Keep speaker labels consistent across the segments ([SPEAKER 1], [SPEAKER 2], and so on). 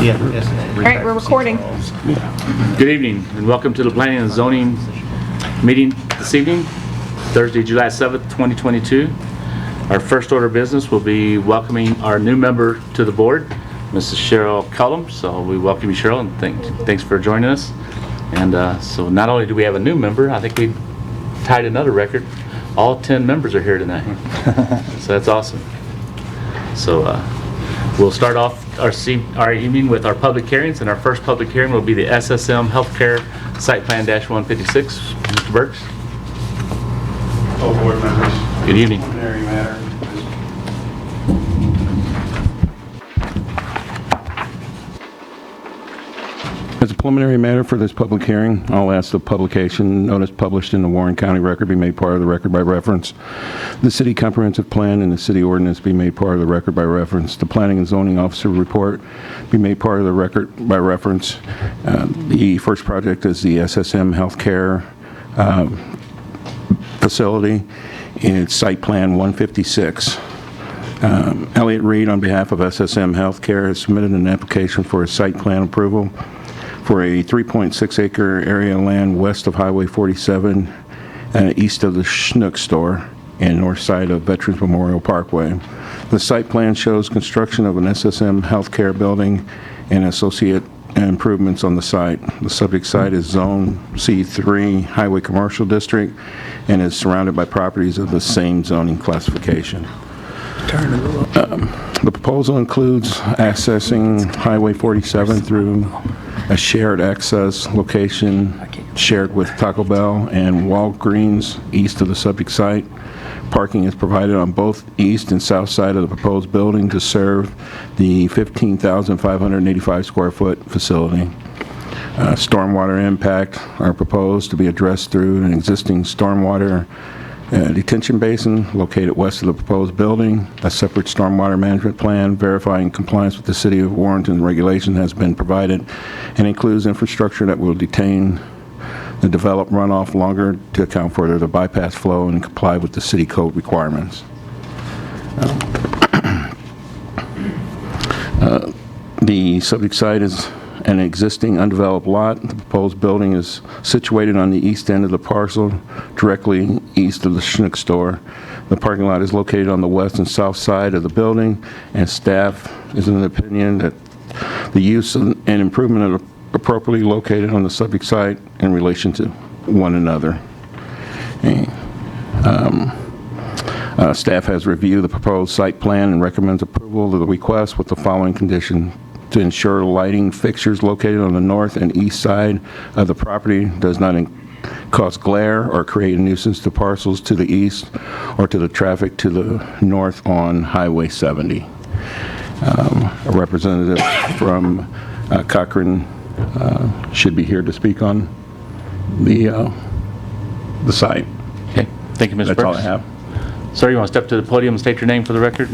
[SPEAKER 1] Yeah.
[SPEAKER 2] All right, we're recording.
[SPEAKER 3] Good evening and welcome to the Planning and Zoning meeting this evening, Thursday, July 7th, 2022. Our first order of business will be welcoming our new member to the board, Mrs. Cheryl Cullum. So we welcome you, Cheryl, and thanks for joining us. And so not only do we have a new member, I think we tied another record. All 10 members are here tonight. So that's awesome. So we'll start off our evening with our public hearings, and our first public hearing will be the SSM Healthcare Site Plan -156. Mr. Burks.
[SPEAKER 4] All board members.
[SPEAKER 3] Good evening.
[SPEAKER 4] Preliminary matter.
[SPEAKER 5] As a preliminary matter for this public hearing, I'll ask the publication notice published in the Warren County Record be made part of the record by reference. The city comprehensive plan and the city ordinance be made part of the record by reference. The planning and zoning officer report be made part of the record by reference. The first project is the SSM Healthcare facility. It's site plan 156. Elliot Reed, on behalf of SSM Healthcare, has submitted an application for a site plan approval for a 3.6 acre area of land west of Highway 47, east of the Schnook store, and north side of Veterans Memorial Parkway. The site plan shows construction of an SSM healthcare building and associate improvements on the site. The subject site is Zone C3 Highway Commercial District and is surrounded by properties of the same zoning classification. The proposal includes accessing Highway 47 through a shared access location shared with Taco Bell and Walgreens east of the subject site. Parking is provided on both east and south side of the proposed building to serve the 15,585 square foot facility. Stormwater impact are proposed to be addressed through an existing stormwater detention basin located west of the proposed building. A separate stormwater management plan verifying compliance with the City of Warrenton regulation has been provided and includes infrastructure that will detain the developed runoff longer to account for the bypass flow and comply with the city code requirements. The subject site is an existing undeveloped lot. The proposed building is situated on the east end of the parcel, directly east of the Schnook store. The parking lot is located on the west and south side of the building, and staff is of the opinion that the use and improvement are appropriately located on the subject site in relation to one another. Staff has reviewed the proposed site plan and recommends approval of the request with the following condition: to ensure lighting fixtures located on the north and east side of the property does not cause glare or create a nuisance to parcels to the east or to the traffic to the north on Highway 70. A representative from Cochrane should be here to speak on the site.
[SPEAKER 3] Okay, thank you, Mr. Burks.
[SPEAKER 5] That's all I have.
[SPEAKER 3] Sir, you want to step to the podium and state your name for the record?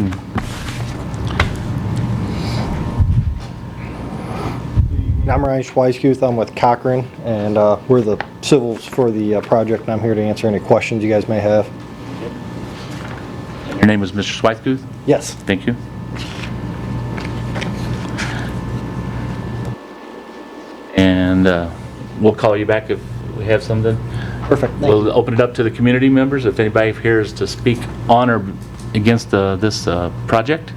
[SPEAKER 6] I'm Ryan Schweisguth. I'm with Cochrane, and we're the civils for the project, and I'm here to answer any questions you guys may have.
[SPEAKER 3] Your name is Mr. Schweitguth?
[SPEAKER 6] Yes.
[SPEAKER 3] Thank you. And we'll call you back if we have something.
[SPEAKER 6] Perfect. Thank
[SPEAKER 3] We'll
[SPEAKER 6] you.
[SPEAKER 3] open it up to the community members if anybody here is to speak on or against this project.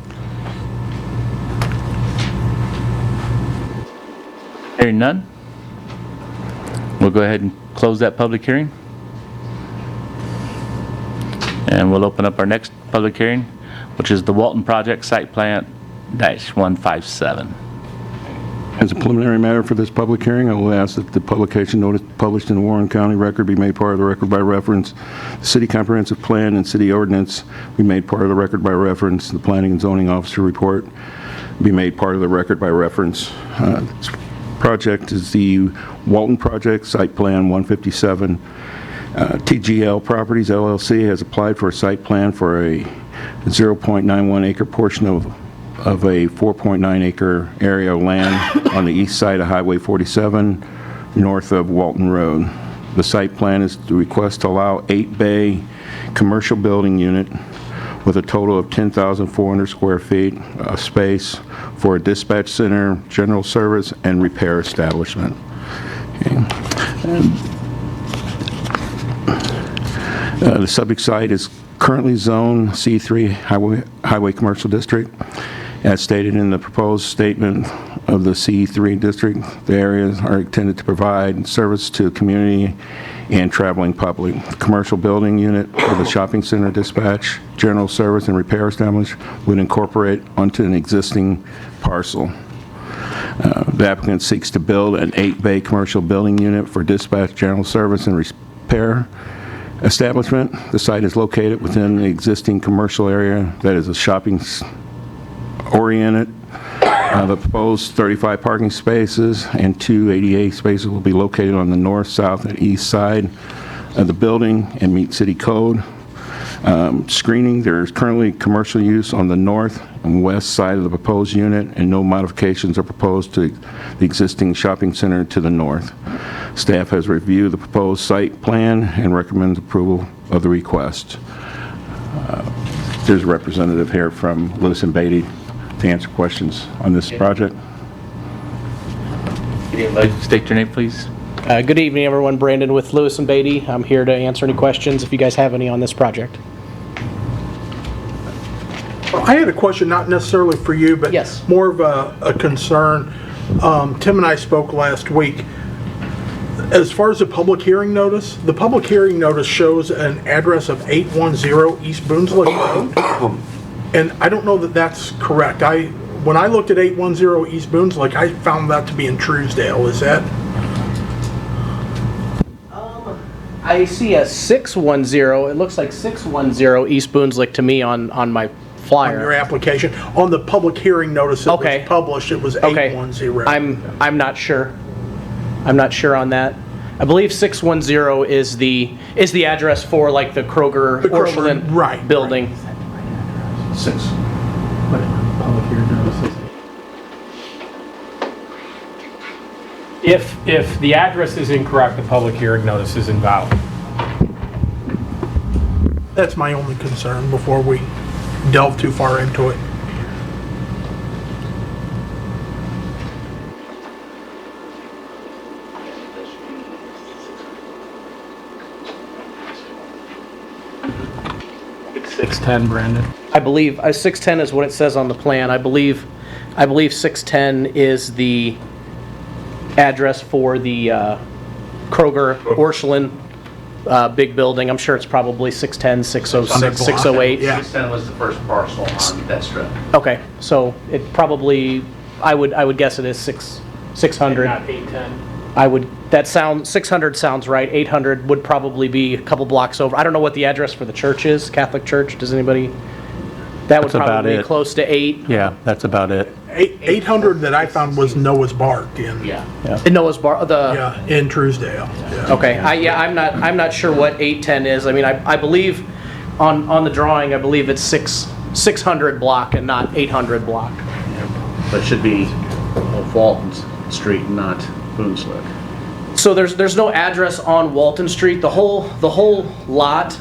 [SPEAKER 3] Hearing none, we'll go ahead and close that public hearing. And we'll open up our next public hearing, which is the Walton Project Site Plan -157.
[SPEAKER 5] As a preliminary matter for this public hearing, I will ask that the publication notice published in the Warren County Record be made part of the record by reference. The city comprehensive plan and city ordinance be made part of the record by reference. The planning and zoning officer report be made part of the record by reference. This project is the Walton Project Site Plan 157. TGL Properties LLC has applied for a site plan for a 0.91 acre portion of a 4.9 acre area of land on the east side of Highway 47, north of Walton Road. The site plan is the request to allow 8-bay commercial building unit with a total of 10,400 square feet of space for a dispatch center, general service, and repair establishment. The subject site is currently zoned C3 Highway Commercial District. As stated in the proposed statement of the C3 district, the areas are intended to provide service to the community and traveling public. The commercial building unit with a shopping center dispatch, general service, and repair establishment would incorporate onto an existing parcel. The applicant seeks to build an 8-bay commercial building unit for dispatch, general service, and repair establishment. The site is located within the existing commercial area that is a shopping oriented. The proposed 35 parking spaces and 2 ADA spaces will be located on the north, south, and east side of the building and meet city code. Screening, there is currently commercial use on the north and west side of the proposed unit, and no modifications are proposed to the existing shopping center to the north. Staff has reviewed the proposed site plan and recommends approval of the request. There's a representative here from Lewis and Beatty to answer questions on this project.
[SPEAKER 3] State your name, please.
[SPEAKER 1] Good evening, everyone. Brandon with Lewis and Beatty. I'm here to answer any questions if you guys have any on this project.
[SPEAKER 2] I had a question, not necessarily for you, but
[SPEAKER 1] Yes.
[SPEAKER 2] more of a concern. Tim and I spoke last week. As far as the public hearing notice, the public hearing notice shows an address of 810 East Boonslick Road. And I don't know that that's correct. When I looked at 810 East Boonslick, I found that to be in Truesdale. Is that?
[SPEAKER 1] I see a 610. It looks like 610 East Boonslick to me on my
[SPEAKER 2] On your
[SPEAKER 1] flyer.
[SPEAKER 2] application? On the public hearing notice that
[SPEAKER 1] Okay.
[SPEAKER 2] was published, it was
[SPEAKER 1] Okay.
[SPEAKER 2] 810.
[SPEAKER 1] I'm not sure. I'm not sure on that. I believe 610 is the address for like the Kroger
[SPEAKER 2] The Kroger,
[SPEAKER 1] Orscheln
[SPEAKER 2] right,
[SPEAKER 1] building.
[SPEAKER 5] 6.
[SPEAKER 7] If the address is incorrect, the public hearing notice is invalid.
[SPEAKER 2] That's my only concern before we delve too far into it.
[SPEAKER 7] It's 610, Brandon.
[SPEAKER 1] I believe 610 is what it says on the plan. I believe 610 is the address for the Kroger Orscheln big building. I'm sure it's probably 610, 606, 608.
[SPEAKER 2] Yeah.
[SPEAKER 3] 610 was the first parcel on that strip.
[SPEAKER 1] Okay, so it probably, I would guess it is 600.
[SPEAKER 7] Not 810.
[SPEAKER 1] That 600 sounds right. 800 would probably be a couple blocks over. I don't know what the address for the church is, Catholic Church. Does anybody? That would
[SPEAKER 8] That's about
[SPEAKER 1] probably be
[SPEAKER 8] it.
[SPEAKER 1] close to 8.
[SPEAKER 8] Yeah, that's about it.
[SPEAKER 2] 800 that I found was Noah's Bark in,
[SPEAKER 1] In Noah's Bar,
[SPEAKER 2] in Truesdale. Yeah.
[SPEAKER 1] okay. I'm not sure what 810 is. I mean, I believe on the drawing, I believe it's 600 block and not 800 block.
[SPEAKER 9] But it should be Walton Street, not Boonslick.
[SPEAKER 1] So there's no address on Walton Street. The whole lot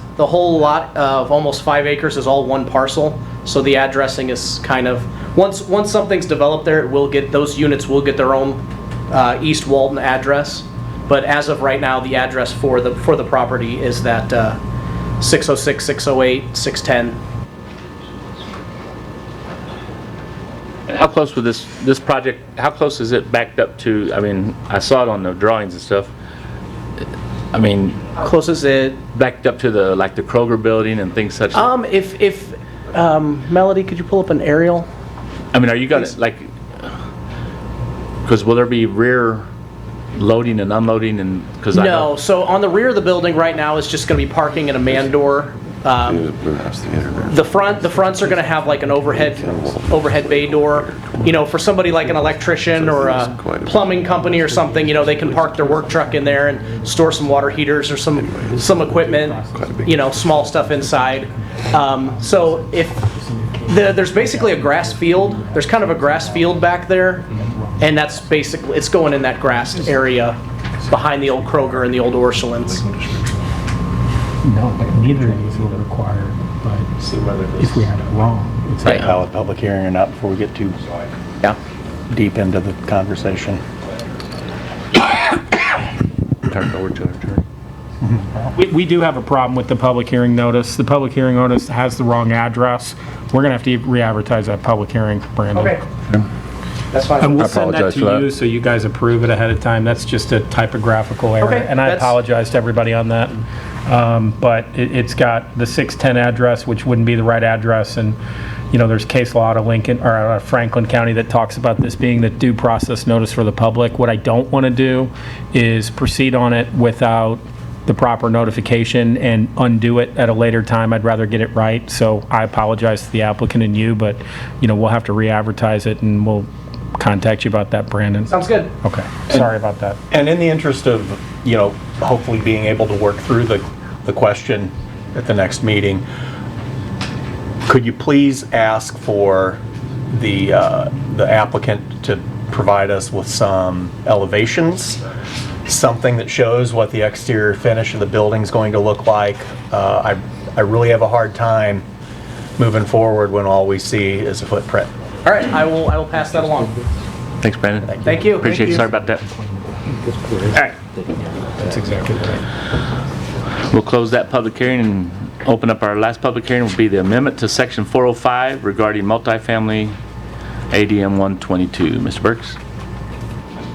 [SPEAKER 1] of almost 5 acres is all one parcel. So the addressing is kind of once something's developed there, those units will get their own East Walton address. But as of right now, the address for the property is that 606, 608, 610.
[SPEAKER 3] And how close would this project, how close is it backed up to, I mean, I saw it on the drawings and stuff. I mean,
[SPEAKER 1] How close is it?
[SPEAKER 3] backed up to the Kroger building and things such.
[SPEAKER 1] If Melody, could you pull up an aerial?
[SPEAKER 3] I mean, are you gonna, because will there be rear loading and unloading and, because I know.
[SPEAKER 1] No. So on the rear of the building right now is just going to be parking and a man door. The fronts are going to have like an overhead bay door. You know, for somebody like an electrician or a plumbing company or something, you know, they can park their work truck in there and store some water heaters or some equipment, you know, small stuff inside. So if there's basically a grass field, there's kind of a grass field back there, and that's basically, it's going in that grassed area behind the old Kroger and the old Orschelns.
[SPEAKER 7] No, neither of these will require but
[SPEAKER 9] See whether
[SPEAKER 7] if we had it wrong, it's
[SPEAKER 1] Right.
[SPEAKER 8] valid public hearing or not before we get too
[SPEAKER 1] Yeah.
[SPEAKER 8] deep into the conversation.
[SPEAKER 3] Turn it over to our attorney.
[SPEAKER 7] We do have a problem with the public hearing notice. The public hearing notice has the wrong address. We're gonna have to re-advertise that public hearing, Brandon.
[SPEAKER 1] Okay. That's fine.
[SPEAKER 7] And we'll
[SPEAKER 5] I
[SPEAKER 7] send that
[SPEAKER 5] apologize for
[SPEAKER 7] to
[SPEAKER 5] that.
[SPEAKER 7] you, so you guys approve it ahead of time. That's just a typographical error.
[SPEAKER 1] Okay,
[SPEAKER 7] And I
[SPEAKER 1] that's-
[SPEAKER 7] apologize to everybody on that. But it's got the 610 address, which wouldn't be the right address, and, you know, there's case law out of Lincoln, or out of Franklin County that talks about this being the due process notice for the public. What I don't want to do is proceed on it without the proper notification and undo it at a later time. I'd rather get it right, so I apologize to the applicant and you, but, you know, we'll have to re-advertise it, and we'll contact you about that, Brandon.
[SPEAKER 1] Sounds good.
[SPEAKER 7] Okay, sorry about that.
[SPEAKER 8] And in the interest of, you know, hopefully being able to work through the question at the next meeting, could you please ask for the applicant to provide us with some elevations, something that shows what the exterior finish of the building's going to look like? I really have a hard time moving forward when all we see is a footprint.
[SPEAKER 1] All right, I will pass that along.
[SPEAKER 3] Thanks, Brandon.
[SPEAKER 1] Thank you.
[SPEAKER 3] Appreciate it. Sorry about that. All right.
[SPEAKER 7] That's exactly right.
[SPEAKER 3] We'll close that public hearing and open up our last public hearing. Will be the amendment to section 405 regarding multifamily ADM 122. Mr. Burks?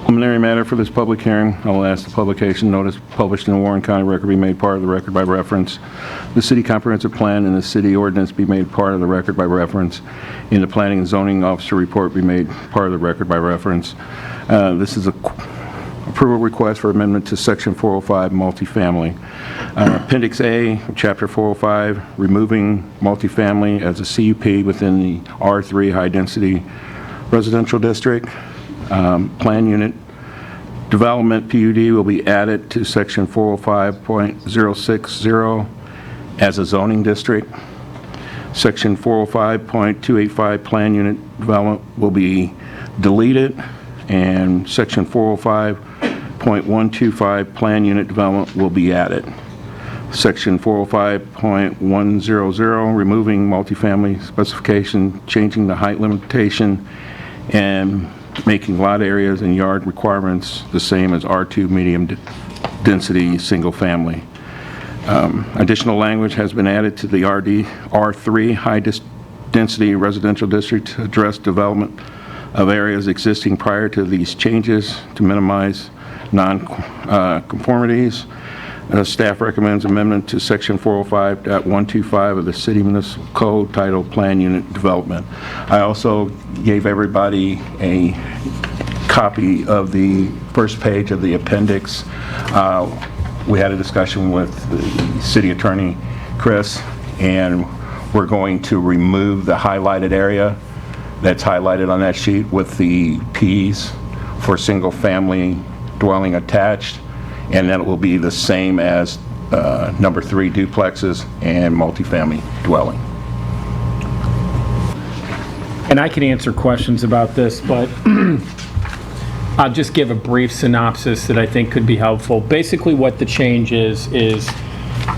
[SPEAKER 5] Preliminary matter for this public hearing, I will ask the publication notice published in the Warren County Record be made part of the record by reference. The city comprehensive plan and the city ordinance be made part of the record by reference. In the planning and zoning officer report be made part of the record by reference. This is a approval request for amendment to section 405 multifamily. Appendix A, chapter 405, removing multifamily as a CUP within the R3 high density residential district. Plan unit development PUD will be added to section 405.060 as a zoning district. Section 405.285 plan unit development will be deleted, and section 405.125 plan unit development will be added. Section 405.100, removing multifamily specification, changing the height limitation, and making lot areas and yard requirements the same as R2 medium density single family. Additional language has been added to the R3 high density residential district to address development of areas existing prior to these changes to minimize non-conformities. Staff recommends amendment to section 405.125 of the City Municipal Code titled Plan Unit Development. I also gave everybody a copy of the first page of the appendix. We had a discussion with the city attorney, Chris, and we're going to remove the highlighted area that's highlighted on that sheet with the Ps for single family dwelling attached, and then it will be the same as number 3 duplexes and multifamily dwelling.
[SPEAKER 7] And I can answer questions about this, but I'll just give a brief synopsis that I think could be helpful. Basically what the change is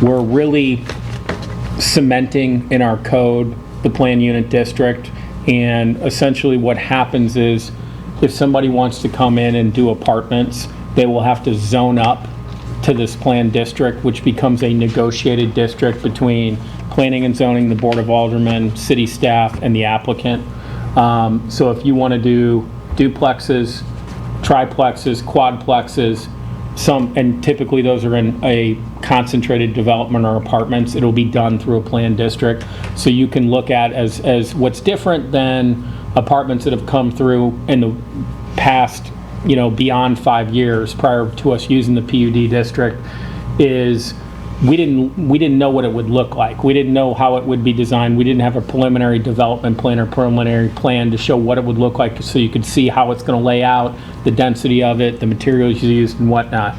[SPEAKER 7] we're really cementing in our code the plan unit district, and essentially what happens is if somebody wants to come in and do apartments, they will have to zone up to this plan district, which becomes a negotiated district between planning and zoning, the Board of Aldermen, city staff, and the applicant. So if you want to do duplexes, triplexes, quadplexes, and typically those are in a concentrated development or apartments, it'll be done through a planned district. So you can look at as what's different than apartments that have come through in the past, you know, beyond 5 years prior to us using the PUD district, is we didn't know what it would look like. We didn't know how it would be designed. We didn't have a preliminary development plan or preliminary plan to show what it would look like, so you could see how it's going to lay out, the density of it, the materials used, and whatnot.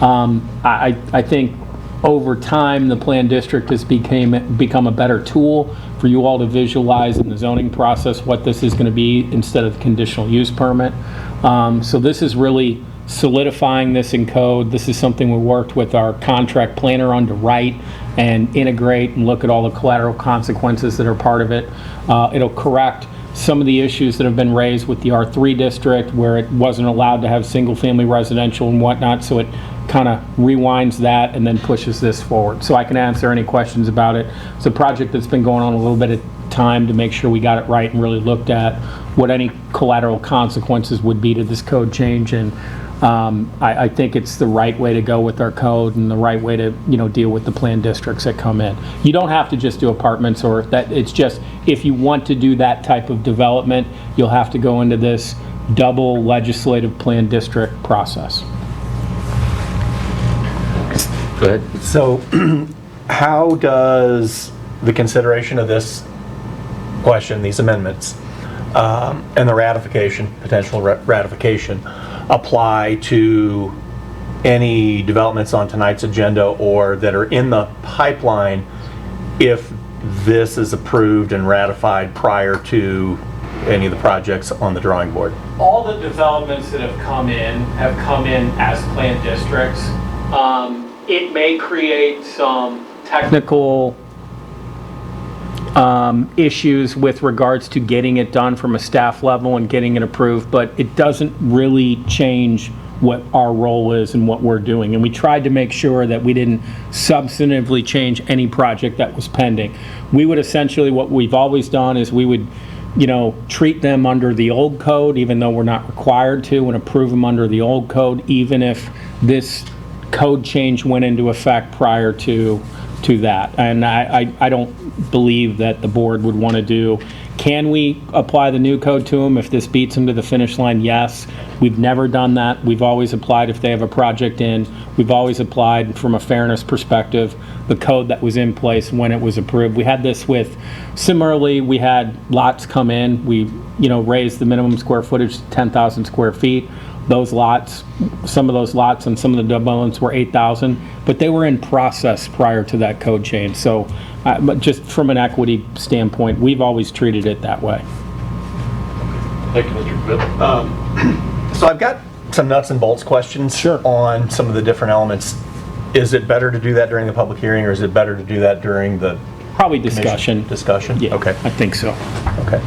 [SPEAKER 7] I think over time the plan district has become a better tool for you all to visualize in the zoning process what this is going to be instead of the conditional use permit. So this is really solidifying this in code. This is something we worked with our contract planner on to write and integrate and look at all the collateral consequences that are part of it. It'll correct some of the issues that have been raised with the R3 district where it wasn't allowed to have single-family residential and whatnot, so it kind of rewinds that and then pushes this forward. So I can answer any questions about it. It's a project that's been going on a little bit of time to make sure we got it right and really looked at what any collateral consequences would be to this code change, and I think it's the right way to go with our code and the right way to, deal with the planned districts that come in. You don't have to just do apartments, or that. It's just, if you want to do that type of development, you'll have to go into this double legislative planned district process.
[SPEAKER 3] Go ahead.
[SPEAKER 8] So how does the consideration of this question, these amendments, and the ratification, potential ratification, apply to any developments on tonight's agenda or that are in the pipeline if this is approved and ratified prior to any of the projects on the drawing board?
[SPEAKER 7] All the developments that have come in as planned districts. It may create some technical issues with regards to getting it done from a staff level and getting it approved, but it doesn't really change what our role is and what we're doing. And we tried to make sure that we didn't substantively change any project that was pending. We would essentially, what we've always done is we would, treat them under the old code, even though we're not required to, and approve them under the old code, even if this code change went into effect prior to that. And I don't believe that the board would want to do. Can we apply the new code to them if this beats them to the finish line? Yes. We've never done that. We've always applied if they have a project in. We've always applied from a fairness perspective the code that was in place when it was approved. We had this with, similarly, we had lots come in. We, raised the minimum square footage to 10,000 square feet. Those lots, some of those lots and some of the developments were 8,000, but they were in process prior to that code change. So but just from an equity standpoint, we've always treated it that way.
[SPEAKER 3] Thank you, Mr. Bill.
[SPEAKER 8] So I've got some nuts and bolts questions on some of the different elements. Is it better to do that during the public hearing, or is it better to do that during the
[SPEAKER 7] Probably discussion.
[SPEAKER 8] Discussion?
[SPEAKER 7] Yeah,
[SPEAKER 8] Okay.
[SPEAKER 7] I think so.
[SPEAKER 8] Okay.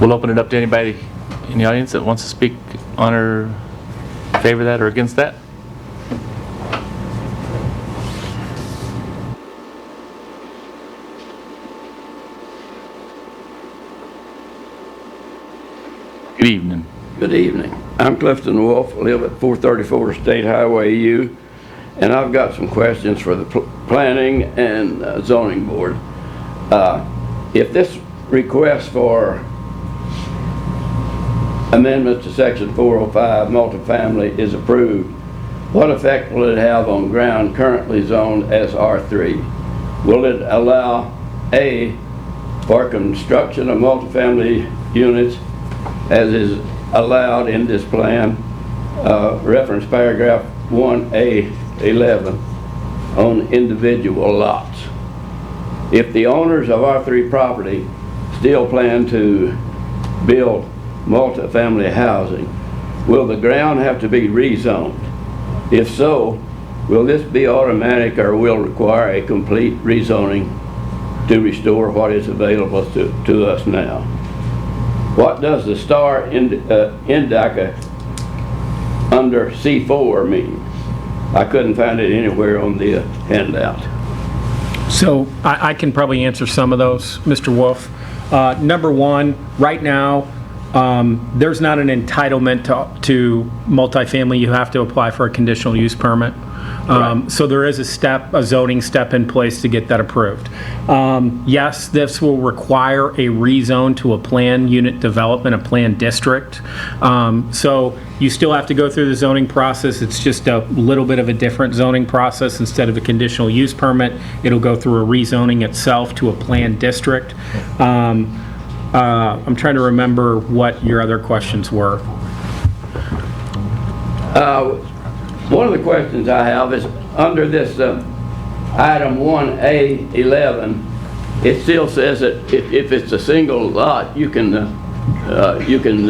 [SPEAKER 3] We'll open it up to anybody in the audience that wants to speak on or favor that or against that. Good evening.
[SPEAKER 10] Good evening. I'm Clifton Wolf, live at 434 State Highway U, and I've got some questions for the Planning and Zoning Board. If this request for amendment to Section 405 multifamily is approved, what effect will it have on ground currently zoned as R3? Will it allow A, for construction of multifamily units as is allowed in this plan, reference paragraph 1A11, on individual lots? If the owners of R3 property still plan to build multifamily housing, will the ground have to be rezoned? If so, will this be automatic or will require a complete rezoning to restore what is available to us now? What does the star indica under C4 mean? I couldn't find it anywhere on the handout.
[SPEAKER 7] So I can probably answer some of those, Mr. Wolf. Number one, right now, there's not an entitlement to multifamily. You have to apply for a conditional use permit. So there is a zoning step in place to get that approved. Yes, this will require a rezone to a planned unit development, a planned district. So you still have to go through the zoning process. It's just a little bit of a different zoning process. Instead of a conditional use permit, it'll go through a rezoning itself to a planned district. I'm trying to remember what your other questions were.
[SPEAKER 10] One of the questions I have is under this item 1A11, it still says that if it's a single lot, you can you can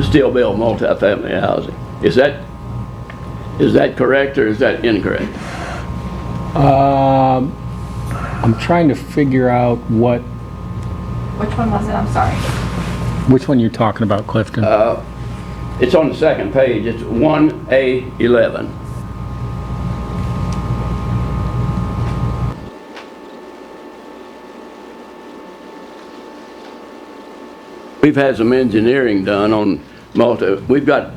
[SPEAKER 10] still build multifamily housing. Is that correct or is that incorrect?
[SPEAKER 7] I'm trying to figure out what,
[SPEAKER 11] Which one was it? I'm sorry.
[SPEAKER 7] which one you're talking about, Clifton.
[SPEAKER 10] It's on the second page. It's 1A11. We've had some engineering done on we've got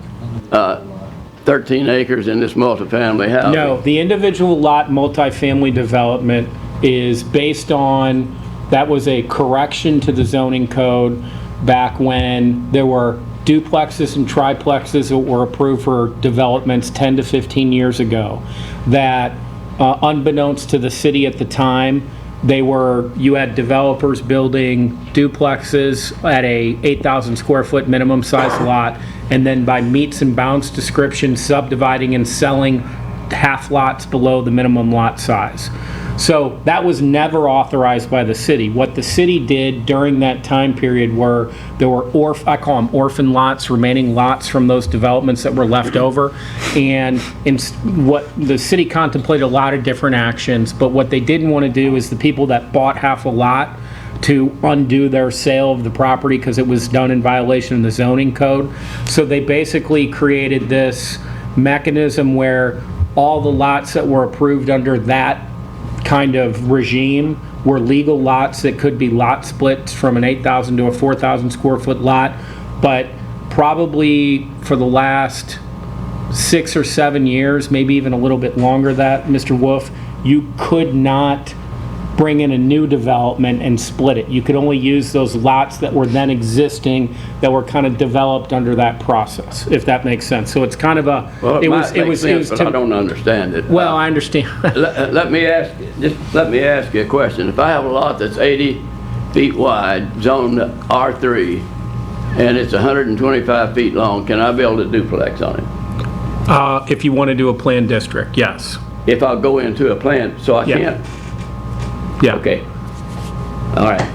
[SPEAKER 10] 13 acres in this multifamily house.
[SPEAKER 7] No, the individual lot multifamily development is based on, that was a correction to the zoning code back when there were duplexes and triplexes that were approved for developments 10 to 15 years ago, that unbeknownst to the city at the time, you had developers building duplexes at a 8,000 square foot minimum size lot, and then by meets and bounds description, subdividing and selling half lots below the minimum lot size. So that was never authorized by the city. What the city did during that time period were, there were, I call them orphan lots, remaining lots from those developments that were left over. And what the city contemplated a lot of different actions, but what they didn't want to do is the people that bought half a lot to undo their sale of the property because it was done in violation of the zoning code. So they basically created this mechanism where all the lots that were approved under that kind of regime were legal lots that could be lot splits from an 8,000 to a 4,000 square foot lot. But probably for the last 6 or 7 years, maybe even a little bit longer that, Mr. Wolf, you could not bring in a new development and split it. You could only use those lots that were then existing that were kind of developed under that process, if that makes sense. So it's kind of a,
[SPEAKER 10] Well, it might make sense, but I don't understand it.
[SPEAKER 7] Well, I understand.
[SPEAKER 10] Let me ask you a question. If I have a lot that's 80 feet wide, zoned R3, and it's 125 feet long, can I build a duplex on it?
[SPEAKER 7] If you want to do a planned district, yes.
[SPEAKER 10] If I go into a plan, so I
[SPEAKER 7] Yeah.
[SPEAKER 10] can't?
[SPEAKER 7] Yeah.
[SPEAKER 10] Okay. All right.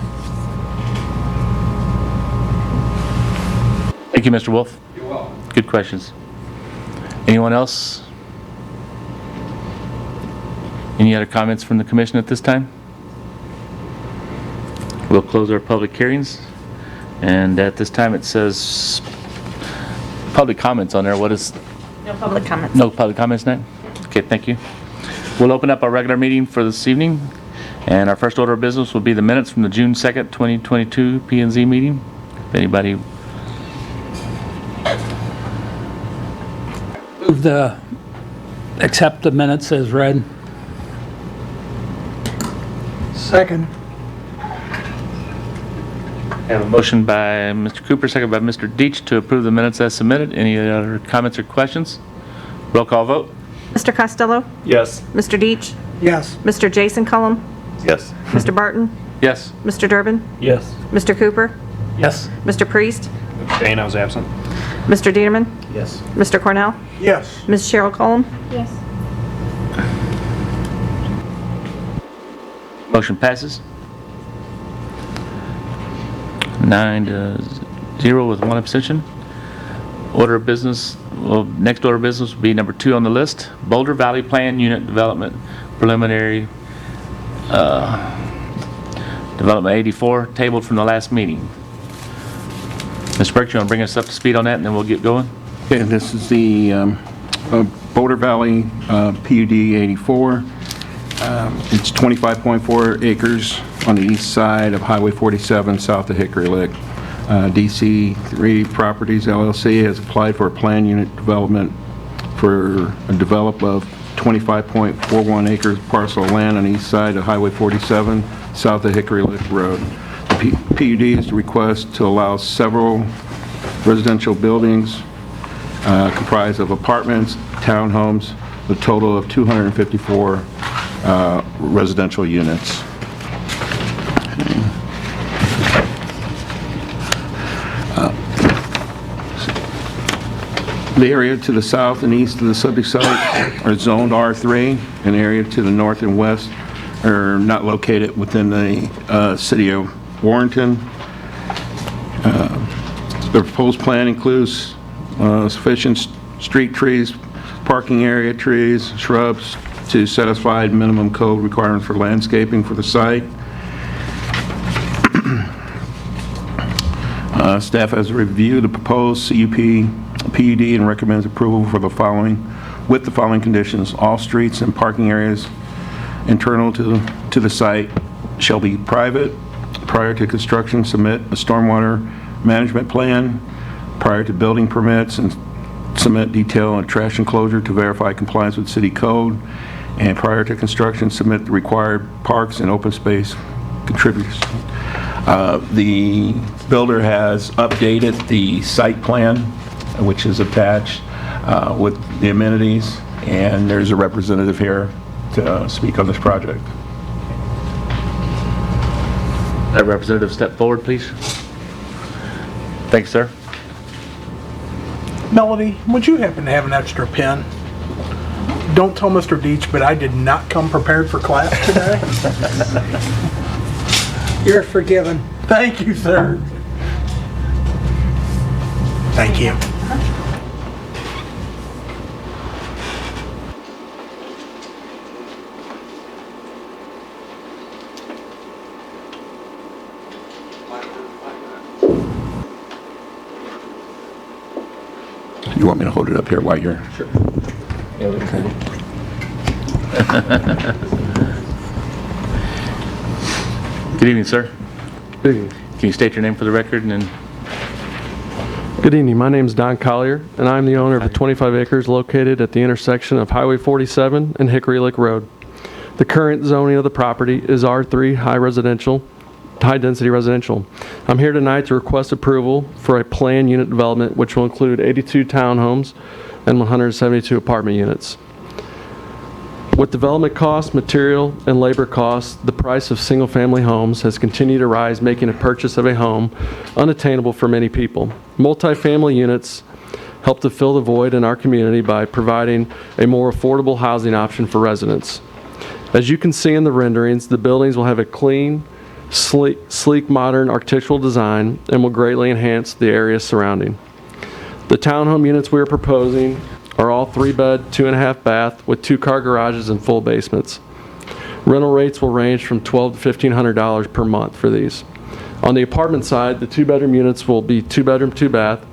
[SPEAKER 3] Thank you, Mr. Wolf.
[SPEAKER 10] You're welcome.
[SPEAKER 3] Good questions. Anyone else? Any other comments from the commission at this time? We'll close our public hearings. And at this time, it says public comments on there. What is?
[SPEAKER 11] No public comments.
[SPEAKER 3] No public comments now? Okay, thank you. We'll open up our regular meeting for this evening. And our first order of business will be the minutes from the June 2nd, 2022 P&Z meeting. If anybody...
[SPEAKER 12] Move the, accept the minutes as read.
[SPEAKER 2] Second.
[SPEAKER 3] I have a motion by Mr. Cooper, second by Mr. Deach to approve the minutes as submitted. Any other comments or questions? Roll call vote.
[SPEAKER 11] Mr. Costello?
[SPEAKER 8] Yes.
[SPEAKER 11] Mr. Deach?
[SPEAKER 2] Yes.
[SPEAKER 11] Mr. Jason Cullum?
[SPEAKER 4] Yes.
[SPEAKER 11] Mr. Barton?
[SPEAKER 3] Yes.
[SPEAKER 11] Mr. Durbin?
[SPEAKER 8] Yes.
[SPEAKER 11] Mr. Cooper?
[SPEAKER 8] Yes.
[SPEAKER 11] Mr. Priest?
[SPEAKER 8] Abstain, I was absent.
[SPEAKER 11] Mr. Dieterman?
[SPEAKER 9] Yes.
[SPEAKER 11] Mr. Cornell?
[SPEAKER 2] Yes.
[SPEAKER 11] Ms. Cheryl Cullum?
[SPEAKER 13] Yes.
[SPEAKER 3] Motion passes. 9-0 with one abstention. Order of business, well, next order of business will be number 2 on the list. Boulder Valley Plan Unit Development Preliminary Development 84, tabled from the last meeting. Mr. Burke, you want to bring us up to speed on that and then we'll get going?
[SPEAKER 5] Okay, this is the Boulder Valley PUD 84. It's 25.4 acres on the east side of Highway 47, south of Hickory Lick. DC3 Properties LLC has applied for a planned unit development for a develop of 25.41 acres parcel of land on the east side of Highway 47, south of Hickory Lick Road. The PUD is the request to allow several residential buildings comprised of apartments, townhomes, a total of 254 residential units. The area to the south and east of the subject site are zoned R3, and the area to the north and west are not located within the city of Warrenton. The proposed plan includes sufficient street trees, parking area trees, shrubs to satisfy minimum code requirements for landscaping for the site. Staff has reviewed the proposed PUD and recommends approval for the following, with the following conditions. All streets and parking areas internal to the site shall be private. Prior to construction, submit a stormwater management plan. Prior to building permits, and submit detail on trash enclosure to verify compliance with city code. And prior to construction, submit the required parks and open space contributors. The builder has updated the site plan, which is attached with the amenities, and there's a representative here to speak on this project.
[SPEAKER 3] That representative step forward, please. Thanks, sir.
[SPEAKER 2] Melody, would you happen to have an extra pen? Don't tell Mr. Deach, but I did not come prepared for class today.
[SPEAKER 13] You're forgiven.
[SPEAKER 2] Thank you, sir. Thank you.
[SPEAKER 5] You want me to hold it up here while you're...
[SPEAKER 8] Sure. Yeah, we can.
[SPEAKER 3] Good evening, sir.
[SPEAKER 14] Good evening.
[SPEAKER 3] Can you state your name for the record and then...
[SPEAKER 14] Good evening. My name is Don Collier, and I'm the owner of the 25 acres located at the intersection of Highway 47 and Hickory Lick Road. The current zoning of the property is R3 high density residential. I'm here tonight to request approval for a planned unit development which will include 82 townhomes and 172 apartment units. With development costs, material, and labor costs, the price of single-family homes has continued to rise, making a purchase of a home unattainable for many people. Multifamily units help to fill the void in our community by providing a more affordable housing option for residents. As you can see in the renderings, the buildings will have a clean, sleek modern architectural design and will greatly enhance the area surrounding. The townhome units we are proposing are all 3-bed, 2.5 bath with 2-car garages and full basements. Rental rates will range from $1,200 to $1,500 per month for these. On the apartment side, the 2-bedroom units will be 2-bedroom, 2-bath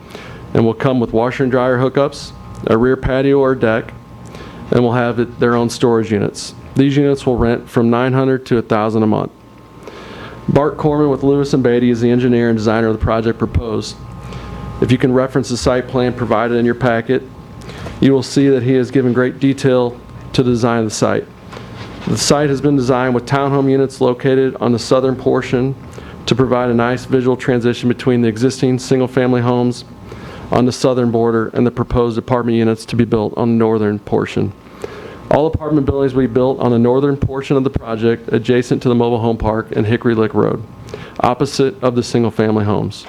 [SPEAKER 14] and will come with washer and dryer hookups, a rear patio or deck, and will have their own storage units. These units will rent from $900 to $1,000 a month. Bart Corman with Lewis & Beatty is the engineer and designer of the project proposed. If you can reference the site plan provided in your packet, you will see that he has given great detail to the design of the site. The site has been designed with townhome units located on the southern portion to provide a nice visual transition between the existing single-family homes on the southern border and the proposed apartment units to be built on the northern portion. All apartment buildings will be built on the northern portion of the project adjacent to the mobile home park and Hickory Lick Road, opposite of the single-family homes.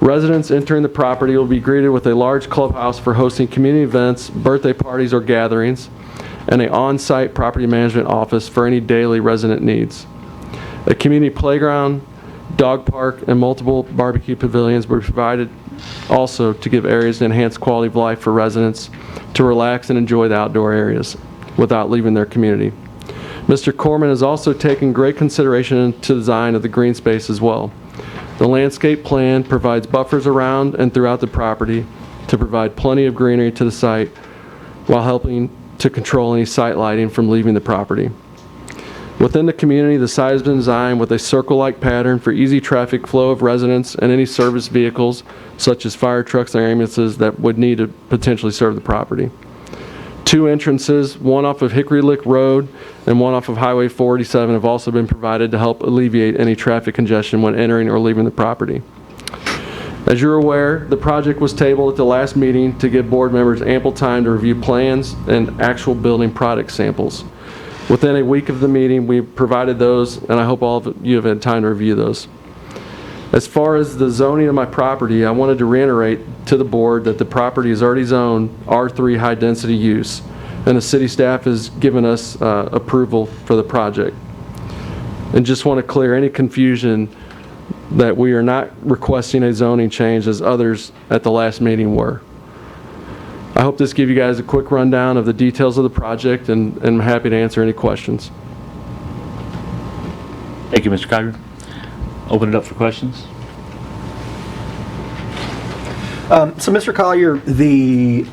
[SPEAKER 14] Residents entering the property will be greeted with a large clubhouse for hosting community events, birthday parties, or gatherings, and an on-site property management office for any daily resident needs. A community playground, dog park, and multiple barbecue pavilions will be provided also to give areas to enhance quality of life for residents to relax and enjoy the outdoor areas without leaving their community. Mr. Corman has also taken great consideration into the design of the green space as well. The landscape plan provides buffers around and throughout the property to provide plenty of greenery to the site while helping to control any site lighting from leaving the property. Within the community, the site has been designed with a circle-like pattern for easy traffic flow of residents and any service vehicles such as fire trucks and ambulances that would need to potentially serve the property. 2 entrances, one off of Hickory Lick Road and one off of Highway 47, have also been provided to help alleviate any traffic congestion when entering or leaving the property. As you're aware, the project was tabled at the last meeting to give board members ample time to review plans and actual building product samples. Within a week of the meeting, we provided those, and I hope all of you have had time to review those. As far as the zoning of my property, I wanted to reiterate to the board that the property is already zoned R3 high density use, and the city staff has given us approval for the project. And just want to clear any confusion that we are not requesting a zoning change as others at the last meeting were. I hope this gives you guys a quick rundown of the details of the project, and I'm happy to answer any questions.
[SPEAKER 3] Thank you, Mr. Cotter. Open it up for questions.
[SPEAKER 8] So, Mr. Collier, the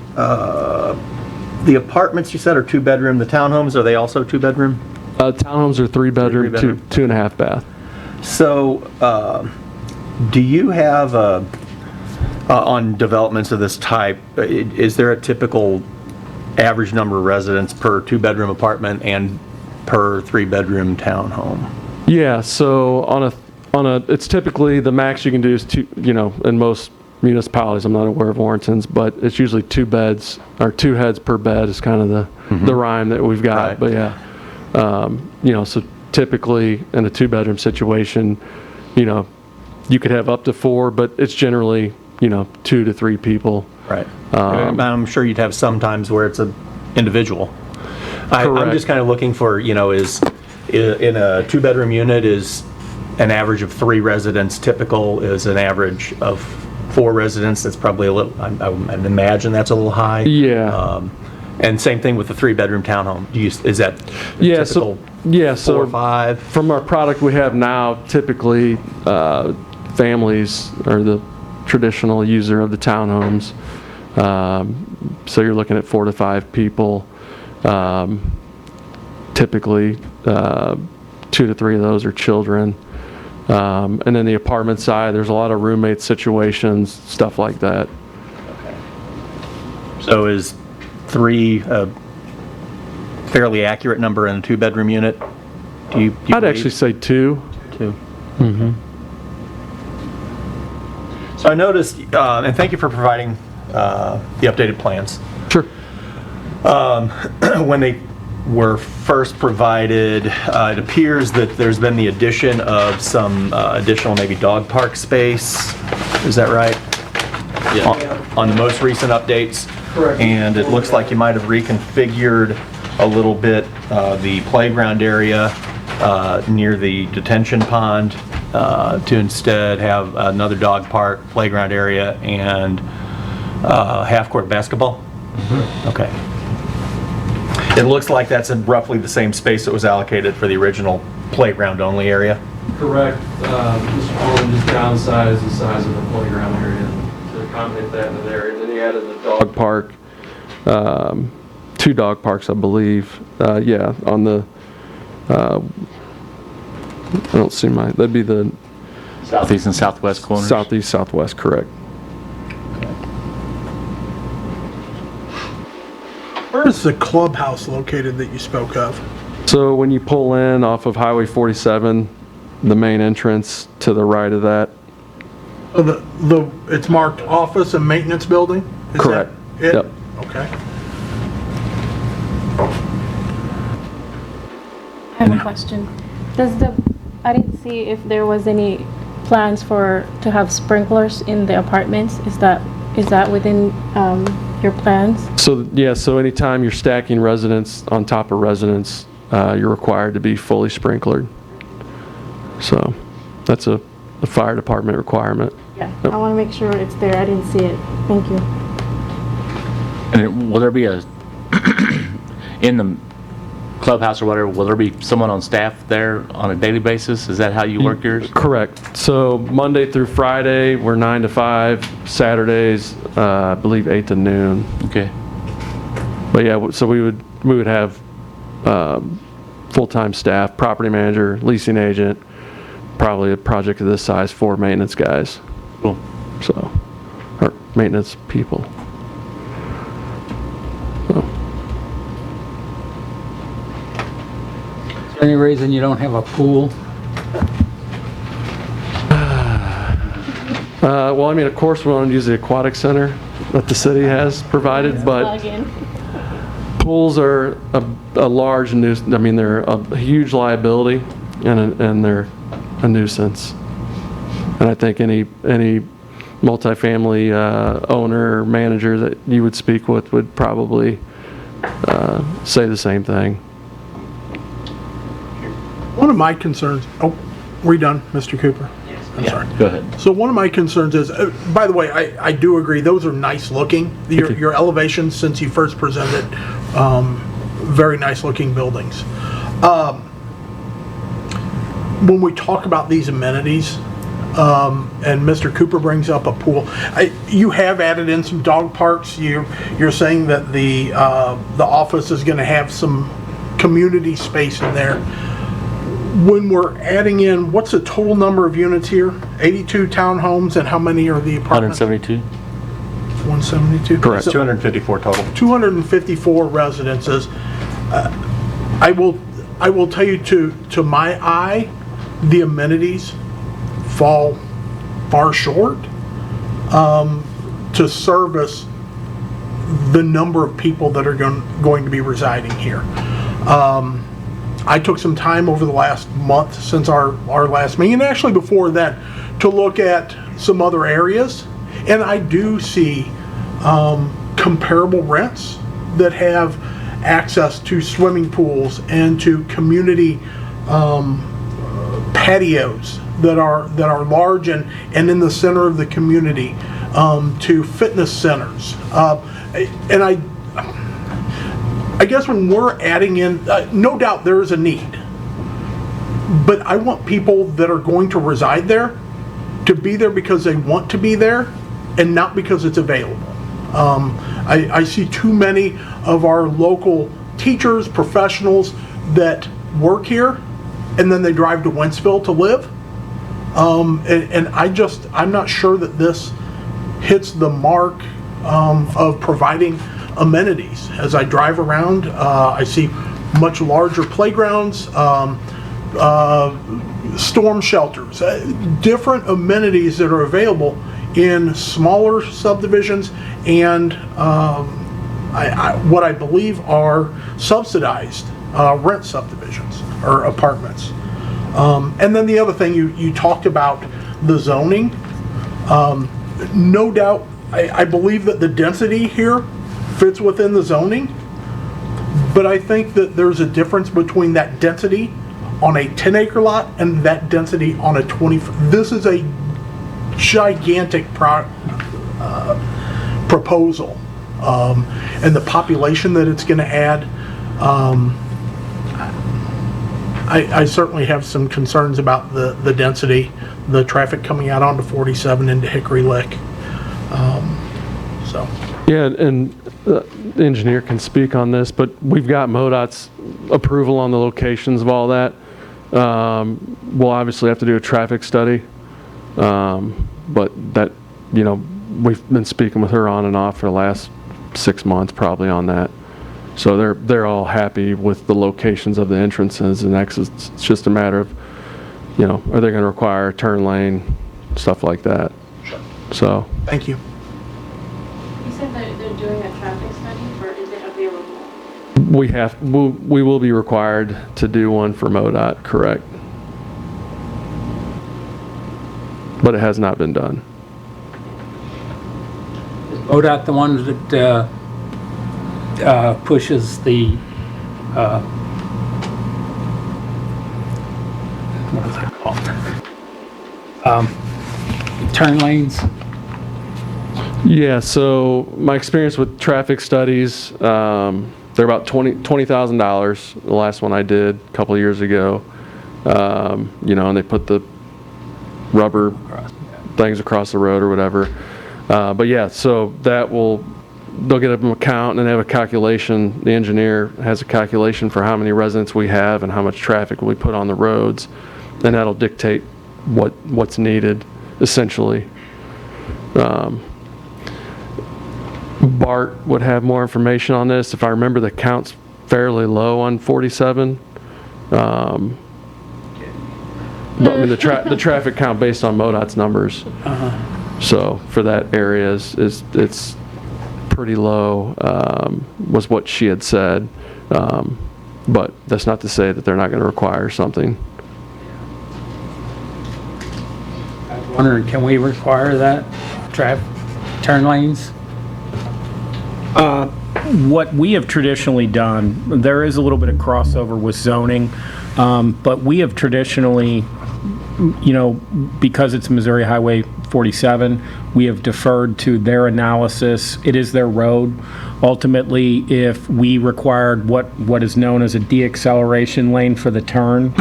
[SPEAKER 8] apartments you said are 2-bedroom. The townhomes, are they also 2-bedroom?
[SPEAKER 14] Townhomes are 3-bedroom,
[SPEAKER 8] Three-bedroom.
[SPEAKER 14] 2.5 bath.
[SPEAKER 8] So, do you have on developments of this type, is there a typical average number of residents per 2-bedroom apartment and per 3-bedroom townhome?
[SPEAKER 14] Yeah, so on a it's typically the max you can do is 2, in most municipalities. I'm not aware of Warrenton's, but it's usually 2 beds or 2 heads per bed is kind of the rhyme that we've got.
[SPEAKER 8] Right.
[SPEAKER 14] But yeah, so typically in a 2-bedroom situation, you could have up to 4, but it's generally 2 to 3 people.
[SPEAKER 8] Right. I'm sure you'd have some times where it's an individual. I'm
[SPEAKER 14] Correct.
[SPEAKER 8] just kind of looking for, is in a 2-bedroom unit, is an average of 3 residents typical? Is an average of 4 residents? That's probably a little, I would imagine that's a little high.
[SPEAKER 14] Yeah.
[SPEAKER 8] And same thing with the 3-bedroom townhome. Is that typical?
[SPEAKER 14] So
[SPEAKER 8] 4 or 5?
[SPEAKER 14] From our product we have now, typically families are the traditional user of the townhomes. So you're looking at 4 to 5 people. Typically, 2 to 3 of those are children. And then the apartment side, there's a lot of roommate situations, stuff like that.
[SPEAKER 8] So is 3 a fairly accurate number in a 2-bedroom unit? Do you
[SPEAKER 14] I'd
[SPEAKER 8] believe?
[SPEAKER 14] actually say 2.
[SPEAKER 8] 2. So I noticed, and thank you for providing the updated plans.
[SPEAKER 14] Sure.
[SPEAKER 8] When they were first provided, it appears that there's been the addition of some additional maybe dog park space. Is that right? Yeah. On the most recent updates?
[SPEAKER 2] Correct.
[SPEAKER 8] And it looks like you might have reconfigured a little bit the playground area near the detention pond to instead have another dog park, playground area, and half-court basketball? Okay. It looks like that's in roughly the same space that was allocated for the original playground-only area?
[SPEAKER 14] Correct. Mr. Cullen just downsized the size of the playground area to accommodate that in that area. Then he added the dog park, 2 dog parks, I believe. Yeah, on the, I don't see that'd be the
[SPEAKER 3] Southeast and southwest corners?
[SPEAKER 14] southeast, southwest, correct.
[SPEAKER 2] Where is the clubhouse located that you spoke of?
[SPEAKER 14] So when you pull in off of Highway 47, the main entrance to the right of that.
[SPEAKER 2] Oh, it's marked office and maintenance building? Is
[SPEAKER 14] Correct.
[SPEAKER 2] that it?
[SPEAKER 14] Yep.
[SPEAKER 2] Okay.
[SPEAKER 13] I have a question. I didn't see if there was any plans to have sprinklers in the apartments. Is that within your plans?
[SPEAKER 14] So, yeah, so anytime you're stacking residents on top of residents, you're required to be fully sprinklered. So that's a fire department requirement.
[SPEAKER 13] Yeah, I want to make sure it's there. I didn't see it. Thank you.
[SPEAKER 3] And will there be in the clubhouse or whatever, will there be someone on staff there on a daily basis? Is that how you work yours?
[SPEAKER 14] Correct. So Monday through Friday, we're 9 to 5. Saturdays, I believe 8 to noon.
[SPEAKER 3] Okay.
[SPEAKER 14] But yeah, so we would have full-time staff, property manager, leasing agent, probably a project of this size, 4 maintenance guys.
[SPEAKER 3] Cool.
[SPEAKER 14] So, or maintenance people.
[SPEAKER 12] Is there any reason you don't have a pool?
[SPEAKER 14] Well, I mean, of course, we want to use the aquatic center that the city has provided, but pools are a large nuisance. I mean, they're a huge liability, and they're a nuisance. And I think any multifamily owner or manager that you would speak with would probably say the same thing.
[SPEAKER 2] One of my concerns, were you done, Mr. Cooper?
[SPEAKER 9] Yes.
[SPEAKER 2] I'm sorry.
[SPEAKER 3] Go ahead.
[SPEAKER 2] So one of my concerns is, by the way, I do agree, those are nice looking. Your elevations since you first presented, very nice looking buildings. When we talk about these amenities, and Mr. Cooper brings up a pool, you have added in some dog parks. You're saying that the office is going to have some community space in there. When we're adding in, what's the total number of units here? 82 townhomes, and how many are the apartments?
[SPEAKER 3] 172?
[SPEAKER 2] 172?
[SPEAKER 14] Correct.
[SPEAKER 2] So
[SPEAKER 8] 254 total.
[SPEAKER 2] 254 residences. I will tell you, to my eye, the amenities fall far short to service the number of people that are going to be residing here. I took some time over the last month since our last meeting, and actually before that, to look at some other areas, and I do see comparable rents that have access to swimming pools and to community patios that are large and in the center of the community, to fitness centers, and I guess when we're adding in, no doubt there is a need, but I want people that are going to reside there to be there because they want to be there and not because it's available. I see too many of our local teachers, professionals that work here and then they drive to Wentzville to live. And I'm not sure that this hits the mark of providing amenities. As I drive around, I see much larger playgrounds, storm shelters, different amenities that are available in smaller subdivisions and what I believe are subsidized rent subdivisions or apartments. And then the other thing, you talked about the zoning. No doubt, I believe that the density here fits within the zoning, but I think that there's a difference between that density on a 10-acre lot and that density on a 20. This is a gigantic proposal, and the population that it's going to add. I certainly have some concerns about the density, the traffic coming out onto 47 into Hickory Lick. So.
[SPEAKER 14] Yeah, and the engineer can speak on this, but we've got MoDOT's approval on the locations of all that. We'll obviously have to do a traffic study, but that, we've been speaking with her on and off for the last 6 months probably on that. So they're all happy with the locations of the entrances and exits. It's just a matter of, are they going to require a turn lane, stuff like that.
[SPEAKER 2] Sure.
[SPEAKER 14] So.
[SPEAKER 2] Thank you.
[SPEAKER 13] You said that they're doing a traffic study, or is it available?
[SPEAKER 14] We will be required to do one for MoDOT, correct? But it has not been done.
[SPEAKER 12] Is ODOT the one that pushes the, what is that called? Turn lanes?
[SPEAKER 14] Yeah, so my experience with traffic studies, they're about $20,000. The last one I did a couple of years ago, and they put the rubber things across the road or whatever. But yeah, so they'll get an account and they have a calculation. The engineer has a calculation for how many residents we have and how much traffic we put on the roads, and that'll dictate what's needed, essentially. Bart would have more information on this. If I remember, the count's fairly low on 47. But I mean, the traffic count based on MoDOT's numbers. So for that area it's pretty low, was what she had said. But that's not to say that they're not going to require something.
[SPEAKER 12] I was wondering, can we require that turn lanes?
[SPEAKER 7] What we have traditionally done, there is a little bit of crossover with zoning, but we have traditionally because it's Missouri Highway 47, we have deferred to their analysis. It is their road. Ultimately, if we required what is known as a de-acceleration lane for the turn,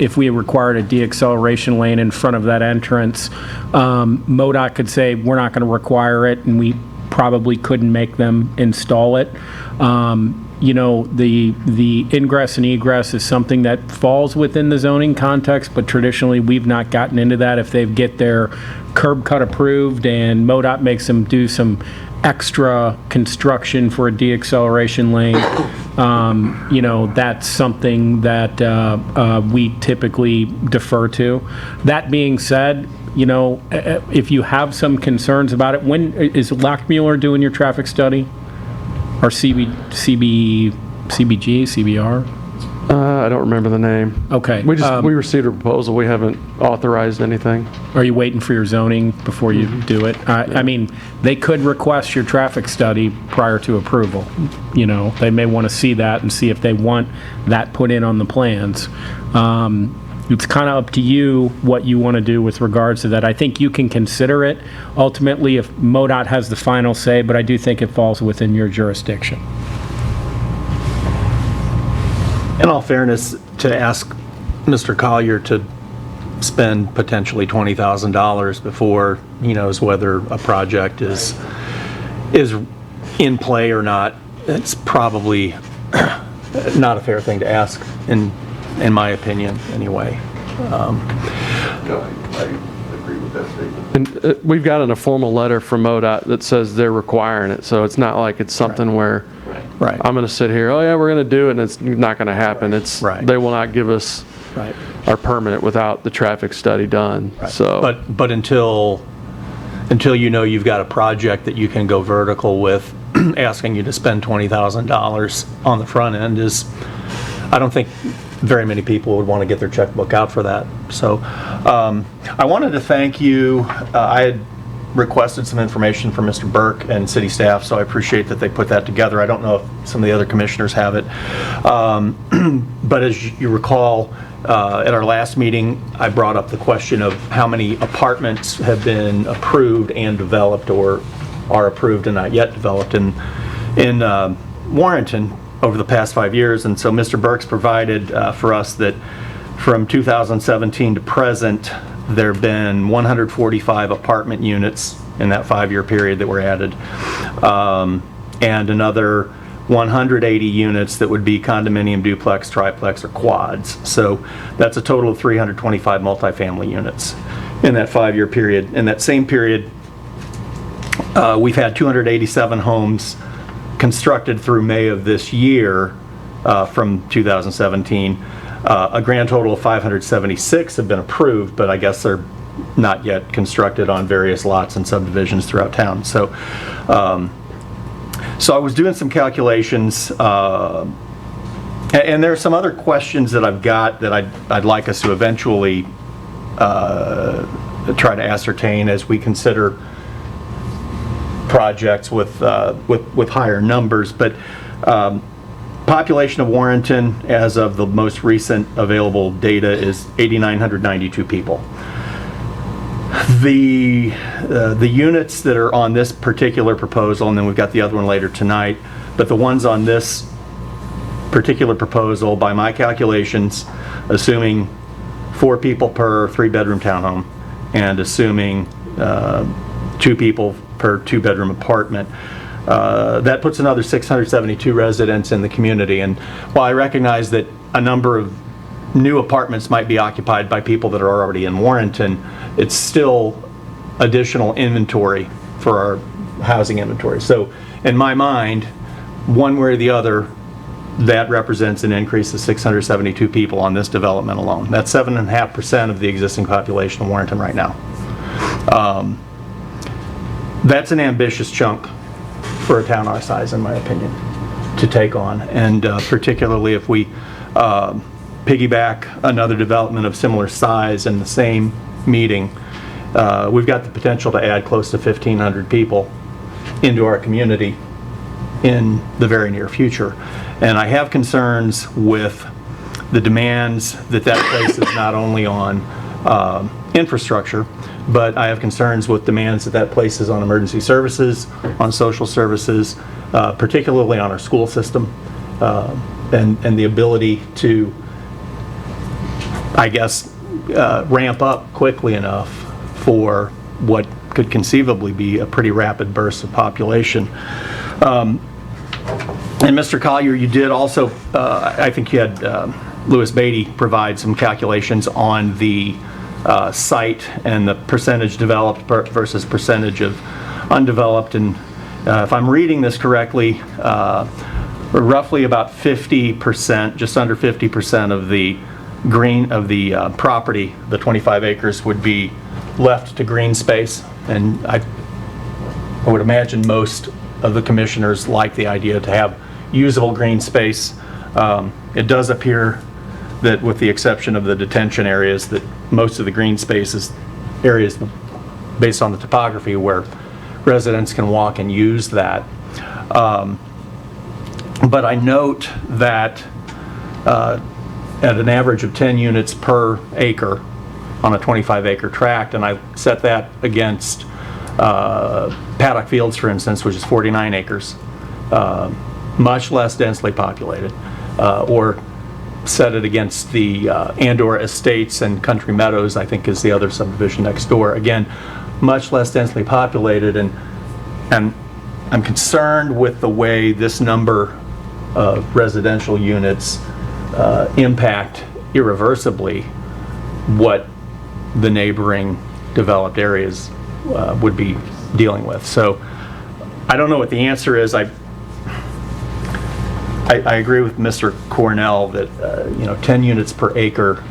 [SPEAKER 7] if we required a de-acceleration lane in front of that entrance, MoDOT could say, we're not going to require it, and we probably couldn't make them install it. The ingress and egress is something that falls within the zoning context, but traditionally, we've not gotten into that. If they get their curb cut approved and MoDOT makes them do some extra construction for a de-acceleration lane, that's something that we typically defer to. That being said, if you have some concerns about it, when is Lockmuller doing your traffic study? Or CBG, CBR?
[SPEAKER 14] I don't remember the name.
[SPEAKER 7] Okay.
[SPEAKER 14] We received a proposal. We haven't authorized anything.
[SPEAKER 7] Are you waiting for your zoning before you do it? I mean, they could request your traffic study prior to approval. They may want to see that and see if they want that put in on the plans. It's kind of up to you what you want to do with regards to that. I think you can consider it ultimately if MoDOT has the final say, but I do think it falls within your jurisdiction.
[SPEAKER 8] In all fairness, to ask Mr. Collier to spend potentially $20,000 before he knows whether a project is in play or not, it's probably not a fair thing to ask in my opinion, anyway.
[SPEAKER 5] I agree with that statement.
[SPEAKER 14] And we've gotten a formal letter from MoDOT that says they're requiring it, so it's not like it's something where
[SPEAKER 8] Right.
[SPEAKER 14] I'm going to sit here, oh yeah, we're going to do it, and it's not going to happen. It's They will not give us our permit without the traffic study done. So,
[SPEAKER 8] but until you've got a project that you can go vertical with, asking you to spend $20,000 on the front end I don't think very many people would want to get their checkbook out for that. So I wanted to thank you. I had requested some information from Mr. Burke and city staff, so I appreciate that they put that together. I don't know if some of the other commissioners have it. But as you recall, at our last meeting, I brought up the question of how many apartments have been approved and developed or are approved and not yet developed in Warrenton over the past 5 years. And so Mr. Burke's provided for us that from 2017 to present, there have been 145 apartment units in that 5-year period that were added, and another 180 units that would be condominium, duplex, triplex, or quads. So that's a total of 325 multifamily units in that 5-year period. In that same period, we've had 287 homes constructed through May of this year from 2017. A grand total of 576 have been approved, but I guess they're not yet constructed on various lots and subdivisions throughout town. So I was doing some calculations, and there are some other questions that I've got that I'd like us to eventually try to ascertain as we consider projects with higher numbers. But population of Warrenton as of the most recent available data is 8,992 people. The units that are on this particular proposal, and then we've got the other one later tonight, but the ones on this particular proposal, by my calculations, assuming 4 people per 3-bedroom townhome and assuming 2 people per 2-bedroom apartment, that puts another 672 residents in the community. And while I recognize that a number of new apartments might be occupied by people that are already in Warrenton, it's still additional inventory for our housing inventory. So in my mind, one way or the other, that represents an increase of 672 people on this development alone. That's 7.5% of the existing population of Warrenton right now. That's an ambitious chunk for a town our size, in my opinion, to take on. And particularly if we piggyback another development of similar size in the same meeting, we've got the potential to add close to 1,500 people into our community in the very near future. And I have concerns with the demands that places not only on infrastructure, but I have concerns with demands that places on emergency services, on social services, particularly on our school system, and the ability to, I guess, ramp up quickly enough for what could conceivably be a pretty rapid burst of population. And Mr. Collier, you did also, I think you had Louis Beatty provide some calculations on the site and the percentage developed versus percentage of undeveloped. And if I'm reading this correctly, roughly about 50%, just under 50% of the property, the 25 acres, would be left to green space. And I would imagine most of the commissioners like the idea to have usable green space. It does appear that, with the exception of the detention areas, that most of the green spaces areas, based on the topography, where residents can walk and use that. But I note that at an average of 10 units per acre on a 25-acre tract, and I set that against Paddock Fields, for instance, which is 49 acres, much less densely populated, or set it against the Andor Estates and Country Meadows, I think is the other subdivision next door. Again, much less densely populated, and I'm concerned with the way this number of residential units impact irreversibly what the neighboring developed areas would be dealing with. So I don't know what the answer is. I agree with Mr. Cornell that 10 units per acre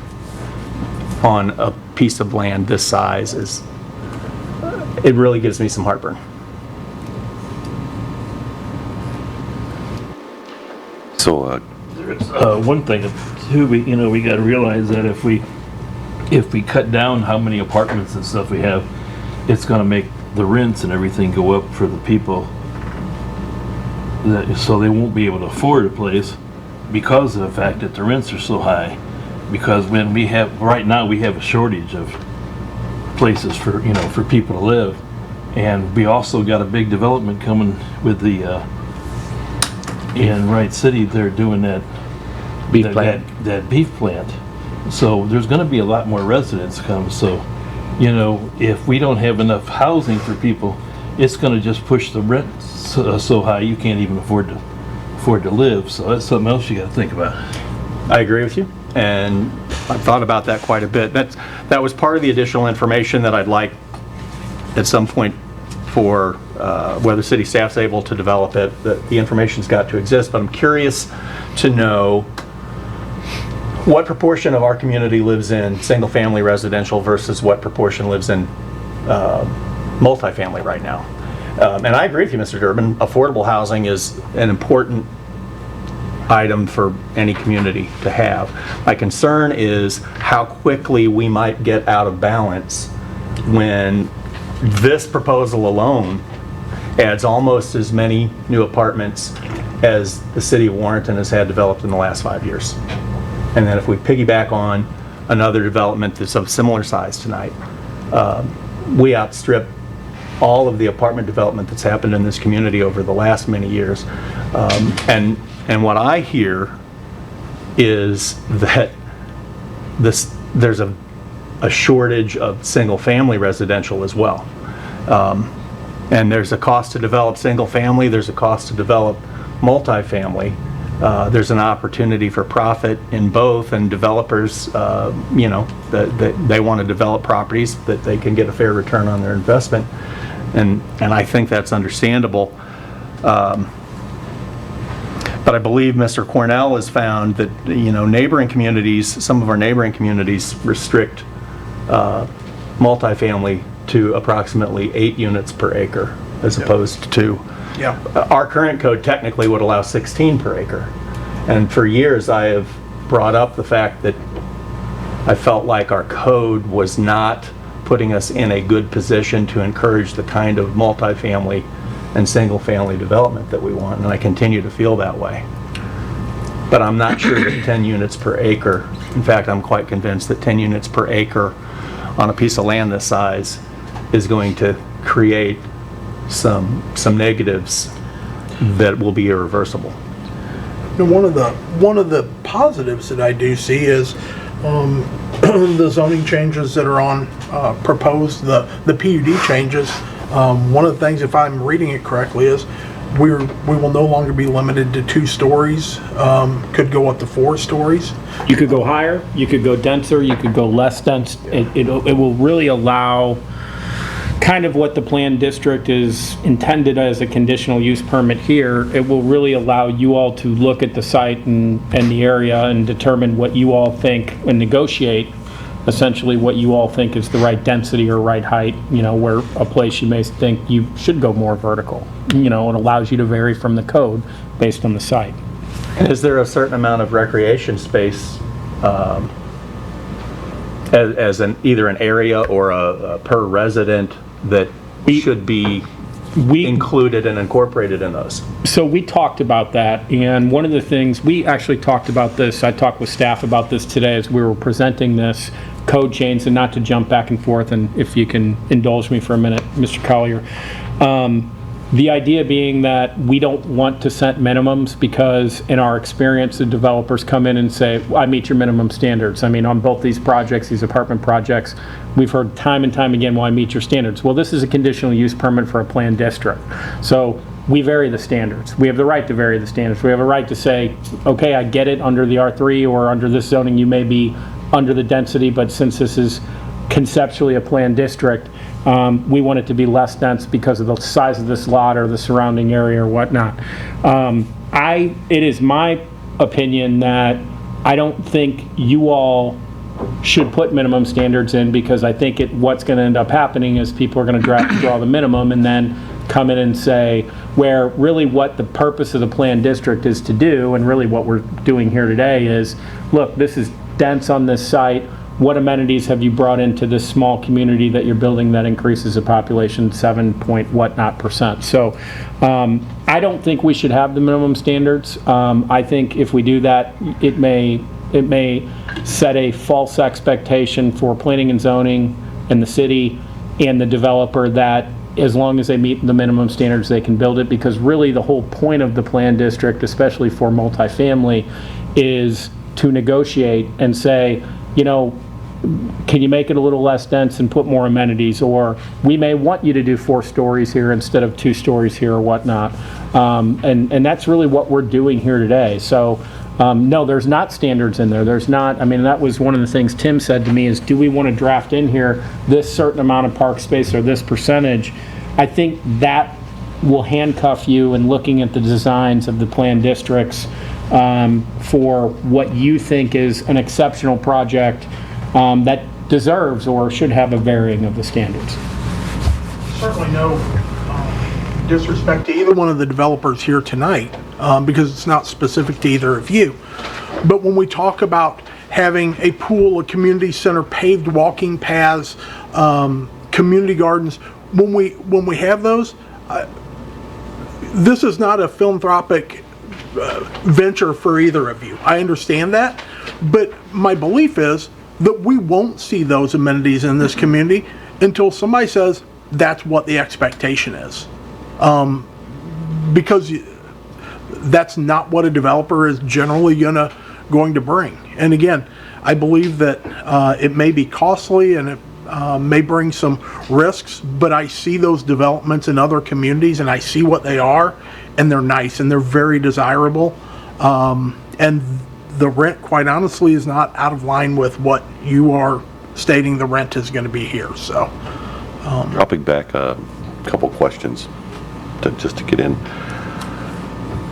[SPEAKER 8] on a piece of land this size it really gives me some heartburn.
[SPEAKER 15] So one thing too, we got to realize that if we cut down how many apartments and stuff we have, it's going to make the rents and everything go up for the people, so they won't be able to afford a place because of the fact that the rents are so high. Because when right now we have a shortage of places for people to live, and we also got a big development coming with the in Wright City. They're doing that beef plant. So there's going to be a lot more residents come. So, if we don't have enough housing for people, it's going to just push the rent so high you can't even afford to live. So that's something else you got to think about.
[SPEAKER 8] I agree with you, and I've thought about that quite a bit. That was part of the additional information that I'd like at some point for whether city staff's able to develop it. The information's got to exist, but I'm curious to know what proportion of our community lives in single-family residential versus what proportion lives in multifamily right now. And I agree with you, Mr. Durbin. Affordable housing is an important item for any community to have. My concern is how quickly we might get out of balance when this proposal alone adds almost as many new apartments as the city of Warrenton has had developed in the last 5 years. And then if we piggyback on another development that's of similar size tonight, we outstrip all of the apartment development that's happened in this community over the last many years. And what I hear is that there's a shortage of single-family residential as well. And there's a cost to develop single-family, there's a cost to develop multifamily. There's an opportunity for profit in both, and developers, they want to develop properties that they can get a fair return on their investment, and I think that's understandable. But I believe Mr. Cornell has found that neighboring communities, some of our neighboring communities restrict multifamily to approximately 8 units per acre as opposed to 2.
[SPEAKER 2] Yeah.
[SPEAKER 8] Our current code technically would allow 16 per acre. And for years I have brought up the fact that I felt like our code was not putting us in a good position to encourage the kind of multifamily and single-family development that we want, and I continue to feel that way. But I'm not sure that 10 units per acre, in fact, I'm quite convinced that 10 units per acre on a piece of land this size is going to create some negatives that will be irreversible.
[SPEAKER 2] And one of the positives that I do see is the zoning changes that are on proposed, the PUD changes. One of the things, if I'm reading it correctly, is we will no longer be limited to 2 stories. Could go up to 4 stories.
[SPEAKER 7] You could go higher, you could go denser, you could go less dense. It will really allow kind of what the planned district is intended as a conditional use permit here. It will really allow you all to look at the site and the area and determine what you all think and negotiate essentially what you all think is the right density or right height, where a place you may think you should go more vertical. It allows you to vary from the code based on the site.
[SPEAKER 8] And is there a certain amount of recreation space as either an area or a per resident that should be included and incorporated in those?
[SPEAKER 7] So we talked about that, and one of the things, we actually talked about this, I talked with staff about this today as we were presenting this code change, and not to jump back and forth, and if you can indulge me for a minute, Mr. Collier. The idea being that we don't want to set minimums because in our experience, the developers come in and say, I meet your minimum standards. I mean, on both these projects, these apartment projects, we've heard time and time again, well, I meet your standards. Well, this is a conditional use permit for a planned district. So we vary the standards. We have the right to vary the standards. We have a right to say, okay, I get it, under the R3 or under this zoning, you may be under the density, but since this is conceptually a planned district, we want it to be less dense because of the size of this lot or the surrounding area or whatnot. It is my opinion that I don't think you all should put minimum standards in, because I think what's going to end up happening is people are going to draw the minimum and then come in and say, where really what the purpose of the planned district is to do, and really what we're doing here today is, look, this is dense on this site. What amenities have you brought into this small community that you're building that increases the population 7 point whatnot %? So I don't think we should have the minimum standards. I think if we do that, it may set a false expectation for planning and zoning and the city and the developer that as long as they meet the minimum standards, they can build it, because really the whole point of the planned district, especially for multifamily, is to negotiate and say, can you make it a little less dense and put more amenities, or we may want you to do 4 stories here instead of 2 stories here or whatnot. And that's really what we're doing here today. So no, there's not standards in there. There's not, I mean, that was one of the things Tim said to me is, do we want to draft in here this certain amount of park space or this percentage? I think that will handcuff you in looking at the designs of the planned districts for what you think is an exceptional project that deserves or should have a varying of the standards.
[SPEAKER 2] Certainly no disrespect to either one of the developers here tonight, because it's not specific to either of you. But when we talk about having a pool, a community center, paved walking paths, community gardens, when we have those, this is not a philanthropic venture for either of you. I understand that, but my belief is that we won't see those amenities in this community until somebody says that's what the expectation is. Because that's not what a developer is generally going to bring. And again, I believe that it may be costly and it may bring some risks, but I see those developments in other communities and I see what they are, and they're nice and they're very desirable. And the rent, quite honestly, is not out of line with what you are stating the rent is going to be here. So,
[SPEAKER 16] dropping back a couple questions just to get in.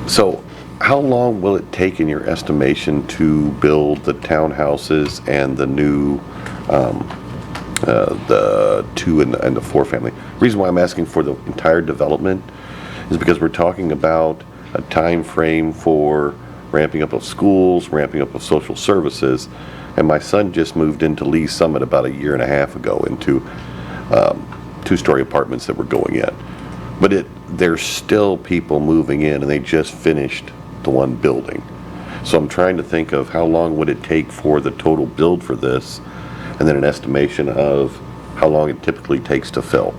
[SPEAKER 16] So, how long will it take, in your estimation, to build the townhouses and the new, the 2 and the 4 family? The reason why I'm asking for the entire development is because we're talking about a time frame for ramping up of schools, ramping up of social services, and my son just moved into Lee Summit about a year and a half ago into 2-story apartments that were going in. But there's still people moving in, and they just finished the one building. So I'm trying to think of how long would it take for the total build for this and then an estimation of how long it typically takes to fill.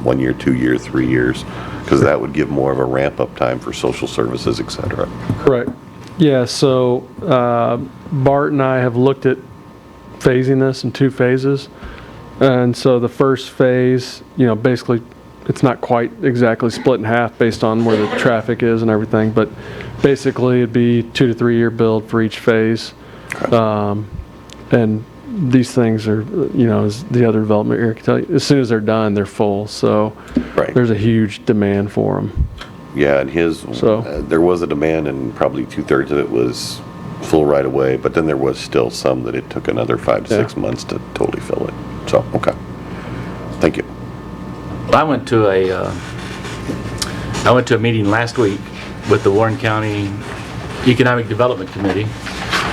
[SPEAKER 16] 1 year, 2 years, 3 years, because that would give more of a ramp-up time for social services, et cetera.
[SPEAKER 14] Correct. Yeah, so Bart and I have looked at phasing this in 2 phases. And so the first phase, basically it's not quite exactly split in half based on where the traffic is and everything, but basically it'd be 2 to 3 year build for each phase. And these things are, as the other development area can tell you, as soon as they're done, they're full. So there's a huge demand for them.
[SPEAKER 16] Yeah, and there was a demand, and probably 2/3 of it was full right away, but then there was still some that it took another 5 to 6 months to totally fill it. So, okay. Thank you.
[SPEAKER 3] I went to a meeting last week with the Warren County Economic Development Committee,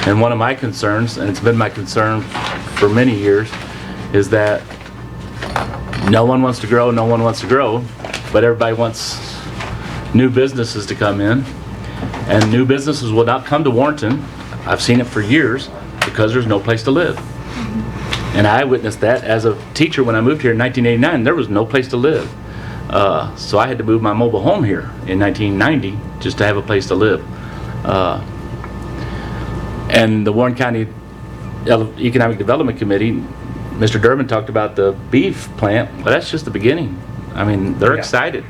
[SPEAKER 3] and one of my concerns, and it's been my concern for many years, is that no one wants to grow, but everybody wants new businesses to come in, and new businesses will not come to Warrenton. I've seen it for years because there's no place to live. And I witnessed that as a teacher when I moved here in 1989. There was no place to live. So I had to move my mobile home here in 1990 just to have a place to live. And the Warren County Economic Development Committee, Mr. Durbin talked about the beef plant. Well, that's just the beginning. I mean, they're excited.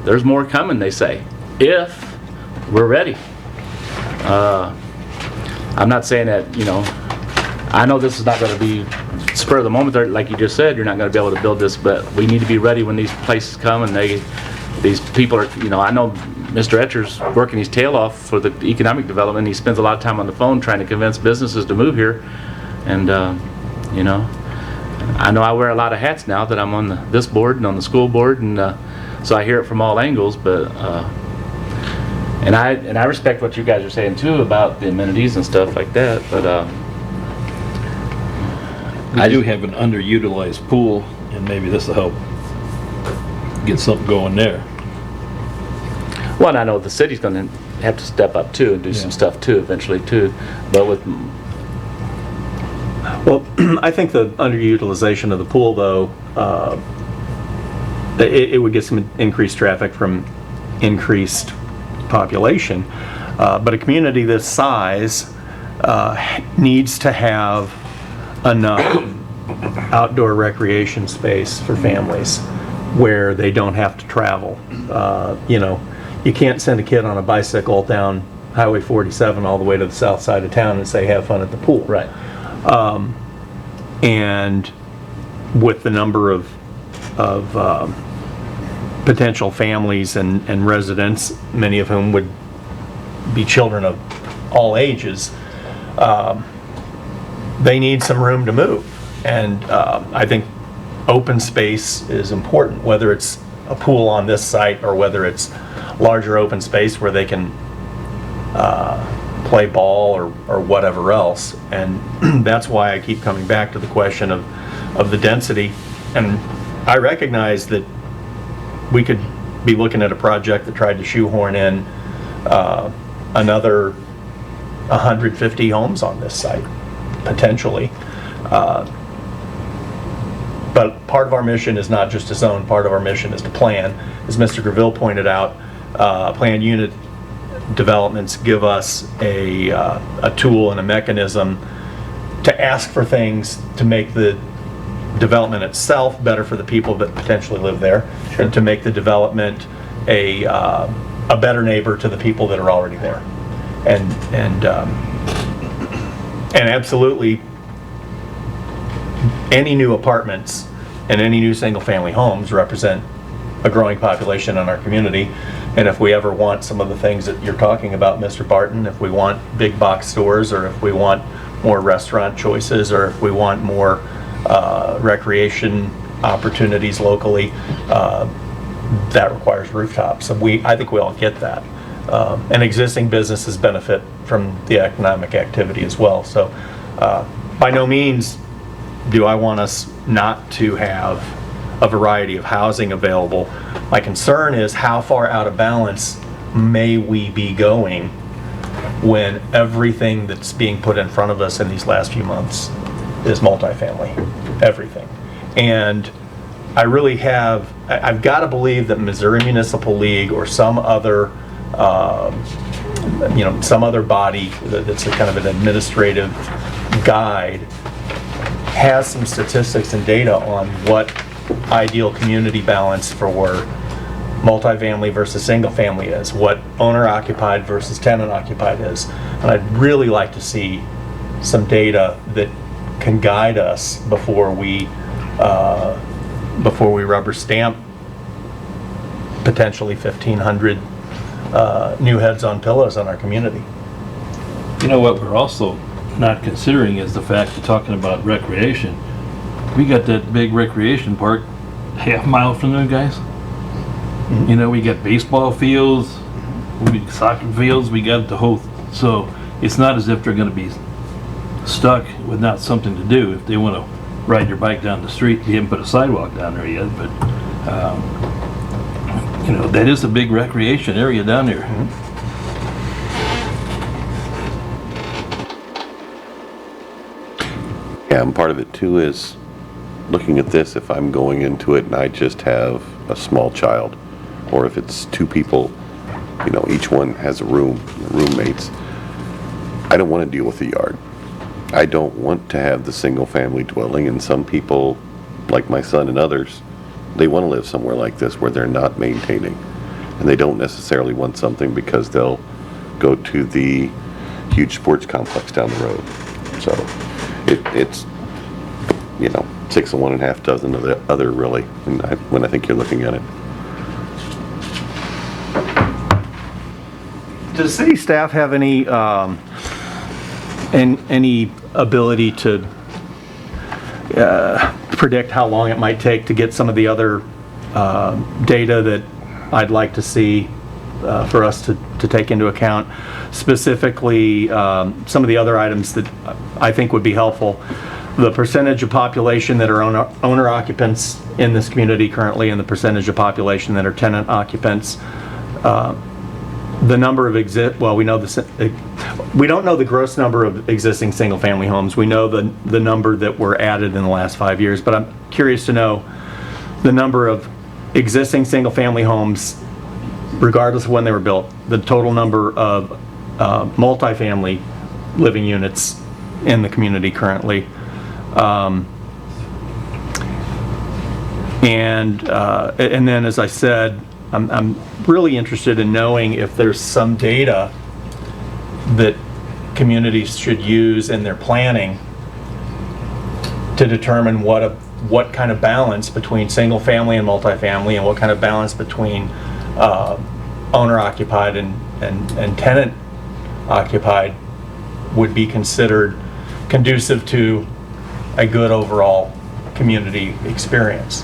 [SPEAKER 3] There's more coming, they say, if we're ready. I'm not saying that, I know this is not going to be spur of the moment, like you just said, you're not going to be able to build this, but we need to be ready when these places come and these people are, I know Mr. Etcher's working his tail off for the economic development. He spends a lot of time on the phone trying to convince businesses to move here. And, I know I wear a lot of hats now that I'm on this board and on the school board, and so I hear it from all angles, but and I respect what you guys are saying too about the amenities and stuff like that, but
[SPEAKER 15] I do have an underutilized pool, and maybe this will help get something going there.
[SPEAKER 3] Well, and I know the city's going to have to step up too and do some stuff too eventually too, but with.
[SPEAKER 8] Well, I think the underutilization of the pool, though, it would get some increased traffic from increased population. But a community this size needs to have enough outdoor recreation space for families where they don't have to travel. You can't send a kid on a bicycle down Highway 47 all the way to the south side of town and say, have fun at the pool.
[SPEAKER 3] Right.
[SPEAKER 8] And with the number of potential families and residents, many of whom would be children of all ages, they need some room to move. And I think open space is important, whether it's a pool on this site or whether it's larger open space where they can play ball or whatever else. And that's why I keep coming back to the question of the density. And I recognize that we could be looking at a project that tried to shoehorn in another 150 homes on this site, potentially. But part of our mission is not just to zone, part of our mission is to plan. As Mr. Graville pointed out, planned unit developments give us a tool and a mechanism to ask for things to make the development itself better for the people that potentially live there, and to make the development a better neighbor to the people that are already there. And absolutely, any new apartments and any new single-family homes represent a growing population in our community. And if we ever want some of the things that you're talking about, Mr. Barton, if we want big box stores, or if we want more restaurant choices, or if we want more recreation opportunities locally, that requires rooftops. So I think we all get that. And existing businesses benefit from the economic activity as well. So by no means do I want us not to have a variety of housing available. My concern is how far out of balance may we be going when everything that's being put in front of us in these last few months is multifamily, everything. And I really I've got to believe that Missouri Municipal League or some other, some other body that's a kind of an administrative guide has some statistics and data on what ideal community balance for multifamily versus single family is, what owner occupied versus tenant occupied is. And I'd really like to see some data that can guide us before we rubber stamp potentially 1,500 new heads on pillows on our community.
[SPEAKER 15] You know what we're also not considering is the fact of talking about recreation. We got that big recreation park half-mile from them guys. Mm-hmm. You know, we got baseball fields, soccer fields, we got the whole, so it's not as if they're gonna be stuck with not something to do. If they wanna ride your bike down the street, we haven't put a sidewalk down there yet, but that is a big recreation area down there.
[SPEAKER 8] Mm-hmm.
[SPEAKER 16] Yeah, and part of it too is looking at this, if I'm going into it and I just have a small child, or if it's two people, each one has a roommates, I don't want to deal with the yard. I don't want to have the single family dwelling, and some people, like my son and others, they want to live somewhere like this where they're not maintaining, and they don't necessarily want something because they'll go to the huge sports complex down the road. So it's 6 of one and a half dozen of the other, really, when I think you're looking at it.
[SPEAKER 8] Does city staff have any ability to predict how long it might take to get some of the other data that I'd like to see for us to take into account? Specifically, some of the other items that I think would be helpful. The percentage of population that are owner occupants in this community currently, and the percentage of population that are tenant occupants. The number of we know we don't know the gross number of existing single-family homes. We know the number that were added in the last 5 years, but I'm curious to know the number of existing single-family homes, regardless of when they were built, the total number of multifamily living units in the community currently. And then, as I said, I'm really interested in knowing if there's some data that communities should use in their planning to determine what kind of balance between single family and multifamily, and what kind of balance between owner occupied and tenant occupied would be considered conducive to a good overall community experience.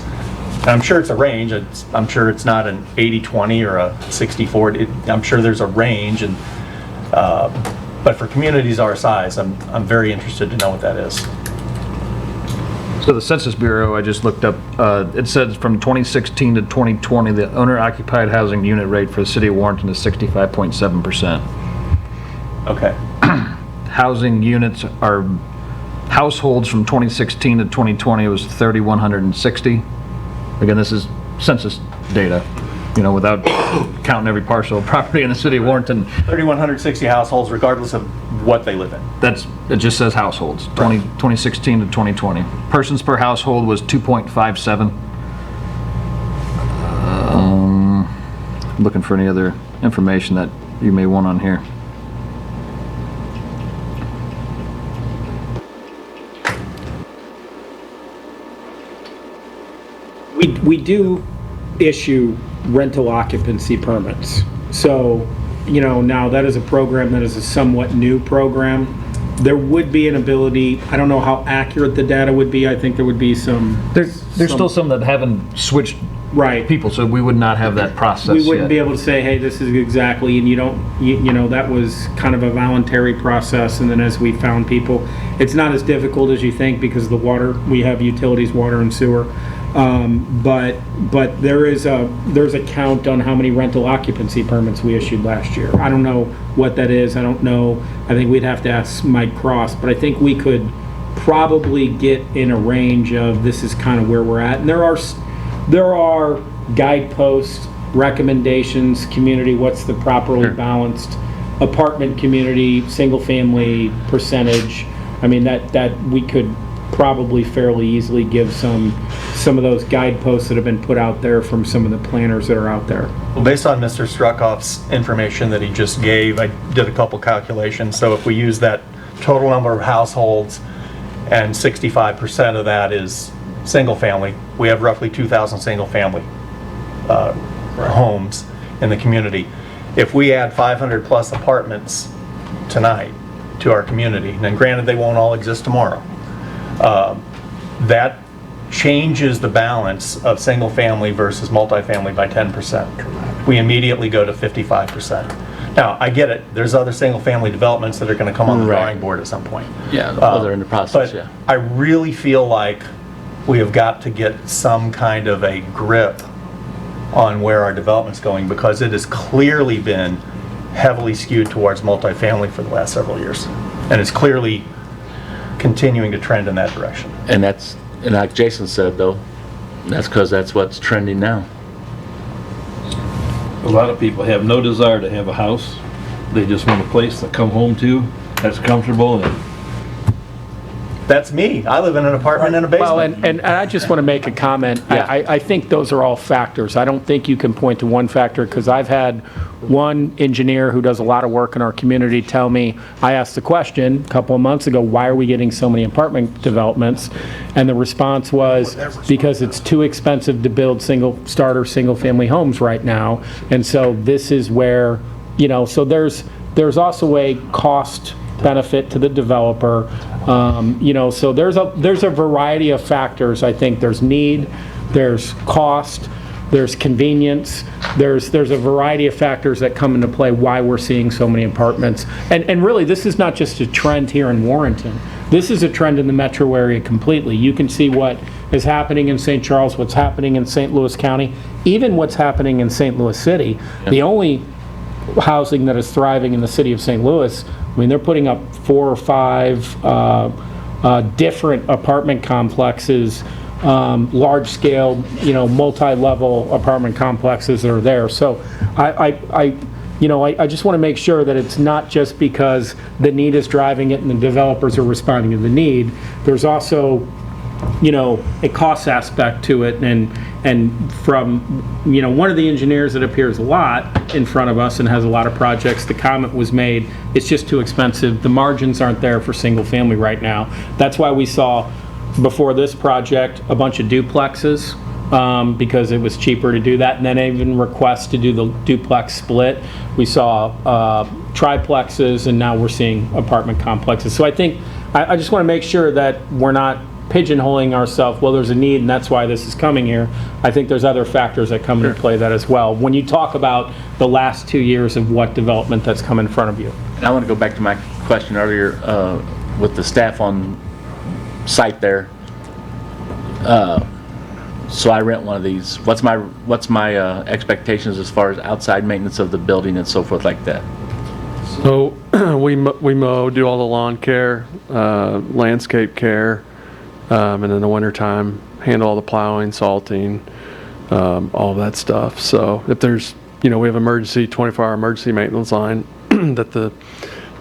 [SPEAKER 8] And I'm sure it's a range. I'm sure it's not an 80-20 or a 60-40. I'm sure there's a range, and but for communities our size, I'm very interested to know what that is.
[SPEAKER 17] So the Census Bureau, I just looked up, it says from 2016 to 2020, the owner-occupied housing unit rate for the city of Warrenton is 65.7%.
[SPEAKER 8] Okay.
[SPEAKER 17] Housing units are households from 2016 to 2020 was 3,160. Again, this is census data, without counting every parcel of property in the city of Warrenton.
[SPEAKER 8] 3,160 households, regardless of what they live in.
[SPEAKER 17] It just says households, 2016 to 2020. Persons per household was 2.57. Looking for any other information that you may want on here.
[SPEAKER 7] We do issue rental occupancy permits. So, now that is a program that is a somewhat new program. There would be an ability, I don't know how accurate the data would be. I think there would be some...
[SPEAKER 17] There's still some that haven't switched people, so we would not have that process
[SPEAKER 7] We wouldn't
[SPEAKER 17] yet.
[SPEAKER 7] be able to say, hey, this is exactly, and that was kind of a voluntary process, and then as we found people, it's not as difficult as you think because of the water, we have utilities, water and sewer. But there's a count on how many rental occupancy permits we issued last year. I don't know what that is. I don't know. I think we'd have to ask Mike Cross, but I think we could probably get in a range of this is kind of where we're at. And there are guideposts, recommendations, community, what's the properly balanced apartment community, single family percentage. I mean, that we could probably fairly easily give some of those guideposts that have been put out there from some of the planners that are out there.
[SPEAKER 8] Well, based on Mr. Struckoff's information that he just gave, I did a couple calculations. So if we use that total number of households and 65% of that is single family, we have roughly 2,000 single family homes in the community. If we add 500 plus apartments tonight to our community, and granted they won't all exist tomorrow, that changes the balance of single family versus multifamily by 10%. We immediately go to 55%. Now, I get it, there's other single family developments that are going to come on the drawing board at some point.
[SPEAKER 3] Yeah, well, they're in the process,
[SPEAKER 8] but I really feel like we have got to get some kind of a grip on where our development's going, because it has clearly been heavily skewed towards multifamily for the last several years. And it's clearly continuing to trend in that direction.
[SPEAKER 3] And like Jason said, though, that's because that's what's trending now.
[SPEAKER 15] A lot of people have no desire to have a house. They just want a place to come home to that's comfortable. And
[SPEAKER 8] that's me. I live in an apartment in a basement.
[SPEAKER 7] Well, and I just want to make a comment. I think those are all factors. I don't think you can point to one factor, because I've had one engineer who does a lot of work in our community tell me, I asked the question a couple of months ago, why are we getting so many apartment developments? And the response was, because it's too expensive to build single family homes right now. And so this is where, so there's also a cost benefit to the developer. So there's a variety of factors. I think there's need, there's cost, there's convenience, there's a variety of factors that come into play why we're seeing so many apartments. And really, this is not just a trend here in Warrenton. This is a trend in the metro area completely. You can see what is happening in St. Charles, what's happening in St. Louis County, even what's happening in St. Louis City. The only housing that is thriving in the city of St. Louis, I mean, they're putting up 4 or 5 different apartment complexes, large-scale, multi-level apartment complexes that are there. So I just want to make sure that it's not just because the need is driving it and the developers are responding to the need. There's also, a cost aspect to it, and from, one of the engineers that appears a lot in front of us and has a lot of projects, the comment was made, it's just too expensive. The margins aren't there for single family right now. That's why we saw, before this project, a bunch of duplexes, because it was cheaper to do that, and then even requests to do the duplex split. We saw triplexes, and now we're seeing apartment complexes. So I think, I just want to make sure that we're not pigeonholing ourselves, well, there's a need and that's why this is coming here. I think there's other factors that come into play that as well. When you talk about the last 2 years of what development that's come in front of you.
[SPEAKER 3] And I want to go back to my question earlier with the staff on site there. So I rent one of these. What's my expectations as far as outside maintenance of the building and so forth like that?
[SPEAKER 14] So we mow, do all the lawn care, landscape care, and in the wintertime, handle all the plowing, salting, all that stuff. So if there's, we have emergency, 24-hour emergency maintenance line that the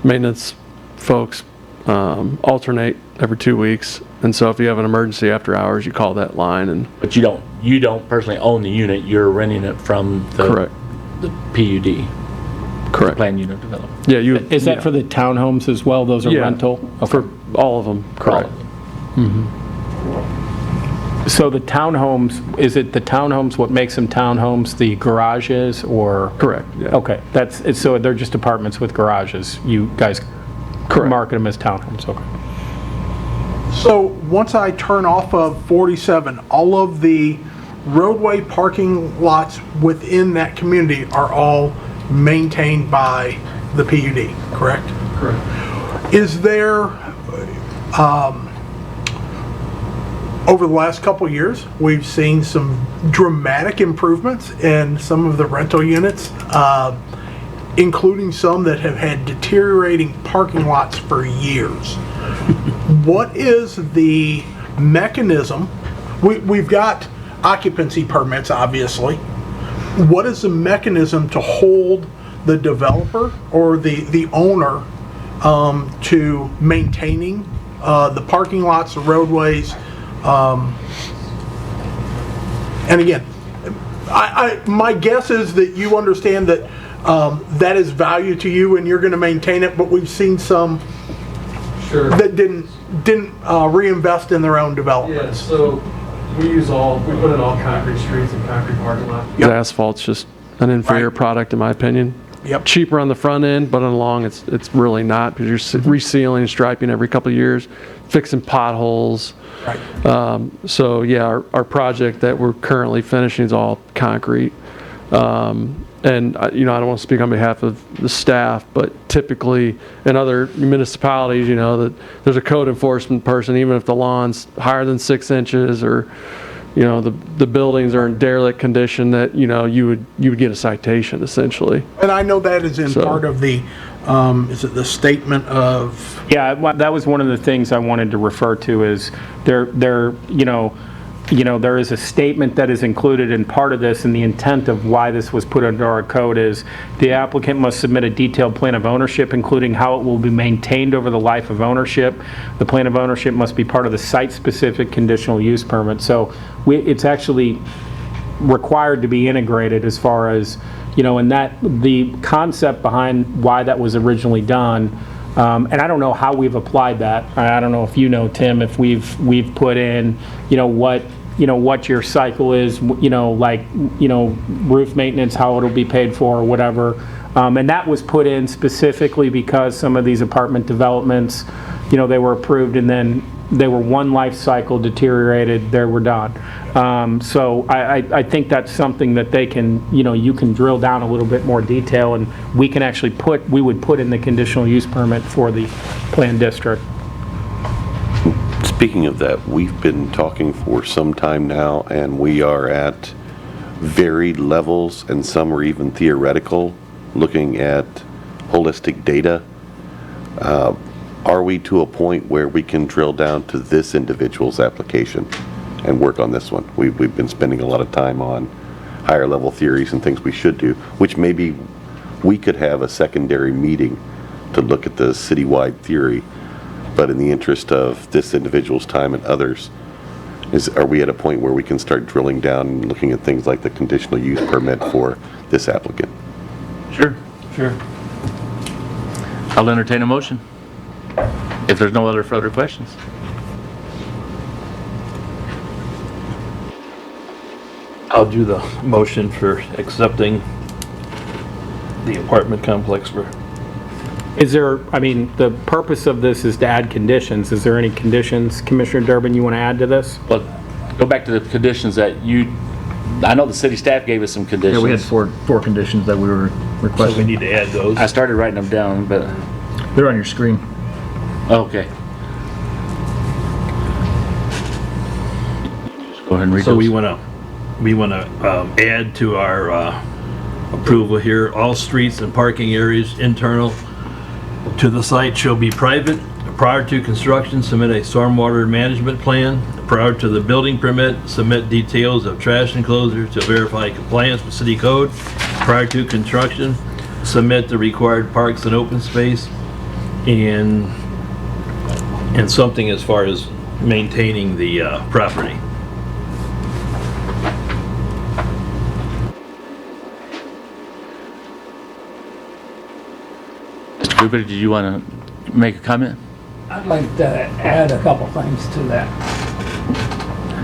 [SPEAKER 14] maintenance folks alternate every 2 weeks. And so if you have an emergency after hours, you call that line.
[SPEAKER 3] But you don't personally own the unit, you're renting it from the PUD.
[SPEAKER 14] Correct.
[SPEAKER 3] Planned unit development.
[SPEAKER 14] Yeah,
[SPEAKER 7] Is that for the townhomes as well? Those are rental?
[SPEAKER 14] Okay. For all of them, correct.
[SPEAKER 7] So the townhomes, is it the townhomes, what makes them townhomes, the garages, or?
[SPEAKER 14] Correct, yeah.
[SPEAKER 7] Okay, so they're just apartments with garages. You guys market them as townhomes, okay.
[SPEAKER 2] So once I turn off of 47, all of the roadway parking lots within that community are all maintained by the PUD, correct?
[SPEAKER 15] Correct.
[SPEAKER 2] Is there, over the last couple of years, we've seen some dramatic improvements in some of the rental units. including some that have had deteriorating parking lots for years. What is the mechanism? We've got occupancy permits, obviously. What is the mechanism to hold the developer or the owner to maintaining the parking lots, the roadways? And again, my guess is that you understand that that is value to you and you're going to maintain it, but we've seen some that didn't reinvest in their own developments.
[SPEAKER 14] Yeah, so we put in all concrete streets and concrete parking lots.
[SPEAKER 2] Yep.
[SPEAKER 14] Asphalt's just an inferior product in my opinion.
[SPEAKER 2] Yep.
[SPEAKER 14] Cheaper on the front end, but on the long it's really not, because you're resealing and striping every couple of years, fixing potholes.
[SPEAKER 2] Right.
[SPEAKER 14] So yeah, our project that we're currently finishing is all concrete. And I don't want to speak on behalf of the staff, but typically in other municipalities, that there's a code enforcement person, even if the lawn's higher than 6 inches, or the buildings are in derelict condition, that you would get a citation essentially.
[SPEAKER 2] And I know that is in part of the is it the statement of?
[SPEAKER 7] Yeah, that was one of the things I wanted to refer to. Is there is a statement that is included in part of this, and the intent of why this was put under our code is the applicant must submit a detailed plan of ownership, including how it will be maintained over the life of ownership. The plan of ownership must be part of the site-specific conditional use permit. So it's actually required to be integrated as far as, and that the concept behind why that was originally done. And I don't know how we've applied that. I don't know if Tim, if we've put in, what your cycle is, roof maintenance, how it'll be paid for or whatever. And that was put in specifically because some of these apartment developments, they were approved and then they were one life cycle deteriorated, they were done. So I think that's something that they can, you can drill down a little bit more detail, and we can actually we would put in the conditional use permit for the planned district.
[SPEAKER 16] Speaking of that, we've been talking for some time now, and we are at varied levels, and some are even theoretical, looking at holistic data. Are we to a point where we can drill down to this individual's application and work on this one? We've been spending a lot of time on higher level theories and things we should do, which maybe we could have a secondary meeting to look at the citywide theory. But in the interest of this individual's time and others, are we at a point where we can start drilling down and looking at things like the conditional use permit for this applicant?
[SPEAKER 3] Sure. I'll entertain a motion if there's no other further questions.
[SPEAKER 15] I'll do the motion for accepting the apartment complex for.
[SPEAKER 7] Is there, the purpose of this is to add conditions. Is there any conditions, Commissioner Durbin, you want to add to this?
[SPEAKER 3] Well, go back to the conditions that I know the city staff gave us some conditions.
[SPEAKER 17] Yeah, we had four conditions that we were requesting.
[SPEAKER 15] So we need to add those.
[SPEAKER 3] I started writing them down, but
[SPEAKER 17] they're on your screen.
[SPEAKER 3] Okay. Just go ahead and read
[SPEAKER 15] So
[SPEAKER 3] those.
[SPEAKER 15] we want to add to our approval here, all streets and parking areas internal to the site shall be private. Prior to construction, submit a stormwater management plan. Prior to the building permit, submit details of trash enclosures to verify compliance with city code. Prior to construction, submit the required parks and open space, and something as far as maintaining the property.
[SPEAKER 3] Mr. Cooper, did you want to make a comment?
[SPEAKER 12] I'd like to add a couple things to that.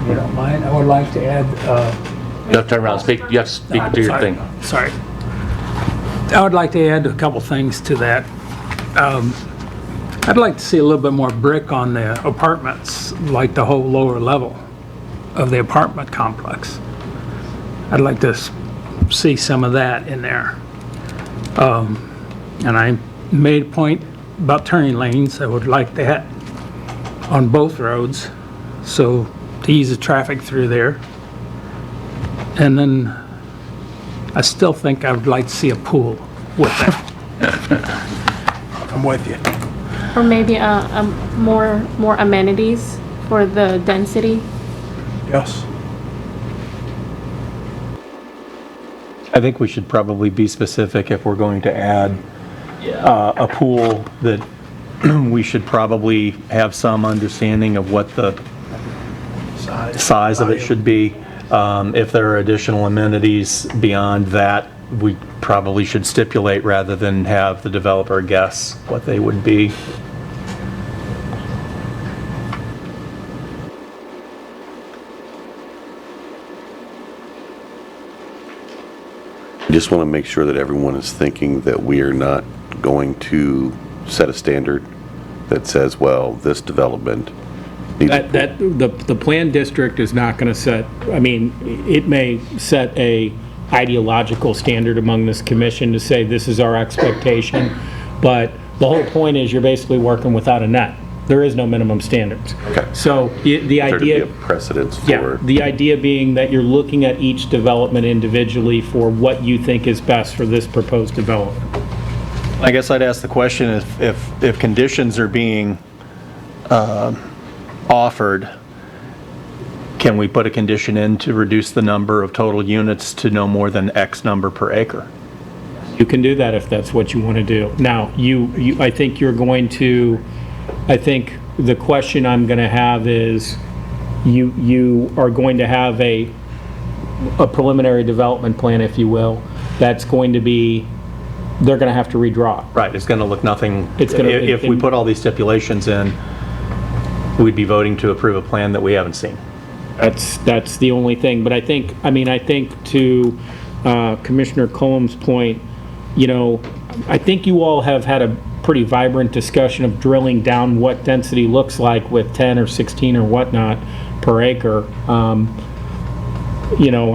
[SPEAKER 12] If you don't mind, I would like to add,
[SPEAKER 3] You have to turn around and speak. You have to speak to your thing.
[SPEAKER 12] Sorry. I would like to add a couple things to that. I'd like to see a little bit more brick on the apartments, like the whole lower level of the apartment complex. I'd like to see some of that in there. And I made a point about turning lanes. I would like that on both roads, so to ease the traffic through there. And then I still think I would like to see a pool with that.
[SPEAKER 2] I'm with you.
[SPEAKER 13] Or maybe more amenities for the density.
[SPEAKER 2] Yes.
[SPEAKER 8] I think we should probably be specific if we're going to add a pool, that we should probably have some understanding of what the size of it should be. If there are additional amenities beyond that, we probably should stipulate rather than have the developer guess what they would be.
[SPEAKER 16] I just want to make sure that everyone is thinking that we are not going to set a standard that says, well, this development needs a pool.
[SPEAKER 7] The planned district is not going to set, I mean, it may set a ideological standard among this commission to say this is our expectation, but the whole point is you're basically working without a net. There is no minimum standards.
[SPEAKER 16] Okay.
[SPEAKER 7] So the
[SPEAKER 16] There to be
[SPEAKER 7] idea...
[SPEAKER 16] a precedence for...
[SPEAKER 7] Yeah, the idea being that you're looking at each development individually for what you think is best for this proposed development.
[SPEAKER 8] I guess I'd ask the question, if conditions are being offered, can we put a condition in to reduce the number of total units to no more than X number per acre?
[SPEAKER 7] You can do that if that's what you want to do. Now, I think you're going to, I think the question I'm going to have is, you are going to have a preliminary development plan, if you will, that's going to be, they're going to have to redraw.
[SPEAKER 8] Right, it's going to look nothing,
[SPEAKER 7] It's gonna-
[SPEAKER 8] if we put all these stipulations in, we'd be voting to approve a plan that we haven't seen.
[SPEAKER 7] That's the only thing, but I think to Commissioner Cullum's point, I think you all have had a pretty vibrant discussion of drilling down what density looks like with 10 or 16 or whatnot per acre. I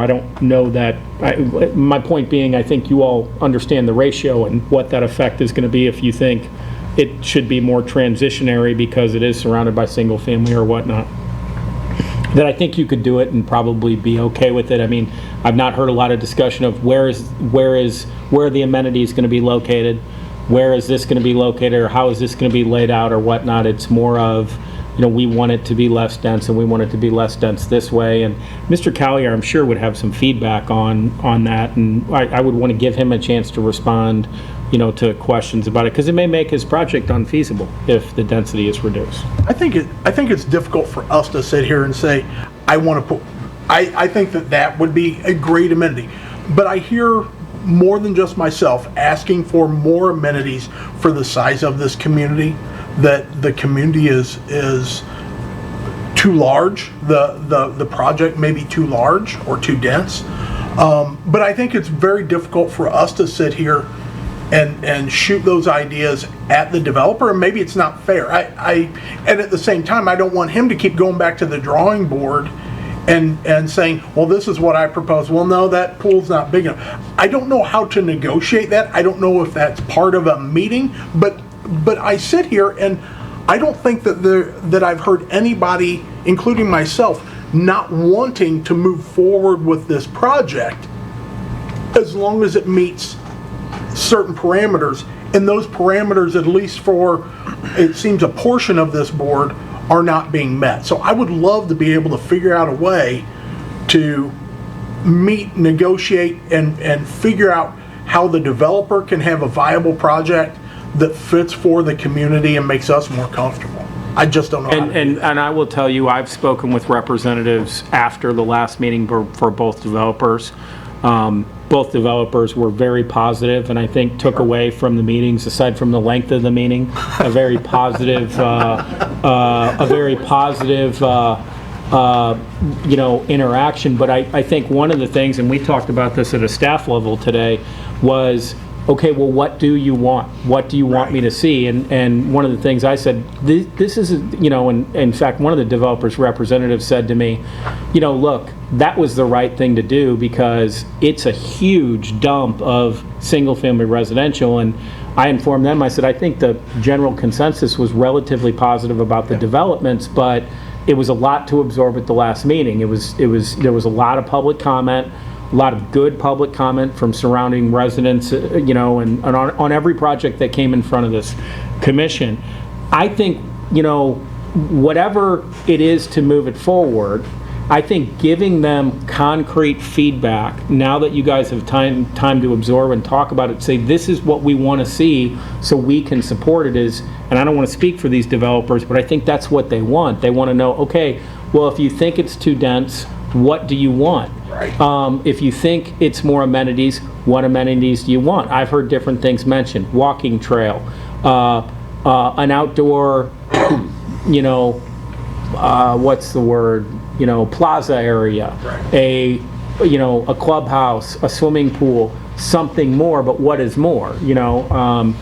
[SPEAKER 7] don't know that, my point being, I think you all understand the ratio and what that effect is going to be if you think it should be more transitionary because it is surrounded by single family or whatnot. That I think you could do it and probably be okay with it. I mean, I've not heard a lot of discussion of where are the amenities going to be located, where is this going to be located, or how is this going to be laid out or whatnot. It's more of, we want it to be less dense and we want it to be less dense this way. And Mr. Collier, I'm sure, would have some feedback on that, and I would want to give him a chance to respond, to questions about it, because it may make his project unfeasible if the density is reduced.
[SPEAKER 2] I think it's difficult for us to sit here and say, I want to put, I think that would be a great amenity. But I hear more than just myself asking for more amenities for the size of this community, that the community is too large, the project may be too large or too dense. But I think it's very difficult for us to sit here and shoot those ideas at the developer, and maybe it's not fair. And at the same time, I don't want him to keep going back to the drawing board and saying, well, this is what I propose. Well, no, that pool's not big enough. I don't know how to negotiate that. I don't know if that's part of a meeting, but I sit here and I don't think that I've heard anybody, including myself, not wanting to move forward with this project as long as it meets certain parameters, and those parameters, at least for, it seems, a portion of this board, are not being met. So I would love to be able to figure out a way to meet, negotiate, and figure out how the developer can have a viable project that fits for the community and makes us more comfortable. I just don't know how to do that.
[SPEAKER 7] And I will tell you, I've spoken with representatives after the last meeting for both developers. Both developers were very positive, and I think took away from the meetings, aside from the length of the meeting, a very positive, interaction. But I think one of the things, and we talked about this at a staff level today, was, okay, well, what do you want? What do you want me to see? And one of the things I said, this is, and in fact, one of the developers' representatives said to me, look, that was the right thing to do because it's a huge dump of single-family residential. And I informed them, I said, I think the general consensus was relatively positive about the developments, but it was a lot to absorb at the last meeting. There was a lot of public comment, a lot of good public comment from surrounding residents, and on every project that came in front of this commission. I think, whatever it is to move it forward, I think giving them concrete feedback, now that you guys have time to absorb and talk about it, say this is what we want to see so we can support it is, and I don't want to speak for these developers, but I think that's what they want. They want to know, okay, well, if you think it's too dense, what do you want? Right. If you think it's more amenities, what amenities do you want? I've heard different things mentioned, walking trail, an outdoor, what's the word? Plaza area, right. A clubhouse, a swimming pool, something more, but what is more? What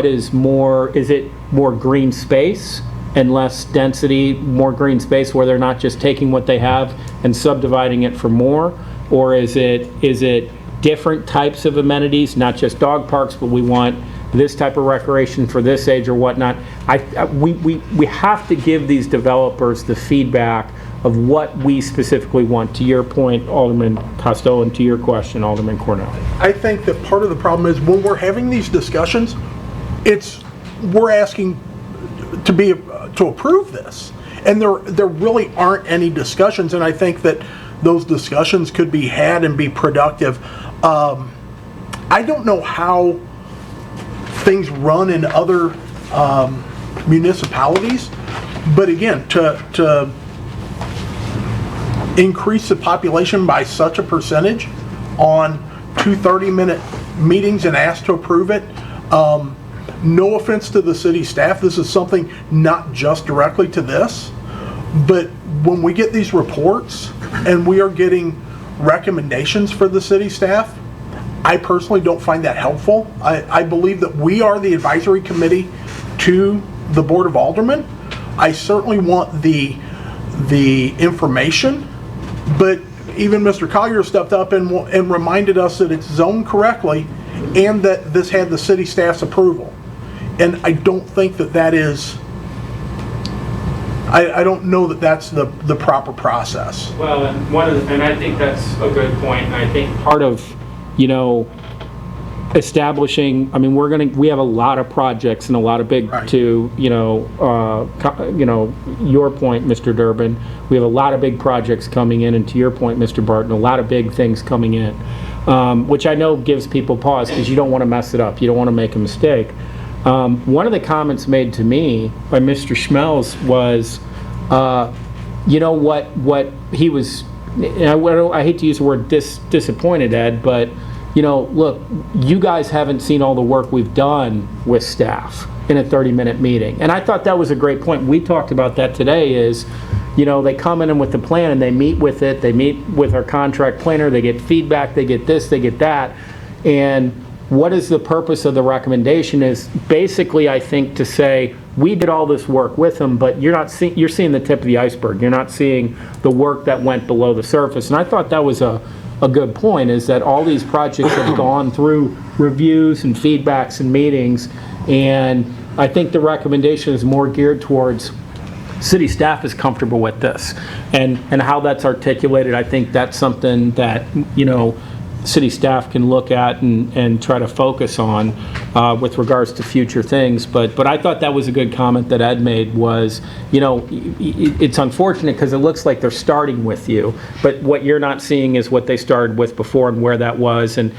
[SPEAKER 7] is more? Is it more green space and less density, more green space where they're not just taking what they have and subdividing it for more? Or is it different types of amenities, not just dog parks, but we want this type of recreation for this age or whatnot? We have to give these developers the feedback of what we specifically want. To your point, Alderman Costello, and to your question, Alderman Cornell.
[SPEAKER 2] I think that part of the problem is when we're having these discussions, we're asking to approve this, and there really aren't any discussions, and I think that those discussions could be had and be productive. I don't know how things run in other municipalities, but again, to increase the population by such a percentage on 2 30-minute meetings and ask to approve it, no offense to the city staff, this is something not just directly to this, but when we get these reports and we are getting recommendations for the city staff, I personally don't find that helpful. I believe that we are the advisory committee to the Board of Aldermen. I certainly want the information, but even Mr. Collier stepped up and reminded us that it's zoned correctly and that this had the city staff's approval. And I don't think that is, I don't know that that's the proper process.
[SPEAKER 7] Well, and I think that's a good point, and I think part of, establishing, I mean, we have a lot of projects and a lot of big, right. To, your point, Mr. Durbin, we have a lot of big projects coming in, and to your point, Mr. Barton, a lot of big things coming in, which I know gives people pause because you don't want to mess it up. You don't want to make a mistake. One of the comments made to me by Mr. Schmelz was, what he was, I hate to use the word disappointed, Ed, but look, you guys haven't seen all the work we've done with staff in a 30-minute meeting. And I thought that was a great point. We talked about that today is, they come in with the plan and they meet with it. They meet with our contract planner. They get feedback. They get this, they get that. And what is the purpose of the recommendation is basically, I think, to say, we did all this work with them, but you're seeing the tip of the iceberg. You're not seeing the work that went below the surface. And I thought that was a good point, is that all these projects have gone through reviews and feedbacks and meetings, and I think the recommendation is more geared towards city staff is comfortable with this, and how that's articulated. I think that's something that city staff can look at and try to focus on with regards to future things. But I thought that was a good comment that Ed made was, it's unfortunate because it looks like they're starting with you, but what you're not seeing is what they started with before and where that was. And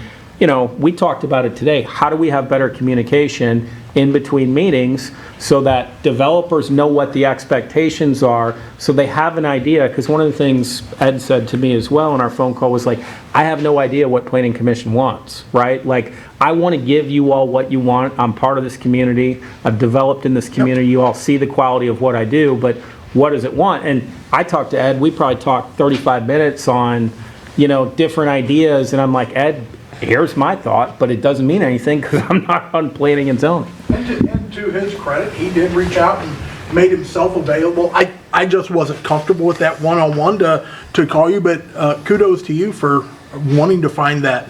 [SPEAKER 7] we talked about it today. How do we have better communication in between meetings so that developers know what the expectations are, so they have an idea? Because one of the things Ed said to me as well in our phone call was like, I have no idea what Planning Commission wants, right? Like, I want to give you all what you want. I'm part of this community. I've developed in this community. Yep. You all see the quality of what I do, but what does it want? And I talked to Ed. We probably talked 35 minutes on, different ideas, and I'm like, Ed, here's my thought, but it doesn't mean anything because I'm not on planning and zoning.
[SPEAKER 2] And to his credit, he did reach out and made himself available. I just wasn't comfortable with that one-on-one to call you, but kudos to you for wanting to find that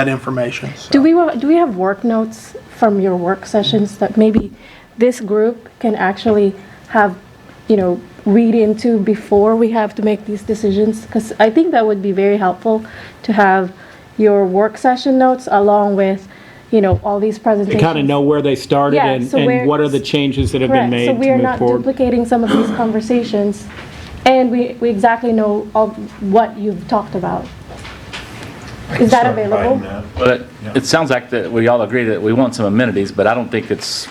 [SPEAKER 2] information. So.
[SPEAKER 13] Do we have work notes from your work sessions that maybe this group can actually have, read into before we have to make these decisions? Because I think that would be very helpful to have your work session notes along with, all these
[SPEAKER 7] To
[SPEAKER 13] presentations.
[SPEAKER 7] kind of know where they started
[SPEAKER 13] Yeah,
[SPEAKER 7] and,
[SPEAKER 13] so
[SPEAKER 7] and what are the changes that have
[SPEAKER 13] Correct.
[SPEAKER 7] been made
[SPEAKER 13] So
[SPEAKER 7] to
[SPEAKER 13] we are
[SPEAKER 7] move
[SPEAKER 13] not
[SPEAKER 7] forward.
[SPEAKER 13] duplicating some of these conversations, and we exactly know what you've talked about. Is that available?
[SPEAKER 3] But it sounds like that we all agree that we want some amenities, but I don't think it's,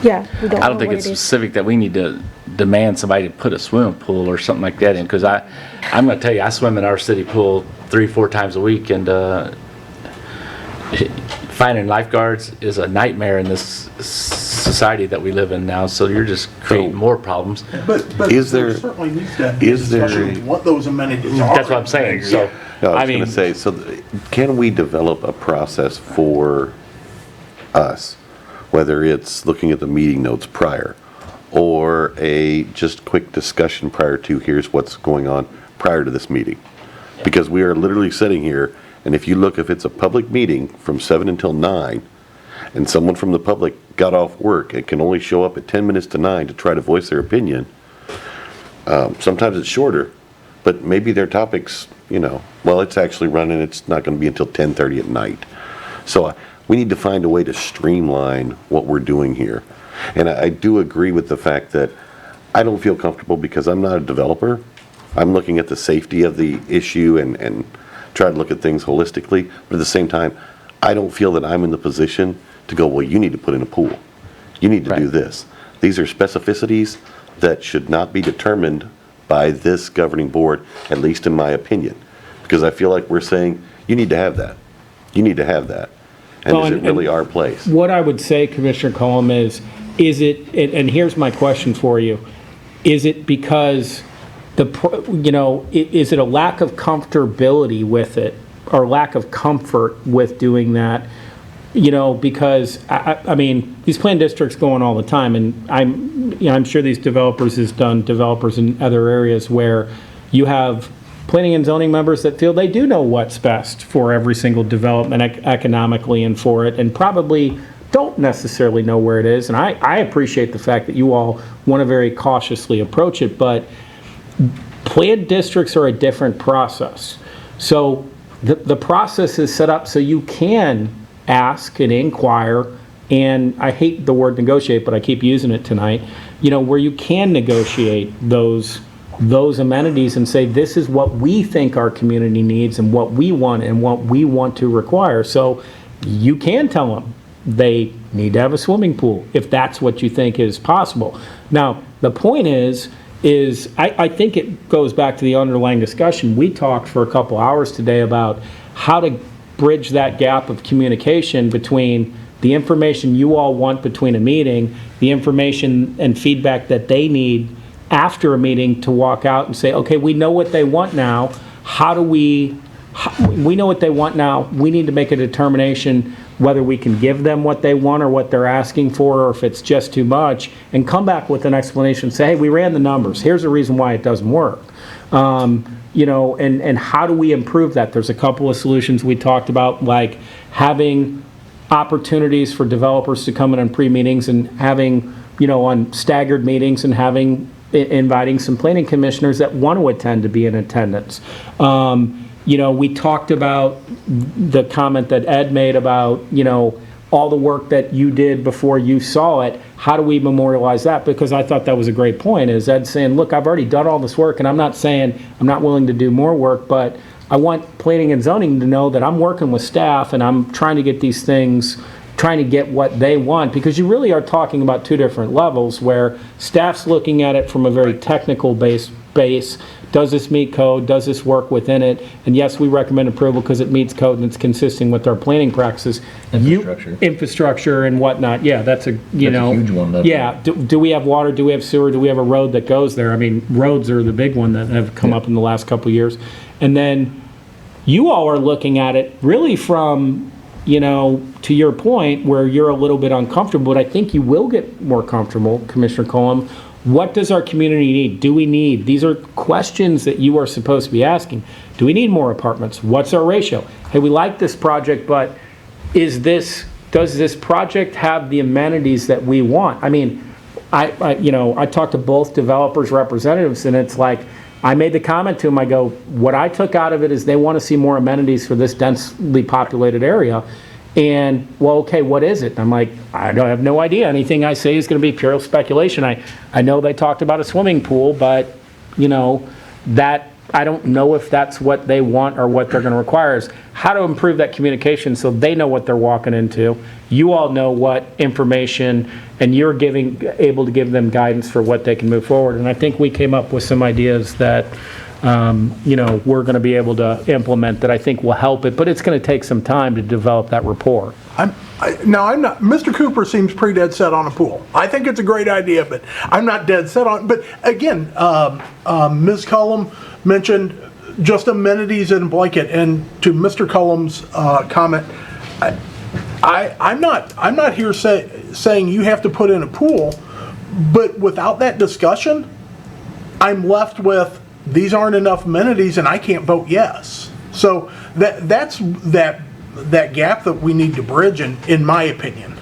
[SPEAKER 13] Yeah, we don't
[SPEAKER 3] I don't
[SPEAKER 13] know
[SPEAKER 3] think
[SPEAKER 13] what
[SPEAKER 3] it's
[SPEAKER 13] it is.
[SPEAKER 3] specific that we need to demand somebody to put a swimming pool or something like that in, because I'm gonna tell you, I swim in our city pool 3-4 times a week, and finding lifeguards is a nightmare in this society that we live in now, so you're just creating more problems.
[SPEAKER 2] But
[SPEAKER 16] Is there-
[SPEAKER 2] certainly needs to be
[SPEAKER 16] is there-
[SPEAKER 2] discussion of what those amenities are.
[SPEAKER 3] That's what I'm saying, so,
[SPEAKER 16] No, I
[SPEAKER 3] I
[SPEAKER 16] was
[SPEAKER 3] mean,
[SPEAKER 16] going to say, so can we develop a process for us, whether it's looking at the meeting notes prior, or a just quick discussion prior to, here's what's going on prior to this meeting? Because we are literally sitting here, and if you look, if it's a public meeting from 7 until 9, and someone from the public got off work and can only show up at 10 minutes to 9 to try to voice their opinion, sometimes it's shorter, but maybe their topics, well, it's actually running, it's not going to be until 10:30 at night. So we need to find a way to streamline what we're doing here. And I do agree with the fact that I don't feel comfortable because I'm not a developer. I'm looking at the safety of the issue and try to look at things holistically. But at the same time, I don't feel that I'm in the position to go, well, you need to put in a pool. You need to do this. These are specificities that should not be determined by this governing board, at least in my opinion. Because I feel like we're saying, you need to have that. You need to have that. And
[SPEAKER 7] Well,
[SPEAKER 16] is it
[SPEAKER 7] and-
[SPEAKER 16] really our place?
[SPEAKER 7] What I would say, Commissioner Cullum, is it, and here's my question for you, is it because is it a lack of comfortability with it, or lack of comfort with doing that? Because, I mean, these plan districts go on all the time, and I'm sure these developers in other areas where you have planning and zoning members that feel they do know what's best for every single development economically and for it, and probably don't necessarily know where it is. And I appreciate the fact that you all want to very cautiously approach it, but planned districts are a different process. So the process is set up so you can ask and inquire, and I hate the word negotiate, but I keep using it tonight, where you can negotiate those amenities and say, this is what we think our community needs and what we want to require. So you can tell them they need to have a swimming pool if that's what you think is possible. Now, the point is I think it goes back to the underlying discussion. We talked for a couple hours today about how to bridge that gap of communication between the information you all want between a meeting, the information and feedback that they need after a meeting to walk out and say, okay, we know what they want now. We know what they want now. We need to make a determination whether we can give them what they want or what they're asking for, or if it's just too much, and come back with an explanation. Say, hey, we ran the numbers. Here's the reason why it doesn't work. And how do we improve that? There's a couple of solutions we talked about, like having opportunities for developers to come in on pre-meetings and having, on staggered meetings, and inviting some planning commissioners that want to attend to be in attendance. We talked about the comment that Ed made about, all the work that you did before you saw it. How do we memorialize that? Because I thought that was a great point, is Ed saying, look, I've already done all this work, and I'm not saying I'm not willing to do more work, but I want planning and zoning to know that I'm working with staff and I'm trying to get these things, trying to get what they want, because you really are talking about two different levels where staff's looking at it from a very technical base. Does this meet code? Does this work within it? And yes, we recommend approval because it meets code and it's consistent with our planning practices. Infrastructure and whatnot. Yeah, that's a
[SPEAKER 17] huge one.
[SPEAKER 7] Yeah. Do we have water? Do we have sewer? Do we have a road that goes there? I mean, roads are the big one that have come up in the last couple of years. And then you all are looking at it really from, to your point where you're a little bit uncomfortable, but I think you will get more comfortable, Commissioner Cullum. What does our community need? These are questions that you are supposed to be asking. Do we need more apartments? What's our ratio? Hey, we like this project, but does this project have the amenities that we want? I mean, I talked to both developers' representatives, and it's like, I made the comment to them, I go, what I took out of it is they want to see more amenities for this densely populated area. And, well, okay, what is it? And I'm like, I don't have no idea. Anything I say is going to be pure speculation. I know they talked about a swimming pool, but, that, I don't know if that's what they want or what they're going to require. Is how to improve that communication so they know what they're walking into. You all know what information, and you're able to give them guidance for what they can move forward. And I think we came up with some ideas that, we're going to be able to implement that I think will help it, but it's going to take some time to develop that rapport.
[SPEAKER 2] I'm not, Mr. Cooper seems pretty dead set on a pool. I think it's a great idea, but I'm not dead set on, but again, Ms. Cullum mentioned just amenities and blanket, and to Mr. Cullum's comment, I'm not here saying you have to put in a pool, but without that discussion, I'm left with, these aren't enough amenities and I can't vote yes. So that's that gap that we need to bridge, in my opinion.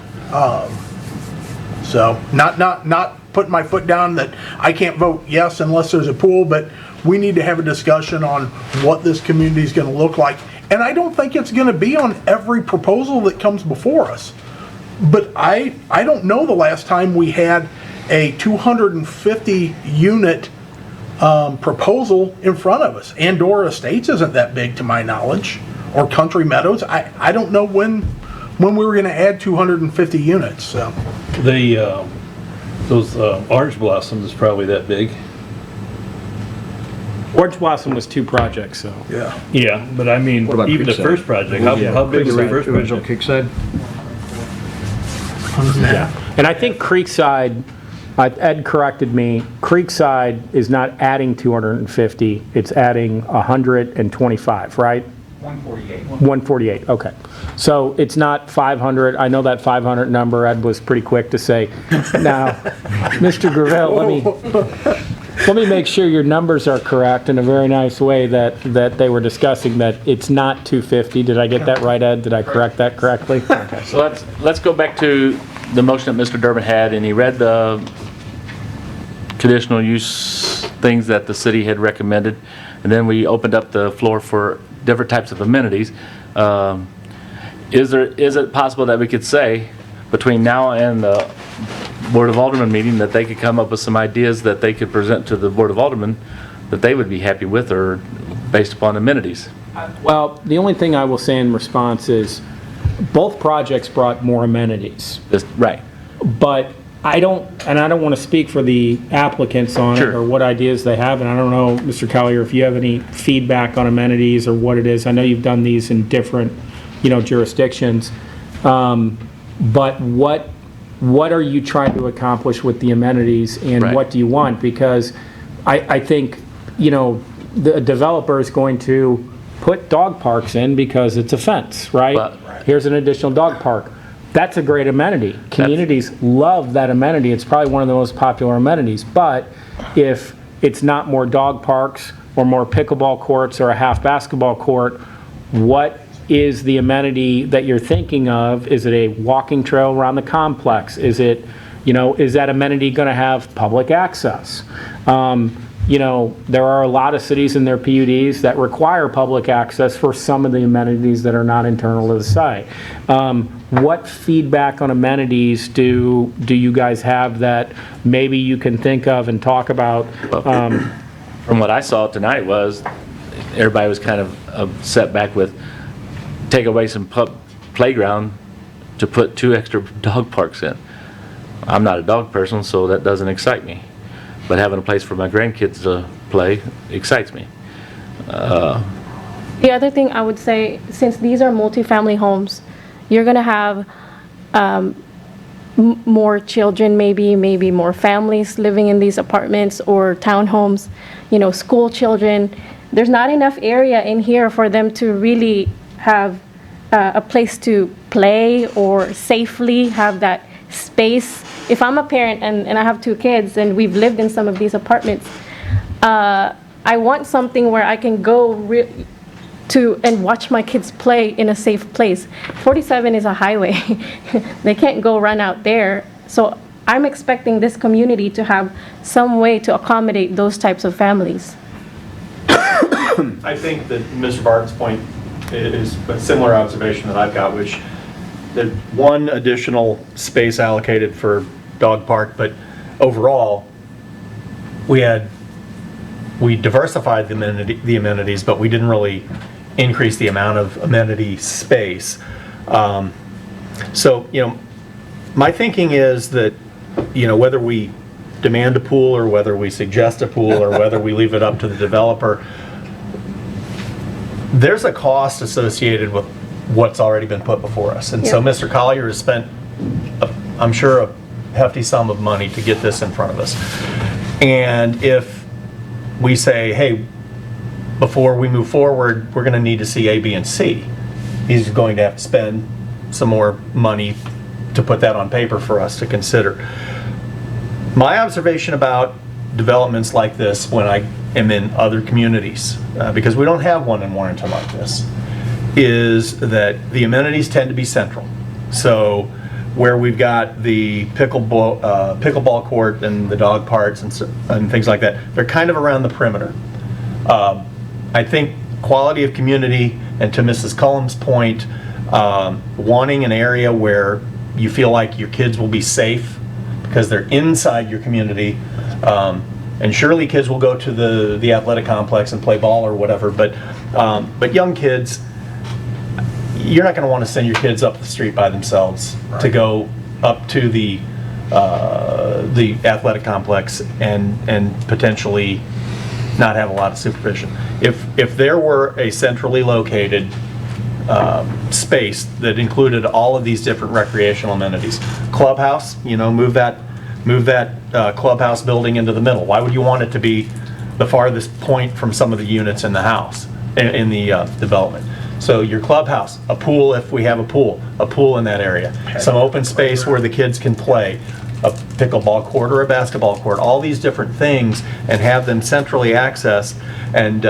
[SPEAKER 2] So not putting my foot down that I can't vote yes unless there's a pool, but we need to have a discussion on what this community is going to look like. And I don't think it's going to be on every proposal that comes before us. But I don't know the last time we had a 250 unit proposal in front of us. Andorra Estates isn't that big to my knowledge, or Country Meadows. I don't know when we were going to add 250 units. So.
[SPEAKER 15] Those Orange Blossoms is probably that big.
[SPEAKER 7] Orange Blossom was 2 projects, so.
[SPEAKER 2] Yeah.
[SPEAKER 15] Yeah, but I mean,
[SPEAKER 17] What about
[SPEAKER 15] even the
[SPEAKER 17] Creekside?
[SPEAKER 15] first project, how big was the first
[SPEAKER 17] Original
[SPEAKER 15] project?
[SPEAKER 17] Creekside?
[SPEAKER 7] Yeah. And I think Creekside, Ed corrected me, Creekside is not adding 250, it's adding 125, right? 148. 148, okay. So it's not 500, I know that 500 number, Ed was pretty quick to say. Now, Mr. Gravel, let me make sure your numbers are correct in a very nice way that they were discussing, that it's not 250. Did I get that right, Ed? Did I correct that correctly? Okay.
[SPEAKER 3] So let's go back to the motion that Mr. Durbin had, and he read the conditional use things that the city had recommended, and then we opened up the floor for different types of amenities. Is it possible that we could say between now and the Board of Aldermen meeting that they could come up with some ideas that they could present to the Board of Aldermen that they would be happy with, or based upon amenities?
[SPEAKER 7] Well, the only thing I will say in response is both projects brought more amenities.
[SPEAKER 3] Right.
[SPEAKER 7] But I don't want to speak for the applicants on it or what ideas they have, and I don't know, Mr. Collier, if you have any feedback on amenities or what it is. I know you've done these in different, jurisdictions. But what are you trying to accomplish with the amenities, and what do you want? Because I think, the developer is going to put dog parks in because it's a fence, right? Here's an additional dog park. That's a great amenity. Communities love that amenity. It's probably one of the most popular amenities. But if it's not more dog parks or more pickleball courts or a half basketball court, what is the amenity that you're thinking of? Is it a walking trail around the complex? Is it, is that amenity going to have public access? There are a lot of cities in their PUDs that require public access for some of the amenities that are not internal to the site. What feedback on amenities do you guys have that maybe you can think of and talk about?
[SPEAKER 3] From what I saw tonight was everybody was kind of set back with take away some playground to put 2 extra dog parks in. I'm not a dog person, so that doesn't excite me. But having a place for my grandkids to play excites me.
[SPEAKER 13] The other thing I would say, since these are multifamily homes, you're going to have more children, maybe more families living in these apartments or townhomes, school children. There's not enough area in here for them to really have a place to play or safely have that space. If I'm a parent and I have 2 kids and we've lived in some of these apartments, I want something where I can go to and watch my kids play in a safe place. 47 is a highway. They can't go run out there. So I'm expecting this community to have some way to accommodate those types of families.
[SPEAKER 8] I think that Mr. Barton's point is a similar observation that I've got, which that one additional space allocated for dog park, but overall, we diversified the amenities, but we didn't really increase the amount of amenity space. So, my thinking is that, whether we demand a pool or whether we suggest a pool or whether we leave it up to the developer, there's a cost associated with what's already been put before us. And so Mr. Collier has spent, I'm sure, a hefty sum of money to get this in front of us. And if we say, hey, before we move forward, we're going to need to see A, B, and C, he's going to have to spend some more money to put that on paper for us to consider. My observation about developments like this when I am in other communities, because we don't have one in Warrenton like this, is that the amenities tend to be central. So where we've got the pickleball court and the dog parks and things like that, they're kind of around the perimeter. I think quality of community, and to Mrs. Cullum's point, wanting an area where you feel like your kids will be safe because they're inside your community. And surely kids will go to the athletic complex and play ball or whatever, but young kids, you're not going to want to send your kids up the street by themselves to go up to the athletic complex and potentially not have a lot of supervision. If there were a centrally located space that included all of these different recreational amenities, clubhouse, move that clubhouse building into the middle. Why would you want it to be the farthest point from some of the units in the house, in the development? So your clubhouse, a pool if we have a pool in that area, some open space where the kids can play, a pickleball court or a basketball court, all these different things, and have them centrally accessed. And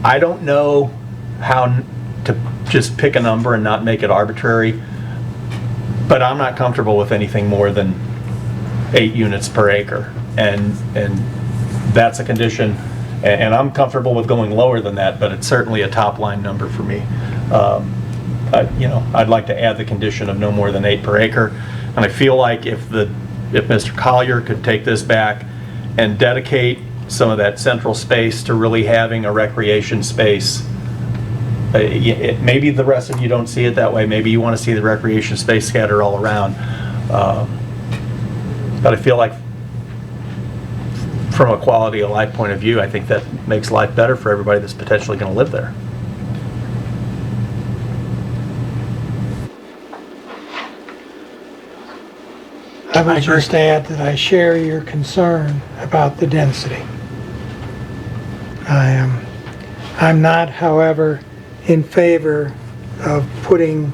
[SPEAKER 8] I don't know how to just pick a number and not make it arbitrary, but I'm not comfortable with anything more than 8 units per acre, and that's a condition. And I'm comfortable with going lower than that, but it's certainly a top line number for me. I'd like to add the condition of no more than 8 per acre. And I feel like if Mr. Collier could take this back and dedicate some of that central space to really having a recreation space, maybe the rest of you don't see it that way. Maybe you want to see the recreation space scattered all around. But I feel like from a quality of life point of view, I think that makes life better for everybody that's potentially going to live there.
[SPEAKER 18] I would just add that I share your concern about the density. I'm not, however, in favor of putting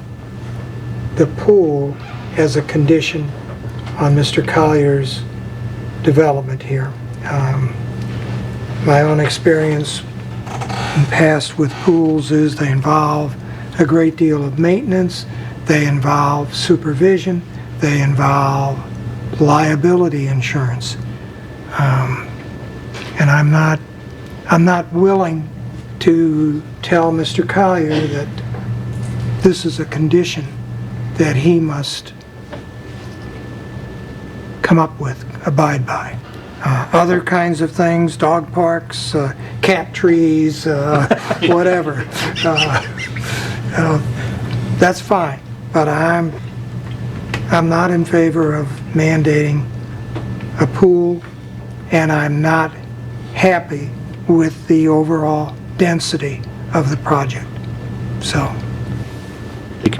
[SPEAKER 18] the pool as a condition on Mr. Collier's development here. My own experience in past with pools is they involve a great deal of maintenance, they involve supervision, they involve liability insurance. And I'm not willing to tell Mr. Collier that this is a condition that he must come up with, abide by. Other kinds of things, dog parks, cat trees, whatever. That's fine, but I'm not in favor of mandating a pool, and I'm not happy with the overall density of the project. So.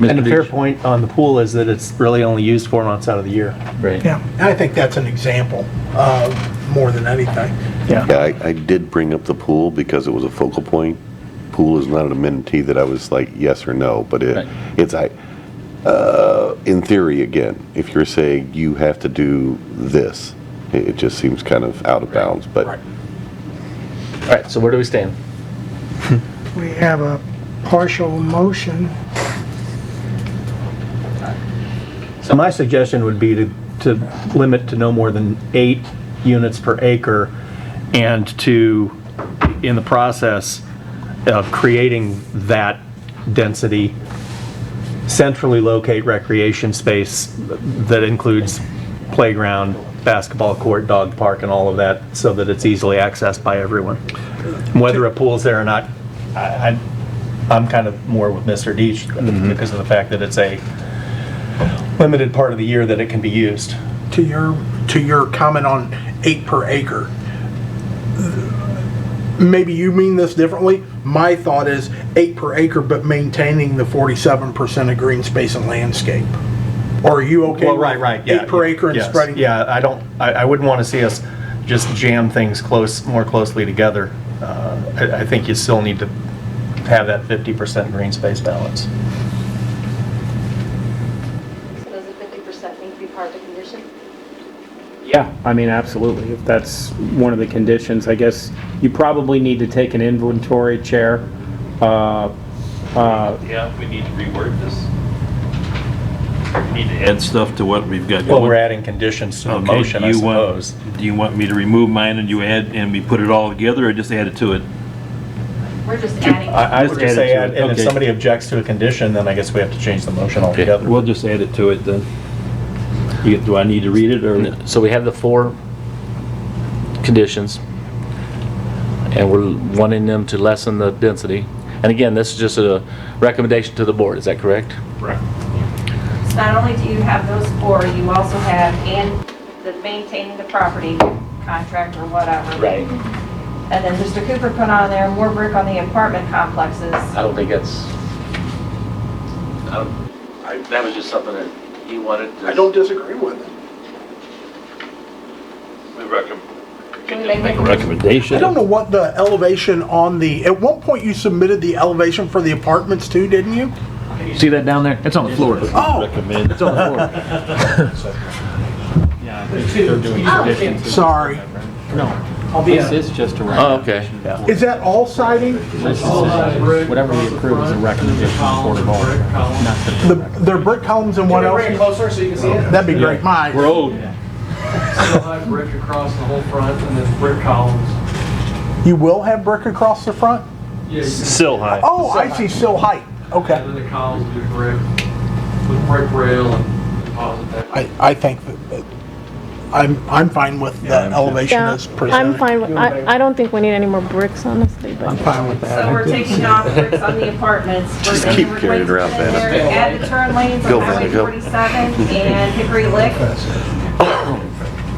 [SPEAKER 8] And a fair point on the pool is that it's really only used 4 months out of the year.
[SPEAKER 3] Right.
[SPEAKER 2] Yeah, I think that's an example more than anything.
[SPEAKER 8] Yeah.
[SPEAKER 16] I did bring up the pool because it was a focal point. Pool is not an amenity that I was like yes or no, but it's in theory, again, if you're saying you have to do this, it just seems kind of out of bounds. But
[SPEAKER 3] All right, so where do we stand?
[SPEAKER 18] We have a partial motion.
[SPEAKER 8] So my suggestion would be to limit to no more than 8 units per acre, and to, in the process of creating that density, centrally locate recreation space that includes playground, basketball court, dog park, and all of that, so that it's easily accessed by everyone. Whether a pool's there or not, I'm kind of more with Mr. Deach because of the fact that it's a limited part of the year that it can be used.
[SPEAKER 2] To your comment on 8 per acre, maybe you mean this differently. My thought is 8 per acre, but maintaining the 47% of green space and landscape. Or are you okay
[SPEAKER 8] Well,
[SPEAKER 2] with
[SPEAKER 8] right, yeah.
[SPEAKER 2] 8 per acre and
[SPEAKER 8] Yes.
[SPEAKER 2] spreading?
[SPEAKER 8] Yeah, I wouldn't want to see us just jam things more closely together. I think you still need to have that 50% green space balance.
[SPEAKER 13] So does the 50% need to be part of the condition?
[SPEAKER 7] Yeah, I mean, absolutely. If that's one of the conditions, I guess you probably need to take an inventory, Chair.
[SPEAKER 15] Yeah, we need to reword this. We need to add stuff to what we've got going.
[SPEAKER 8] Well, we're adding conditions to the
[SPEAKER 15] Okay,
[SPEAKER 8] motion, I suppose.
[SPEAKER 15] Do you want me to remove mine and you add, and we put it all together, or just add it to it?
[SPEAKER 11] We're just adding.
[SPEAKER 8] I would just say,
[SPEAKER 15] add it to it.
[SPEAKER 8] and if
[SPEAKER 15] Okay.
[SPEAKER 8] somebody objects to a condition, then I guess we have to change the motion altogether.
[SPEAKER 15] We'll just add it to it then. Do I need to read it, or?
[SPEAKER 3] So we have the 4 conditions, and we're wanting them to lessen the density. And again, this is just a recommendation to the board, is that correct?
[SPEAKER 15] Correct.
[SPEAKER 11] So not only do you have those 4, you also have, and the maintaining the property contract or whatever.
[SPEAKER 3] Right.
[SPEAKER 11] And then Mr. Cooper put on there more brick on the apartment complexes.
[SPEAKER 3] I don't think that's, that was just something that you wanted to...
[SPEAKER 2] I don't disagree with it.
[SPEAKER 15] We recommend.
[SPEAKER 11] Can we make
[SPEAKER 15] Make a
[SPEAKER 11] it-
[SPEAKER 15] recommendation.
[SPEAKER 2] I don't know what the elevation on the, at one point you submitted the elevation for the apartments too, didn't you?
[SPEAKER 17] You see that down there? It's on the floor.
[SPEAKER 2] Oh,
[SPEAKER 15] Recommend.
[SPEAKER 17] It's on the floor. Yeah, they're doing conditions.
[SPEAKER 2] sorry.
[SPEAKER 7] No, this is just a
[SPEAKER 3] Oh,
[SPEAKER 7] recommendation.
[SPEAKER 3] okay.
[SPEAKER 2] Is that all siding?
[SPEAKER 7] This is whatever we approve is a recommendation from the Board of Aldermen, not the
[SPEAKER 2] They're brick columns and what else?
[SPEAKER 1] closer so you can see it?
[SPEAKER 2] That'd be great. My,
[SPEAKER 15] Road.
[SPEAKER 19] Still have brick across the whole front and then brick columns.
[SPEAKER 2] you will have brick across the front?
[SPEAKER 19] Yeah,
[SPEAKER 15] Still high.
[SPEAKER 2] Oh, I see, still height. Okay.
[SPEAKER 19] and then the columns will be brick with brick rail and deposit that.
[SPEAKER 2] I think that I'm fine with the elevation
[SPEAKER 13] Yeah,
[SPEAKER 2] as presented.
[SPEAKER 13] I'm fine with, I don't think we need any more bricks, honestly, but.
[SPEAKER 2] I'm fine with that.
[SPEAKER 11] So we're taking off bricks on the apartments. We're
[SPEAKER 16] Just
[SPEAKER 11] making
[SPEAKER 16] keep carrying it around,
[SPEAKER 11] replacements in
[SPEAKER 16] Vanna.
[SPEAKER 11] there, add the turn lanes
[SPEAKER 16] Go,
[SPEAKER 11] on Highway
[SPEAKER 16] Vanna, go.
[SPEAKER 11] 47 and Hickory Lick.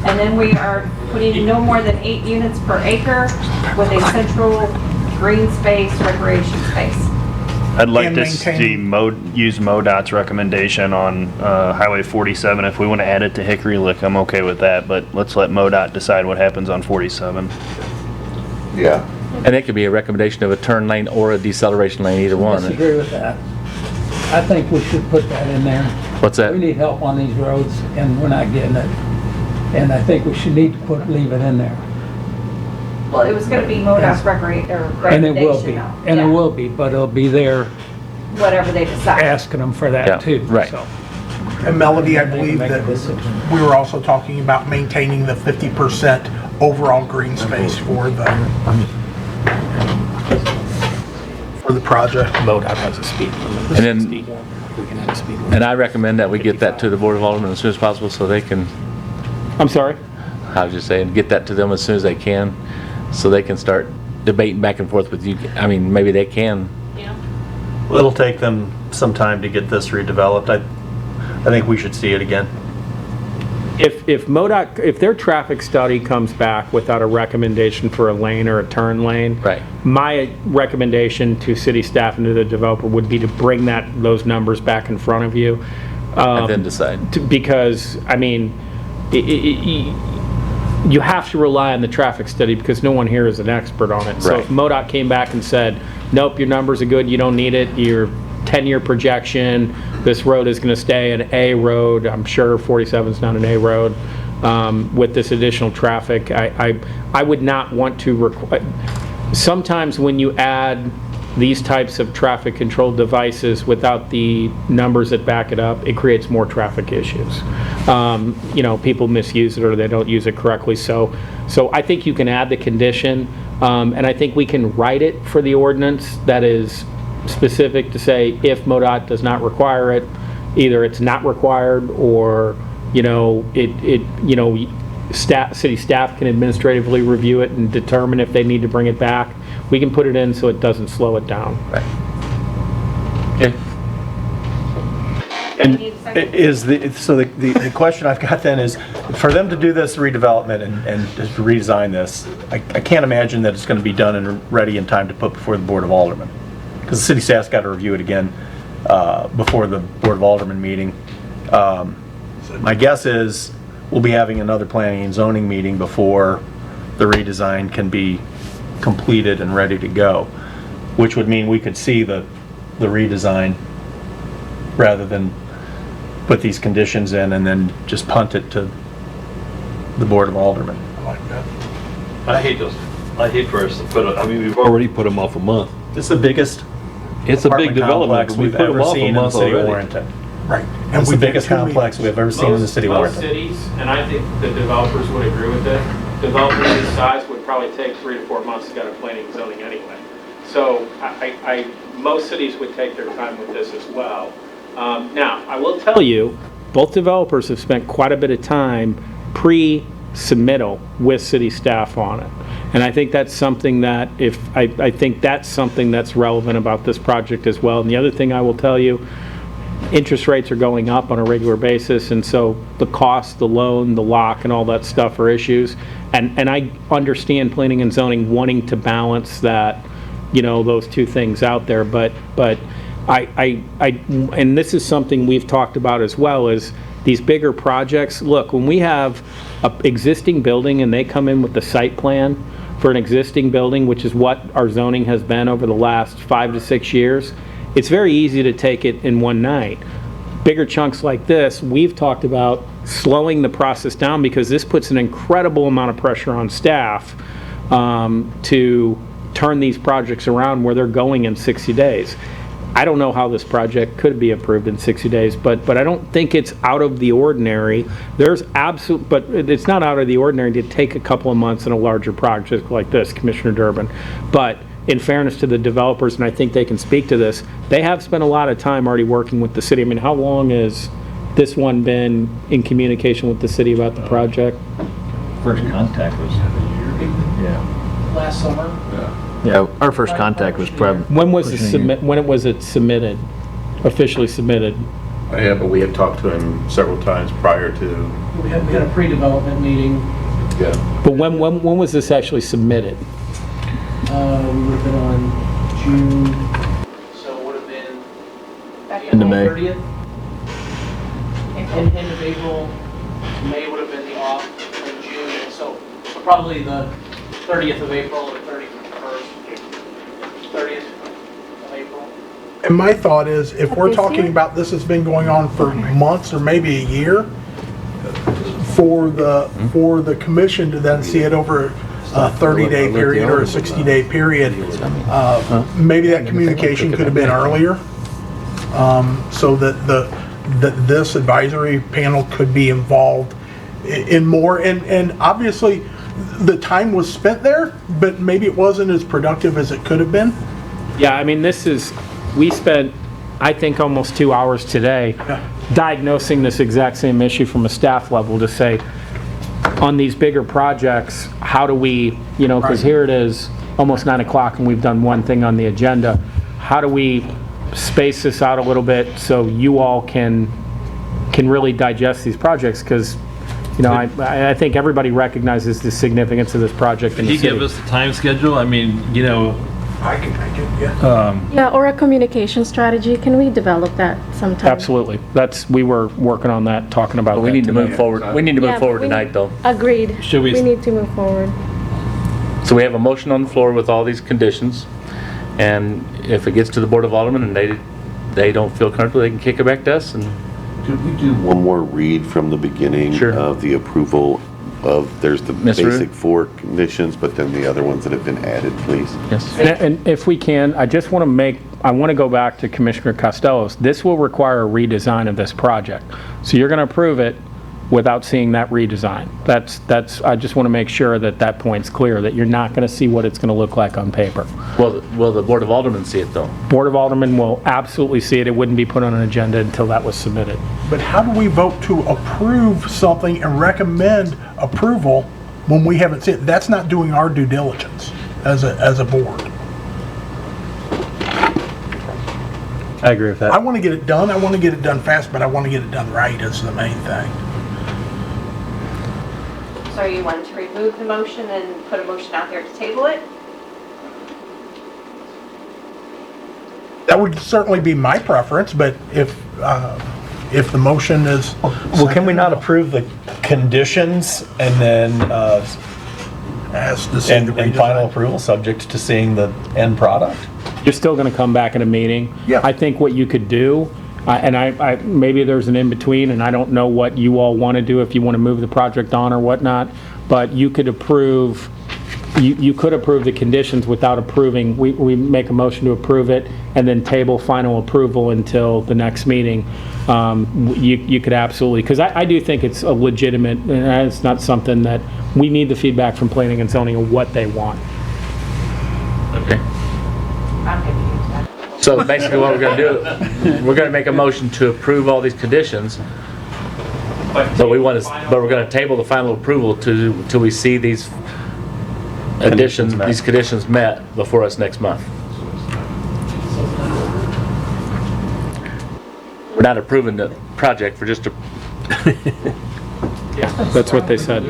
[SPEAKER 11] And then we are putting no more than 8 units per acre with a central green space, recreation space.
[SPEAKER 20] I'd like
[SPEAKER 2] And
[SPEAKER 20] to
[SPEAKER 2] maintain-
[SPEAKER 20] see use MoDOT's recommendation on Highway 47. If we want to add it to Hickory Lick, I'm okay with that, but let's let MoDOT decide what happens on 47.
[SPEAKER 16] Yeah.
[SPEAKER 3] And it could be a recommendation of a turn lane or a deceleration lane, either one.
[SPEAKER 12] Disagree with that. I think we should put that in there.
[SPEAKER 3] What's that?
[SPEAKER 12] We need help on these roads, and we're not getting it. And I think we should need to leave it in there.
[SPEAKER 11] Well, it was gonna be MoDOT's recommendation.
[SPEAKER 12] And it will be,
[SPEAKER 11] though.
[SPEAKER 12] and it
[SPEAKER 11] Yeah.
[SPEAKER 12] will be, but it'll be there
[SPEAKER 11] Whatever they decide.
[SPEAKER 12] asking them for
[SPEAKER 3] Yeah,
[SPEAKER 12] that too.
[SPEAKER 3] right.
[SPEAKER 12] So,
[SPEAKER 2] And Melody, I
[SPEAKER 12] they can
[SPEAKER 2] believe
[SPEAKER 12] make a
[SPEAKER 2] that
[SPEAKER 12] decision.
[SPEAKER 2] we were also talking about maintaining the 50% overall green space for the project.
[SPEAKER 7] MoDOT has a speed limit.
[SPEAKER 3] And then-
[SPEAKER 7] We can have a speed limit.
[SPEAKER 3] And I recommend that we get that to the Board of Aldermen as soon as possible so they can,
[SPEAKER 7] I'm sorry?
[SPEAKER 3] I was just saying, get that to them as soon as they can, so they can start debating back and forth with you. I mean, maybe they can.
[SPEAKER 8] It'll take them some time to get this redeveloped. I think we should see it again.
[SPEAKER 7] If MoDOT, if their traffic study comes back without a recommendation for a lane or a turn lane.
[SPEAKER 3] Right.
[SPEAKER 7] My recommendation to city staff and to the developer would be to bring those numbers back in front of you.
[SPEAKER 3] And then decide.
[SPEAKER 7] Because, I mean, you have to rely on the traffic study because no one here is an expert on it. So
[SPEAKER 3] Right.
[SPEAKER 7] if MoDOT came back and said, nope, your numbers are good, you don't need it, your 10-year projection, this road is going to stay an A road, I'm sure 47 is not an A road, with this additional traffic, I would not want to require, sometimes when you add these types of traffic control devices without the numbers that back it up, it creates more traffic issues. People misuse it or they don't use it correctly. So I think you can add the condition, and I think we can write it for the ordinance that is specific to say if MoDOT does not require it, either it's not required or, city staff can administratively review it and determine if they need to bring it back. We can put it in so it doesn't slow it down.
[SPEAKER 3] Okay.
[SPEAKER 8] And the question I've got then is, for them to do this redevelopment and just redesign this, I can't imagine that it's going to be done and ready in time to put before the Board of Aldermen. Because the city staff's got to review it again before the Board of Aldermen meeting. My guess is we'll be having another planning and zoning meeting before the redesign can be completed and ready to go, which would mean we could see the redesign rather than put these conditions in and then just punt it to the Board of Aldermen.
[SPEAKER 2] I like that.
[SPEAKER 15] I hate for us to put we've already put them off a month.
[SPEAKER 8] This is the biggest
[SPEAKER 15] It's a big
[SPEAKER 8] apartment
[SPEAKER 15] development,
[SPEAKER 8] complex
[SPEAKER 15] but we
[SPEAKER 8] we've
[SPEAKER 15] put them
[SPEAKER 8] ever
[SPEAKER 15] off
[SPEAKER 8] seen
[SPEAKER 15] a
[SPEAKER 8] in the
[SPEAKER 15] month
[SPEAKER 8] city of
[SPEAKER 15] already.
[SPEAKER 8] Warrenton.
[SPEAKER 2] Right.
[SPEAKER 8] It's the biggest
[SPEAKER 2] two
[SPEAKER 8] complex we've ever seen in the city of
[SPEAKER 7] Most
[SPEAKER 8] Warrenton.
[SPEAKER 7] cities, and I think the developers would agree with this, developers this size would probably take 3 to 4 months to get a planning and zoning anyway. So most cities would take their time with this as well. Now, I will tell you, both developers have spent quite a bit of time pre-submittal with city staff on it. And I think that's something that I think that's something that's relevant about this project as well. And the other thing I will tell you, interest rates are going up on a regular basis, and so the cost, the loan, the lock, and all that stuff are issues. And I understand planning and zoning wanting to balance that, those two things out there. But and this is something we've talked about as well, is these bigger projects. Look, when we have an existing building and they come in with the site plan for an existing building, which is what our zoning has been over the last 5 to 6 years, it's very easy to take it in one night. Bigger chunks like this, we've talked about slowing the process down because this puts an incredible amount of pressure on staff to turn these projects around where they're going in 60 days. I don't know how this project could be approved in 60 days, but I don't think it's out of the ordinary. But it's not out of the ordinary to take a couple of months in a larger project like this, Commissioner Durbin. But in fairness to the developers, and I think they can speak to this, they have spent a lot of time already working with the city. I mean, how long has this one been in communication with the city about the project?
[SPEAKER 17] First contact was,
[SPEAKER 1] Last summer?
[SPEAKER 17] yeah, our first contact was probably.
[SPEAKER 7] When was it submitted, officially submitted?
[SPEAKER 9] Yeah, but we had talked to him several times prior to.
[SPEAKER 1] We had a pre-development meeting.
[SPEAKER 9] Yeah.
[SPEAKER 7] But when was this actually submitted?
[SPEAKER 1] We would have been on June, so it would have been
[SPEAKER 17] End of May.
[SPEAKER 1] 30th. End of April, May would have been the off, and June, so probably the 30th of April or 31st, 30th of April.
[SPEAKER 2] And my thought is, if we're talking about this has been going on for months or maybe a year, for the commission to then see it over a 30-day period or a 60-day period, maybe that communication could have been earlier, so that this advisory panel could be involved in more. And obviously, the time was spent there, but maybe it wasn't as productive as it could have been.
[SPEAKER 7] Yeah, I mean, we spent, I think, almost 2 hours today diagnosing this exact same issue from a staff level to say, on these bigger projects, how do we, because here it is, almost 9 o'clock and we've done one thing on the agenda. How do we space this out a little bit so you all can really digest these projects? Because I think everybody recognizes the significance of this project in the
[SPEAKER 15] Can
[SPEAKER 7] city.
[SPEAKER 15] you give us the time schedule? I mean,
[SPEAKER 2] I can, yeah.
[SPEAKER 13] Yeah, or a communication strategy. Can we develop that sometime?
[SPEAKER 7] Absolutely. We were working on that, talking about that.
[SPEAKER 3] We need to
[SPEAKER 7] today.
[SPEAKER 3] move forward. We need to move forward tonight, though.
[SPEAKER 13] Agreed.
[SPEAKER 3] Should we-
[SPEAKER 13] We need to move forward.
[SPEAKER 3] So we have a motion on the floor with all these conditions, and if it gets to the Board of Aldermen and they don't feel comfortable, they can kick it back to us. And
[SPEAKER 16] Could we do one more read from the beginning of the approval there's the
[SPEAKER 3] Ms. Rude?
[SPEAKER 16] basic 4 conditions, but then the other ones that have been added, please?
[SPEAKER 3] Yes.
[SPEAKER 7] And if we can, I just want to go back to Commissioner Costello's. This will require a redesign of this project. So you're going to approve it without seeing that redesign. I just want to make sure that that point's clear, that you're not going to see what it's going to look like on paper.
[SPEAKER 3] Well, will the Board of Aldermen see it, though?
[SPEAKER 7] Board of Aldermen will absolutely see it. It wouldn't be put on an agenda until that was submitted.
[SPEAKER 2] But how do we vote to approve something and recommend approval when we haven't seen it? That's not doing our due diligence as a board.
[SPEAKER 8] I agree with that.
[SPEAKER 2] I want to get it done. I want to get it done fast, but I want to get it done right is the main thing.
[SPEAKER 11] So you want to remove the motion and put a motion out there to table it?
[SPEAKER 2] That would certainly be my preference, but if the motion is...
[SPEAKER 8] Well, can we not approve the conditions and then,
[SPEAKER 2] As to see the
[SPEAKER 8] and final approval, subject to seeing the end product?
[SPEAKER 7] You're still going to come back in a meeting.
[SPEAKER 2] Yeah.
[SPEAKER 7] I think what you could do, and I maybe there's an in-between, and I don't know what you all want to do, if you want to move the project on or whatnot, but you could approve, you could approve the conditions without approving, we make a motion to approve it, and then table final approval until the next meeting. You could absolutely, because I do think it's a legitimate, and it's not something that, we need the feedback from planning and zoning of what they want.
[SPEAKER 3] Okay.
[SPEAKER 11] I'm going to use that.
[SPEAKER 3] So basically what we're going to do, we're going to make a motion to approve all these conditions, but we're going to table the final approval till we see these additions, these conditions met before us next month. We're not approving the project for just a...
[SPEAKER 7] That's what they said.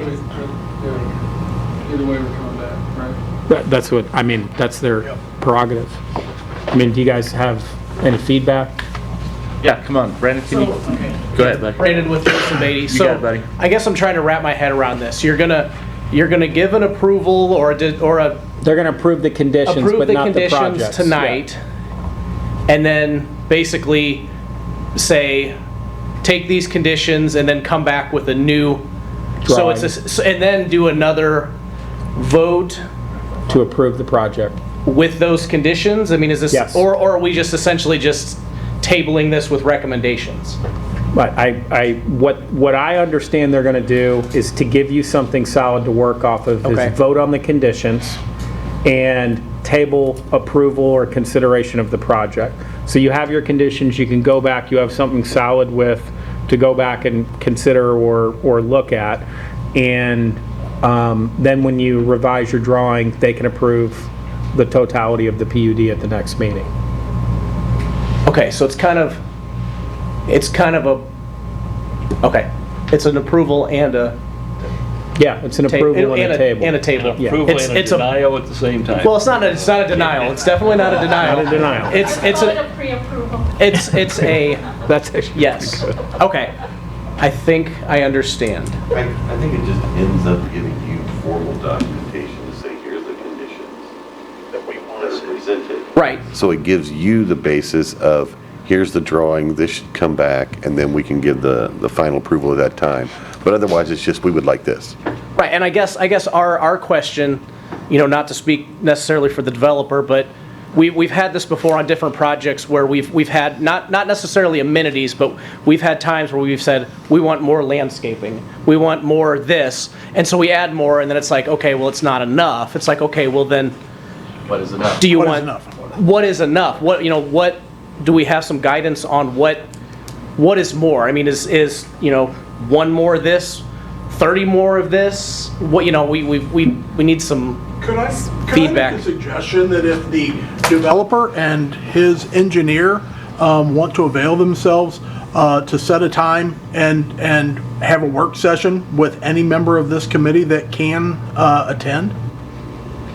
[SPEAKER 19] Either way, we're coming back, right?
[SPEAKER 7] That's what, I mean, that's their prerogative. I mean, do you guys have any feedback?
[SPEAKER 3] Yeah, come on, Brandon, can you... Go ahead, buddy.
[SPEAKER 1] Brandon with Wilson Beatty.
[SPEAKER 3] You
[SPEAKER 1] So
[SPEAKER 3] got it, buddy.
[SPEAKER 1] I guess I'm trying to wrap my head around this. You're gonna give an approval or a
[SPEAKER 7] They're going to approve the conditions,
[SPEAKER 1] approve
[SPEAKER 7] but
[SPEAKER 1] the
[SPEAKER 7] not the
[SPEAKER 1] conditions
[SPEAKER 7] projects.
[SPEAKER 1] tonight, and then basically say, take these conditions and then come back with a new, so it's and then do another vote
[SPEAKER 7] To approve the project.
[SPEAKER 1] with those conditions? I mean, is this,
[SPEAKER 7] Yes.
[SPEAKER 1] or are we just essentially just tabling this with recommendations?
[SPEAKER 7] But what I understand they're going to do is to give you something solid to work off of,
[SPEAKER 1] Okay.
[SPEAKER 7] is vote on the conditions and table approval or consideration of the project. So you have your conditions, you can go back, you have something solid to go back and consider or look at. And then when you revise your drawing, they can approve the totality of the PUD at the next meeting.
[SPEAKER 1] Okay, so it's kind of okay, it's an approval and a
[SPEAKER 7] Yeah, it's an approval and a table.
[SPEAKER 1] And a table.
[SPEAKER 7] Yeah.
[SPEAKER 15] Approval and a denial at the same time.
[SPEAKER 1] Well, it's not a denial. It's definitely not a denial.
[SPEAKER 7] Not a denial.
[SPEAKER 1] It's a
[SPEAKER 13] pre-approval.
[SPEAKER 1] it's a
[SPEAKER 7] That's actually
[SPEAKER 1] yes. Okay, I think I understand.
[SPEAKER 16] I think it just ends up giving you formal documentation to say, here's the conditions that we want to presented.
[SPEAKER 1] Right.
[SPEAKER 16] So it gives you the basis of, here's the drawing, this should come back, and then we can give the final approval at that time. But otherwise, it's just, we would like this.
[SPEAKER 1] Right, and I guess our question, not to speak necessarily for the developer, but we've had this before on different projects where we've had not necessarily amenities, but we've had times where we've said we want more landscaping, we want more this, and so we add more, and then it's like, okay, well, it's not enough. It's like, okay, well then,
[SPEAKER 3] What is enough?
[SPEAKER 1] do you
[SPEAKER 2] What is
[SPEAKER 1] want
[SPEAKER 2] enough?
[SPEAKER 1] what is enough? What do we have some guidance on what is more? I mean, is one more of this, 30 more of this? What we need some
[SPEAKER 2] Could I
[SPEAKER 1] feedback.
[SPEAKER 2] make a suggestion that if the developer and his engineer want to avail themselves to set a time and have a work session with any member of this committee that can attend?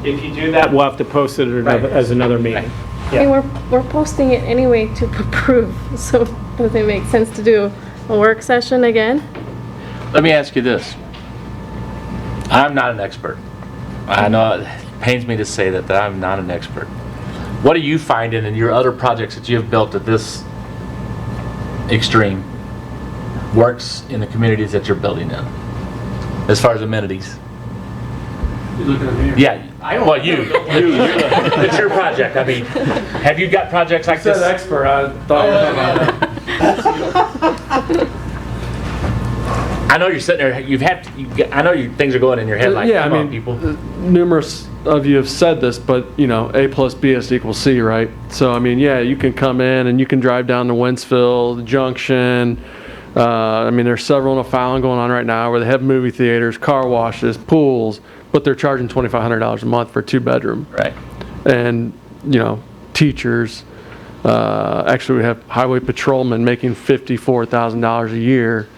[SPEAKER 7] If you do that, we'll have to post it as another meeting.
[SPEAKER 13] I mean, we're posting it anyway to approve, so does it make sense to do a work session again?
[SPEAKER 3] Let me ask you this. I'm not an expert. I know it pains me to say that I'm not an expert. What are you finding in your other projects that you've built at this extreme works in the communities that you're building in? as far as amenities?
[SPEAKER 19] You looking at me?
[SPEAKER 3] Yeah, well, it's your project. I mean, have you got projects like
[SPEAKER 19] Said
[SPEAKER 3] this?
[SPEAKER 19] expert, I thought you were talking about
[SPEAKER 3] I know you're sitting there, I know things are going in your head like,
[SPEAKER 14] Yeah,
[SPEAKER 3] come
[SPEAKER 14] I
[SPEAKER 3] on,
[SPEAKER 14] mean,
[SPEAKER 3] people.
[SPEAKER 14] numerous of you have said this, but, you know, A plus B is equal C, right? So, I mean, yeah, you can come in and you can drive down to Wentzville, the Junction. I mean, there's several in O'Fallon going on right now where they have movie theaters, car washes, pools, but they're charging $2,500 a month for a 2-bedroom.
[SPEAKER 3] Right.
[SPEAKER 14] And, you know, teachers, actually we have highway patrolmen making $54,000 a year,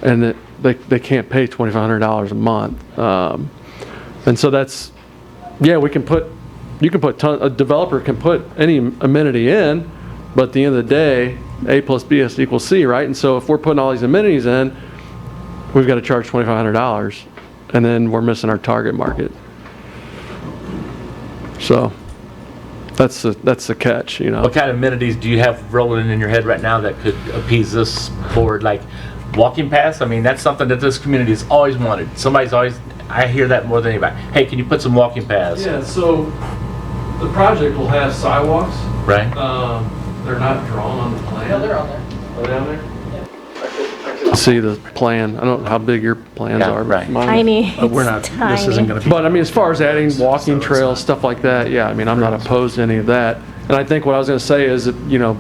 [SPEAKER 14] and they can't pay $2,500 a month. And so that's, yeah, a developer can put any amenity in, but at the end of the day, A plus B is equals C, right? And so if we're putting all these amenities in, we've got to charge $2,500, and then we're missing our target market. So that's the catch, you know.
[SPEAKER 3] What kind of amenities do you have rolling in your head right now that could appease this board? Like walking paths? I mean, that's something that this community has always wanted. I hear that more than anybody. Hey, can you put some walking paths?
[SPEAKER 19] Yeah, so the project will have sidewalks.
[SPEAKER 3] Right.
[SPEAKER 19] They're not drawn on the plan.
[SPEAKER 11] No, they're on there.
[SPEAKER 19] Are they on there?
[SPEAKER 14] See the plan. I don't know how big your plans are.
[SPEAKER 3] Right.
[SPEAKER 13] Tiny.
[SPEAKER 8] We're not, this isn't gonna be.
[SPEAKER 14] But I mean, as far as adding walking trails, stuff like that, yeah, I mean, I'm not opposed to any of that. And I think what I was gonna say is that, you know,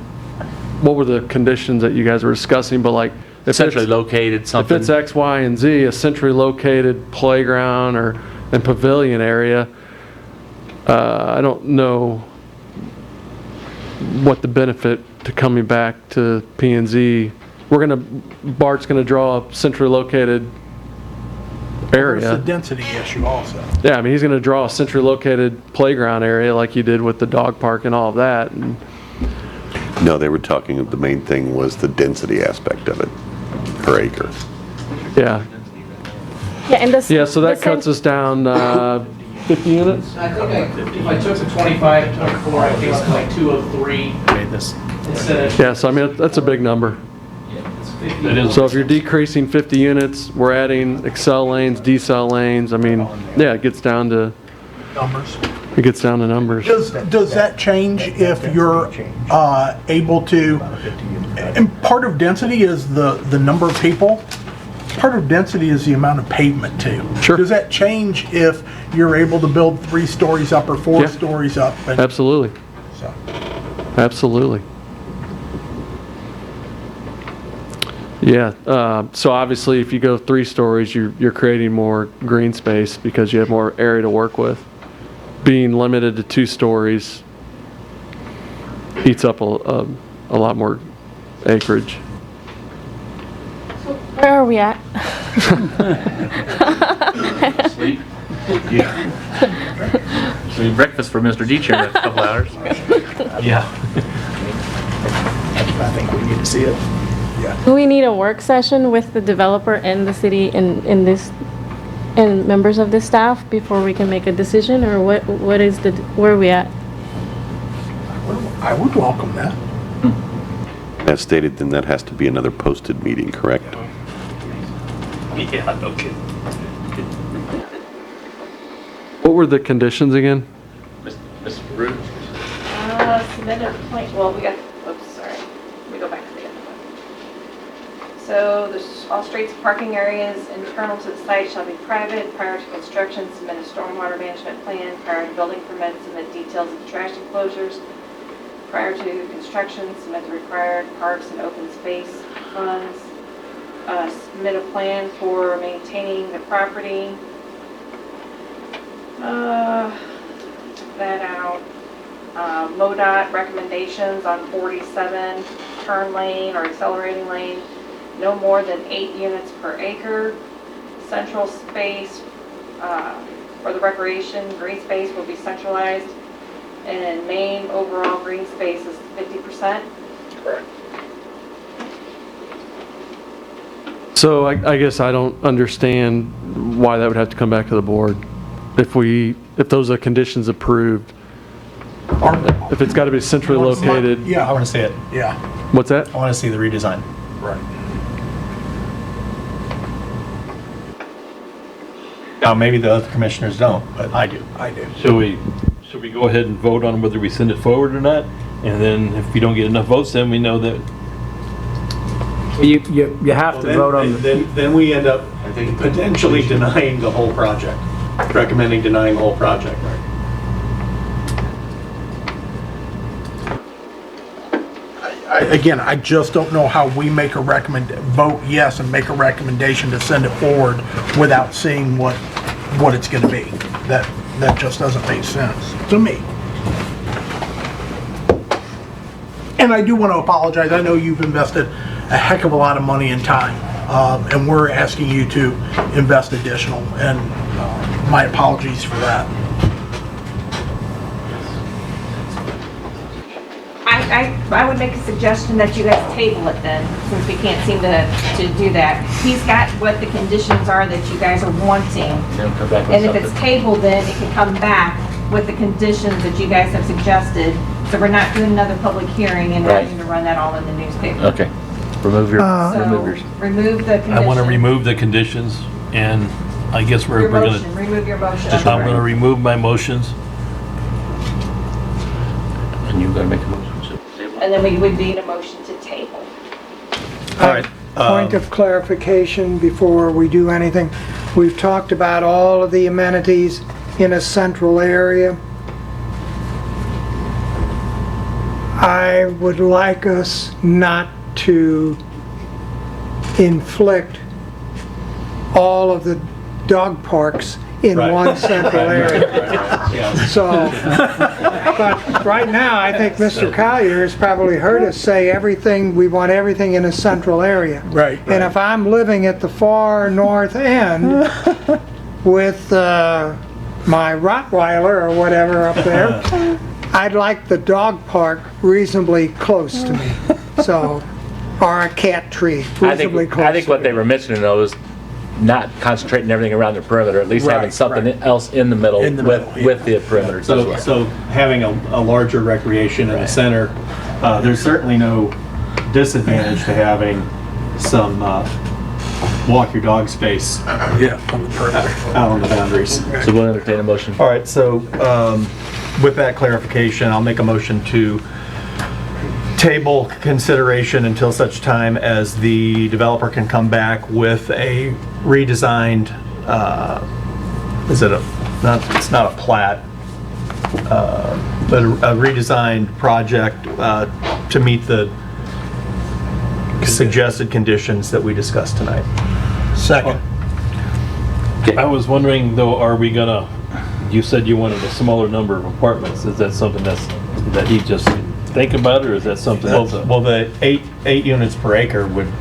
[SPEAKER 14] what were the conditions that you guys were discussing, but like, if
[SPEAKER 3] Centrally
[SPEAKER 14] it's,
[SPEAKER 3] located, something.
[SPEAKER 14] if it's X, Y, and Z, a centrally located playground and pavilion area, I don't know what the benefit to coming back to Pnz. Bart's gonna draw a centrally located
[SPEAKER 2] It's a
[SPEAKER 14] area.
[SPEAKER 2] density issue also.
[SPEAKER 14] Yeah, I mean, he's gonna draw a centrally located playground area like he did with the dog park and all of that. And
[SPEAKER 16] No, they were talking, the main thing was the density aspect of it, per acre.
[SPEAKER 14] yeah,
[SPEAKER 13] Yeah, and this.
[SPEAKER 14] yeah, so that cuts us down 50 units?
[SPEAKER 1] I think if I took the 25, 24, I came up to like 203 instead of.
[SPEAKER 14] Yeah, so I mean, that's a big number.
[SPEAKER 3] It is.
[SPEAKER 14] So if you're decreasing 50 units, we're adding accel lanes, decel lanes, I mean, yeah, it gets down to
[SPEAKER 2] Numbers.
[SPEAKER 14] numbers.
[SPEAKER 2] Does that change if you're able to, and part of density is the number of people, part of density is the amount of pavement too.
[SPEAKER 14] Sure.
[SPEAKER 2] Does that change if you're able to build 3 stories up or 4
[SPEAKER 14] Yeah.
[SPEAKER 2] stories up? And
[SPEAKER 14] Absolutely,
[SPEAKER 2] so,
[SPEAKER 14] absolutely. Yeah, so obviously if you go 3 stories, you're creating more green space because you have more area to work with. Being limited to 2 stories eats up a lot more acreage.
[SPEAKER 13] Where are we at?
[SPEAKER 3] Sleep. Yeah. So you breakfast for Mr. Deacher in a couple hours.
[SPEAKER 8] Yeah. I think we need to see it.
[SPEAKER 13] Do we need a work session with the developer and the city in this, and members of the staff before we can make a decision, or where are we at?
[SPEAKER 2] I would welcome that.
[SPEAKER 16] As stated, then that has to be another posted meeting, correct?
[SPEAKER 8] Yeah, no kidding.
[SPEAKER 14] What were the conditions again?
[SPEAKER 3] Mr. Root?
[SPEAKER 11] Submitted point, well, we got, oops, sorry. Let me go back to the other one. So there's all streets, parking areas internal to the site shall be private. Prior to construction, submit a stormwater management plan. Prior to building permit, submit details of the trash enclosures. Prior to construction, submit the required parks and open space funds. Submit a plan for maintaining the property. That out. MoDOT recommendations on 47, turn lane or accelerating lane, no more than 8 units per acre. Central space for the recreation, green space will be centralized, and main overall green space is 50%.
[SPEAKER 2] Correct.
[SPEAKER 14] So I guess I don't understand why that would have to come back to the board. If those are conditions approved, if it's got to be centrally located.
[SPEAKER 2] Yeah.
[SPEAKER 8] I want to see it.
[SPEAKER 2] Yeah.
[SPEAKER 14] What's that?
[SPEAKER 8] I want to see the redesign.
[SPEAKER 2] Right.
[SPEAKER 8] Now, maybe the other commissioners don't, but I do.
[SPEAKER 2] I do.
[SPEAKER 15] Should we go ahead and vote on whether we send it forward or not? And then if we don't get enough votes, then we know that.
[SPEAKER 7] You have to vote on,
[SPEAKER 8] Then we end up potentially denying the whole project, recommending denying the whole project.
[SPEAKER 2] Again, I just don't know how we make a vote yes and make a recommendation to send it forward without seeing what it's gonna be. That just doesn't make sense to me. And I do want to apologize. I know you've invested a heck of a lot of money and time, and we're asking you to invest additional, and my apologies for that.
[SPEAKER 11] I would make a suggestion that you guys table it then, since we can't seem to do that. He's got what the conditions are that you guys are wanting. And if it's tabled, then it can come back with the conditions that you guys have suggested. So we're not doing another public hearing and having to run that all in the newspaper.
[SPEAKER 3] Okay. Remove
[SPEAKER 11] Remove the conditions.
[SPEAKER 15] I want to remove the conditions, and I guess we're
[SPEAKER 11] Your
[SPEAKER 15] going
[SPEAKER 11] motion, remove your motion.
[SPEAKER 15] I'm going to remove my motions.
[SPEAKER 3] And you're going to make a motion.
[SPEAKER 11] And then we would need a motion to table.
[SPEAKER 8] All right.
[SPEAKER 18] Point of clarification before we do anything. We've talked about all of the amenities in a central area. I would like us not to inflict all of the dog parks in one central area. So, but right now, I think Mr. Collier has probably heard us say everything, we want everything in a central area.
[SPEAKER 2] Right.
[SPEAKER 18] And if I'm living at the far north end with my Rottweiler or whatever up there, I'd like the dog park reasonably close to me. So, or a cat tree reasonably close.
[SPEAKER 3] I think what they were mentioning though is not concentrating everything around the perimeter, at least having something else in the middle with the perimeter.
[SPEAKER 8] So having a larger recreation in the center, there's certainly no disadvantage to having some walk your dog space
[SPEAKER 2] on the perimeter.
[SPEAKER 8] out on the boundaries.
[SPEAKER 3] So we'll entertain a motion.
[SPEAKER 8] All right, so with that clarification, I'll make a motion to table consideration until such time as the developer can come back with a redesigned, it's not a plat, but a redesigned project to meet the suggested conditions that we discussed tonight.
[SPEAKER 2] Second.
[SPEAKER 15] I was wondering though, are we gonna, you said you wanted a smaller number of apartments. Is that something that he just think about, or is that something else?
[SPEAKER 8] Well, the eight units per acre would,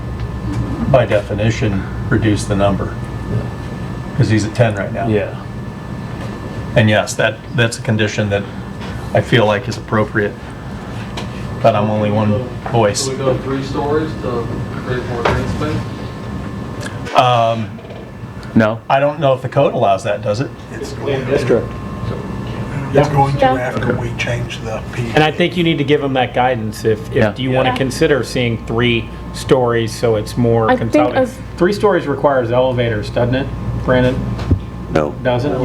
[SPEAKER 8] by definition, reduce the number. Because he's at 10 right now.
[SPEAKER 15] Yeah.
[SPEAKER 8] And yes, that's a condition that I feel like is appropriate. But I'm only one voice.
[SPEAKER 19] So we go 3 stories to create more green space?
[SPEAKER 3] No.
[SPEAKER 8] I don't know if the code allows that, does it?
[SPEAKER 2] It's
[SPEAKER 18] That's correct.
[SPEAKER 2] going to after we change the P.
[SPEAKER 7] and I think you need to give them that guidance if you want to consider seeing 3 stories so it's more
[SPEAKER 13] I think
[SPEAKER 7] consolidated. 3 stories requires elevators, doesn't it, Brandon?
[SPEAKER 16] No.
[SPEAKER 7] Doesn't?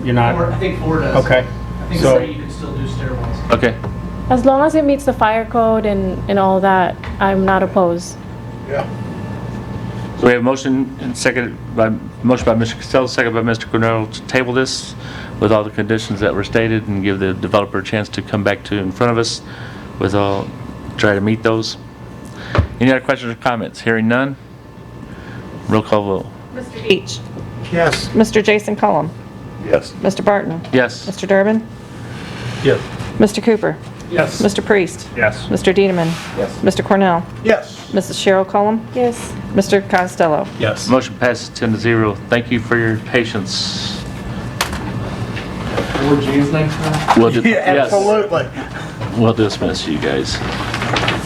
[SPEAKER 7] You're not?
[SPEAKER 1] I think 4 does.
[SPEAKER 7] Okay.
[SPEAKER 1] I think
[SPEAKER 7] So-
[SPEAKER 1] 3 you can still do stairwells.
[SPEAKER 3] Okay.
[SPEAKER 13] As long as it meets the fire code and all that, I'm not opposed.
[SPEAKER 2] Yeah.
[SPEAKER 3] So we have motion by Mr. Costello, second by Mr. Cornell to table this with all the conditions that were stated and give the developer a chance to come back to in front of us with try to meet those. Any other questions or comments? Hearing none. Roll call vote.
[SPEAKER 11] Mr. Beach.
[SPEAKER 18] Yes.
[SPEAKER 11] Mr. Jason Cullum.
[SPEAKER 16] Yes.
[SPEAKER 11] Mr. Barton.
[SPEAKER 3] Yes.
[SPEAKER 11] Mr. Durbin.
[SPEAKER 8] Yes.
[SPEAKER 11] Mr. Cooper.
[SPEAKER 2] Yes.
[SPEAKER 11] Mr. Priest.
[SPEAKER 20] Yes.
[SPEAKER 11] Mr. Dedeman.
[SPEAKER 8] Yes.
[SPEAKER 11] Mr. Cornell.
[SPEAKER 2] Yes.
[SPEAKER 11] Mrs. Cheryl Cullum.
[SPEAKER 13] Yes.
[SPEAKER 11] Mr. Costello.
[SPEAKER 8] Yes.
[SPEAKER 3] Motion passes 10-0. Thank you for your patience.
[SPEAKER 19] 4 Gs next time?
[SPEAKER 3] We'll
[SPEAKER 2] Yeah, absolutely.
[SPEAKER 3] We'll dismiss you guys.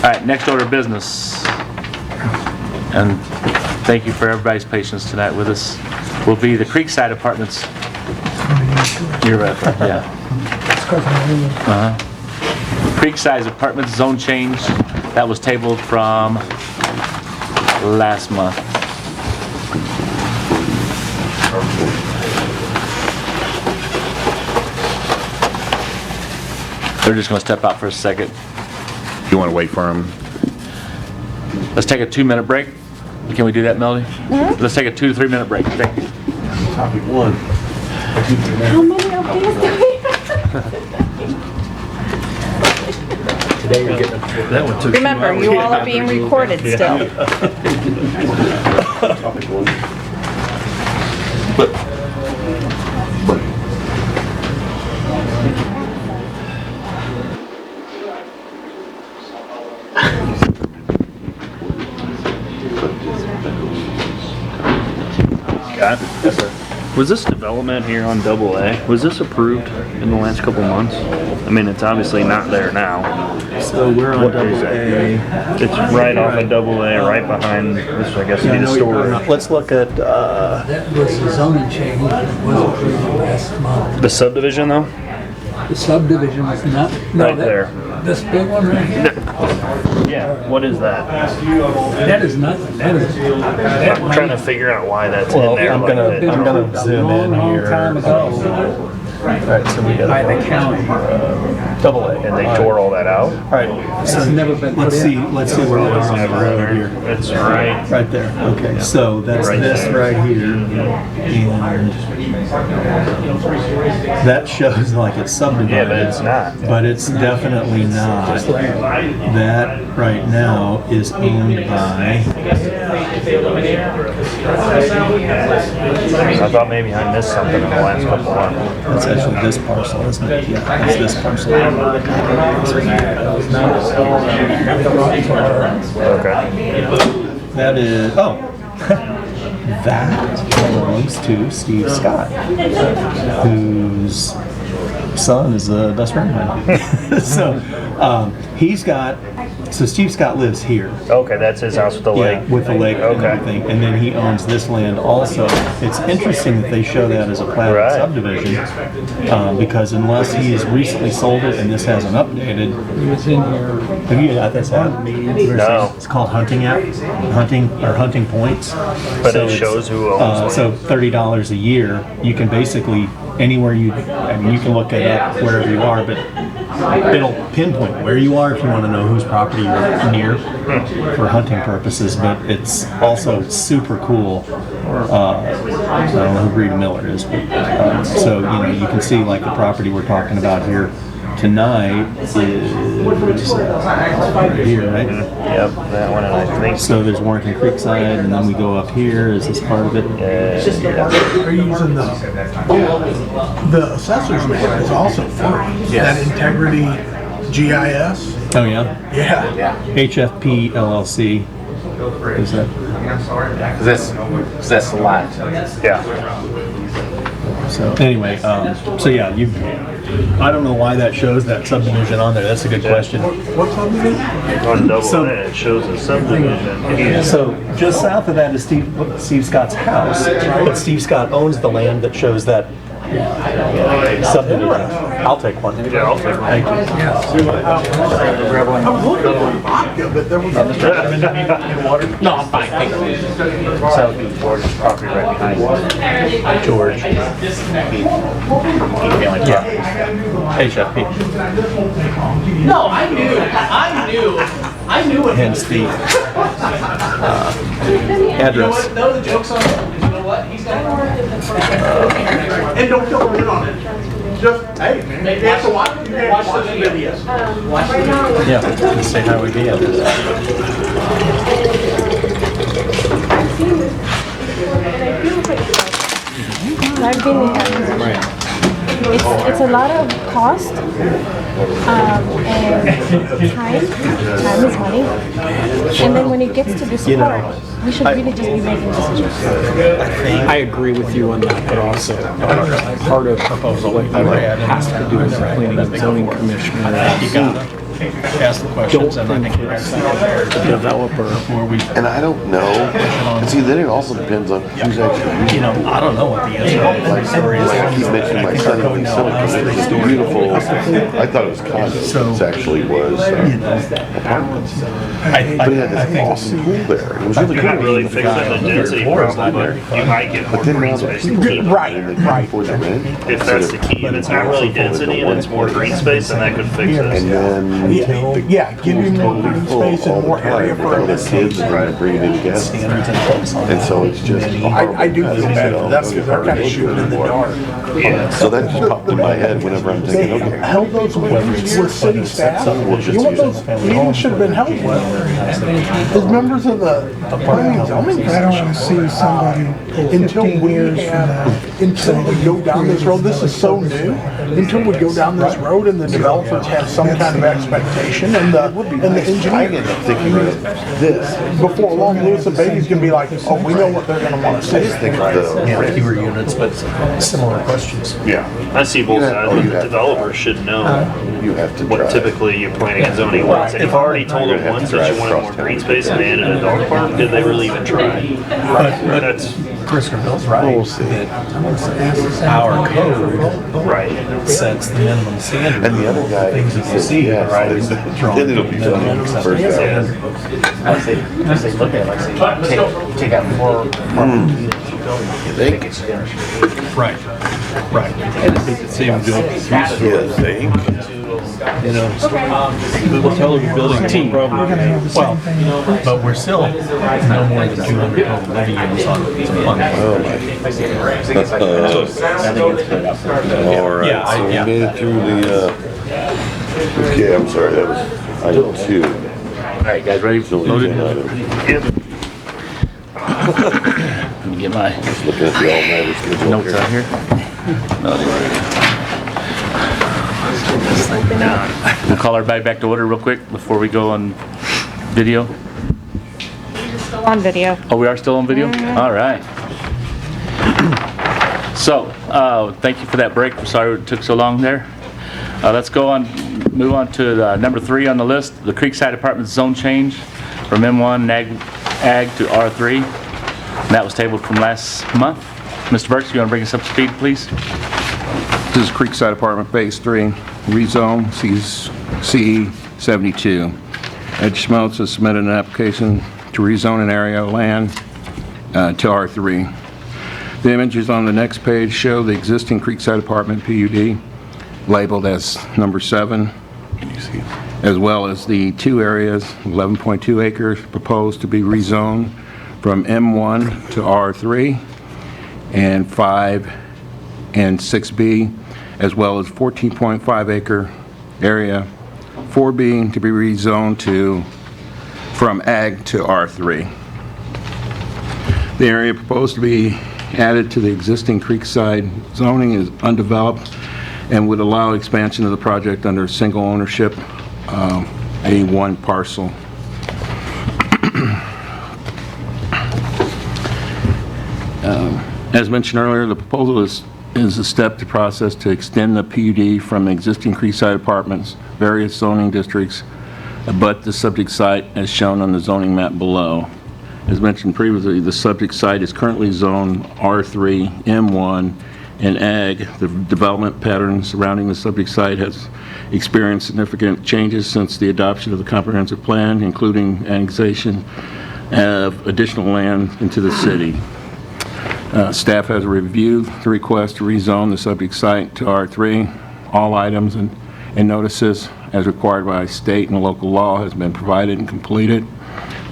[SPEAKER 3] All right, next order of business. And thank you for everybody's patience tonight with us. Will be the Creekside Apartments. You're right, yeah. Creekside Apartments zone change. That was tabled from last month. They're just going to step out for a second.
[SPEAKER 5] You want to wait for them?
[SPEAKER 3] Let's take a 2-minute break. Can we do that, Melody? Let's take a 2 to 3 minute break. Thank you.
[SPEAKER 16] Topic 1.
[SPEAKER 13] How many of these do we
[SPEAKER 15] Today you're getting that one took.
[SPEAKER 11] Remember, you all are being recorded still.
[SPEAKER 16] Topic 1.
[SPEAKER 20] Scott? Yes, sir. Was this development here on Double A, was this approved in the last couple months? I mean, it's obviously not there now.
[SPEAKER 8] So we're on Double A.
[SPEAKER 20] It's right off of Double A, right behind this, I guess, would be the store.
[SPEAKER 8] Let's look at,
[SPEAKER 12] That was the zoning change that was approved last month.
[SPEAKER 20] The subdivision, though?
[SPEAKER 12] The subdivision was not, no,
[SPEAKER 20] Right there.
[SPEAKER 12] This big one right here?
[SPEAKER 20] Yeah, what is that?
[SPEAKER 12] That is nothing, that is, that
[SPEAKER 20] I'm trying to figure out why that's
[SPEAKER 8] well,
[SPEAKER 20] in there.
[SPEAKER 8] I'm
[SPEAKER 20] like that.
[SPEAKER 8] gonna zoom in
[SPEAKER 12] long
[SPEAKER 8] here.
[SPEAKER 12] time ago.
[SPEAKER 8] Alright, so we got
[SPEAKER 12] By the county.
[SPEAKER 8] Double A.
[SPEAKER 20] And they tore all that out?
[SPEAKER 8] Alright, so
[SPEAKER 12] It's never been put
[SPEAKER 8] let's see,
[SPEAKER 12] in.
[SPEAKER 8] let's see where we are on the road here.
[SPEAKER 20] It's right.
[SPEAKER 8] Right there, okay, so that's
[SPEAKER 20] Right
[SPEAKER 8] this
[SPEAKER 20] there.
[SPEAKER 8] right here, and that shows like it's subdivided.
[SPEAKER 20] Yeah, but it's not.
[SPEAKER 8] But it's definitely not. That right now is owned by,
[SPEAKER 20] I thought maybe I missed something in the last couple of months.
[SPEAKER 8] it's actually this parcel, isn't it? Yeah, it's this parcel.
[SPEAKER 20] Okay.
[SPEAKER 8] That is, oh, that belongs to Steve Scott, whose son is the best friend of mine. So, so Steve Scott lives here.
[SPEAKER 20] Okay, that's his house with the lake.
[SPEAKER 8] Yeah, with the lake and
[SPEAKER 20] Okay.
[SPEAKER 8] everything, and then he owns this land also. It's interesting that they show that as a platted
[SPEAKER 20] Right.
[SPEAKER 8] subdivision, because unless he has recently sold it and this hasn't updated.
[SPEAKER 12] He was in here.
[SPEAKER 8] Have you got this app?
[SPEAKER 20] No.
[SPEAKER 8] It's called Hunting Points.
[SPEAKER 20] But
[SPEAKER 8] So
[SPEAKER 20] it
[SPEAKER 8] it's,
[SPEAKER 20] shows who owns
[SPEAKER 8] so $30 a year, you can basically anywhere you can look it up wherever you are, but it'll pinpoint where you are if you want to know whose property you're near for hunting purposes. But it's also super cool. I don't know who Breed Miller is, but so you can see like the property we're talking about here tonight is right here, right?
[SPEAKER 20] Yep, that one, and I think.
[SPEAKER 8] So there's Warrington Creekside, and then we go up here. Is this part of it?
[SPEAKER 2] They're using the assessor's map is also free. That Integrity GIS.
[SPEAKER 8] Oh yeah.
[SPEAKER 2] Yeah.
[SPEAKER 8] HFP LLC. Is that?
[SPEAKER 9] That's a lot.
[SPEAKER 20] Yeah.
[SPEAKER 8] So anyway, so yeah, I don't know why that shows that subdivision on there. That's a good question.
[SPEAKER 2] What subdivision?
[SPEAKER 20] On Double
[SPEAKER 8] So-
[SPEAKER 20] A, it shows a subdivision. Yeah.
[SPEAKER 8] So just south of that is Steve Scott's house, but Steve Scott owns the land that shows that subdivision. I'll take one.
[SPEAKER 20] Yeah, I'll take one.
[SPEAKER 8] Thank you.
[SPEAKER 2] I'm looking for vodka, but there was
[SPEAKER 1] No, I'm fine, thank you.
[SPEAKER 20] So that would be George's property right behind it.
[SPEAKER 8] George.
[SPEAKER 20] Yeah.
[SPEAKER 8] HFP.
[SPEAKER 1] No, I knew what he
[SPEAKER 8] Hence
[SPEAKER 1] was
[SPEAKER 8] the
[SPEAKER 1] doing.
[SPEAKER 8] address.
[SPEAKER 1] No, the joke's on him. You know what? He's got
[SPEAKER 2] and don't fill them in on it. Just hey, man, you have to watch the videos.
[SPEAKER 8] Yeah, let's say Highway B address.
[SPEAKER 13] I've been here. It's a lot of cost and time. Time is money. And then when it gets to this part, we should really just be making decisions.
[SPEAKER 7] I agree with you on that, but also part of what has to do with the planning and zoning commissioner
[SPEAKER 8] ask the questions, and I think we're
[SPEAKER 7] Developer.
[SPEAKER 8] before we,
[SPEAKER 16] And I don't know, and see, then it also depends on who's actually.
[SPEAKER 8] I don't know what the answer is.
[SPEAKER 16] Like I keep mentioning my son, and son, because it's beautiful. I thought it was condos, but it actually was apartments. But it had this awesome pool there. It was really
[SPEAKER 20] You're
[SPEAKER 16] good.
[SPEAKER 20] not really fixing the density problem, but you might get more
[SPEAKER 16] But then
[SPEAKER 20] green
[SPEAKER 16] now
[SPEAKER 20] space.
[SPEAKER 16] that
[SPEAKER 2] Right,
[SPEAKER 16] they can't afford the rent.
[SPEAKER 20] If that's the key, if it's not really density and it's more green space, then that could fix it.
[SPEAKER 16] And then
[SPEAKER 2] Yeah, give you more green space and more area for
[SPEAKER 16] all the kids are trying to bring it in guests. And so it's just.
[SPEAKER 2] I do feel bad for them because they're kind of shooting in the dark.
[SPEAKER 16] So that just popped in my head whenever I'm thinking,
[SPEAKER 2] They
[SPEAKER 16] okay.
[SPEAKER 2] held those meetings with city staff. You know what those meetings should have been held with? As members of the planning and zoning
[SPEAKER 18] I don't want to see somebody
[SPEAKER 2] until
[SPEAKER 18] 15
[SPEAKER 2] we
[SPEAKER 18] years from now.
[SPEAKER 2] until we go down this road, this is so new, until we go down this road and the developers have some kind of expectation and the
[SPEAKER 16] I
[SPEAKER 2] engineer.
[SPEAKER 16] ended up thinking of this.
[SPEAKER 2] Before long, Lewis and Beatty's gonna be like, oh, we know what they're gonna want to
[SPEAKER 16] I just
[SPEAKER 2] say.
[SPEAKER 16] think of the.
[SPEAKER 8] Fewer units, but similar questions.
[SPEAKER 16] Yeah.
[SPEAKER 20] I see both
[SPEAKER 16] You have-
[SPEAKER 20] sides,
[SPEAKER 16] oh,
[SPEAKER 20] but
[SPEAKER 16] you
[SPEAKER 20] the
[SPEAKER 16] have-
[SPEAKER 20] developer should know
[SPEAKER 16] You have to
[SPEAKER 20] what
[SPEAKER 16] drive.
[SPEAKER 20] typically your planning and zoning wants. And you've already told them once that you wanted more green space and added a dog park, did they really even try?
[SPEAKER 8] But
[SPEAKER 20] That's,
[SPEAKER 8] Commissioner Bill's right, that our code
[SPEAKER 20] right.
[SPEAKER 8] sets the minimum standard.
[SPEAKER 16] And the other guy,
[SPEAKER 8] Things
[SPEAKER 16] he
[SPEAKER 8] that you
[SPEAKER 16] said,
[SPEAKER 8] see,
[SPEAKER 16] yes,
[SPEAKER 8] right?
[SPEAKER 16] then it'll be done first
[SPEAKER 8] Yeah.
[SPEAKER 16] hour.
[SPEAKER 9] As they look at it, like say, take out four units, you
[SPEAKER 16] Think?
[SPEAKER 8] Right, right.
[SPEAKER 15] Same job,
[SPEAKER 16] You think?
[SPEAKER 15] you know, the television building team probably.
[SPEAKER 8] Well, but we're still no more than 200 total living units on one.
[SPEAKER 16] Oh my. All right,
[SPEAKER 8] Yeah,
[SPEAKER 16] so we
[SPEAKER 8] yeah.
[SPEAKER 16] made it through the, okay, I'm sorry, that was item 2.
[SPEAKER 3] All right, guys, ready?
[SPEAKER 16] So
[SPEAKER 3] Loaded?
[SPEAKER 16] item.
[SPEAKER 3] Let me get my
[SPEAKER 16] Just looking at the all-nighter schedule
[SPEAKER 3] notes
[SPEAKER 16] here.
[SPEAKER 3] out here. We'll call everybody back to order real quick before we go on video.
[SPEAKER 13] Still on video.
[SPEAKER 3] Oh, we are still on video? All right. So, thank you for that break. I'm sorry it took so long there. Let's move on to number 3 on the list, the Creekside Apartments zone change from M1 Ag to R3. And that was tabled from last month. Mr. Burks, you want to bring us up to speed, please?
[SPEAKER 5] This is Creekside Apartment Phase 3, rezone, CE 72. Ed Schmeltz has submitted an application to rezone an area of land to R3. The images on the next page show the existing Creekside Apartment PUD labeled as number 7, as well as the 2 areas, 11.2 acres, proposed to be rezoned from M1 to R3, and 5 and 6B, as well as 14.5 acre area, 4B to be rezoned from Ag to R3. The area proposed to be added to the existing Creekside zoning is undeveloped and would allow expansion of the project under single ownership, A1 parcel. As mentioned earlier, the proposal is a step to process to extend the PUD from existing Creekside Apartments, various zoning districts, but the subject site as shown on the zoning map below. As mentioned previously, the subject site is currently zoned R3, M1, and Ag. The development pattern surrounding the subject site has experienced significant changes since the adoption of the comprehensive plan, including annexation of additional land into the city. Staff has reviewed the request to rezone the subject site to R3. All items and notices as required by state and local law has been provided and completed.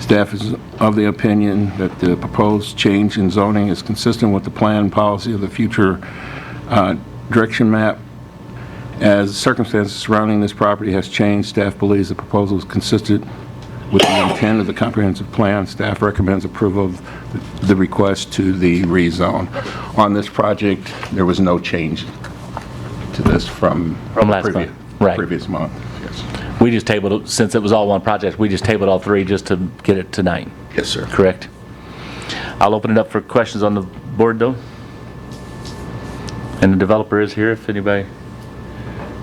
[SPEAKER 5] Staff is of the opinion that the proposed change in zoning is consistent with the plan and policy of the future direction map. As circumstances surrounding this property has changed, staff believes the proposal is consistent with the intent of the comprehensive plan. Staff recommends approval of the request to the rezone. On this project, there was no change to this from
[SPEAKER 3] last month. Right.
[SPEAKER 5] Previous month. Yes.
[SPEAKER 3] We just tabled it, since it was all one project, we just tabled all 3 just to get it tonight.
[SPEAKER 5] Yes, sir.
[SPEAKER 3] Correct? I'll open it up for questions on the board, though. And the developer is here if anybody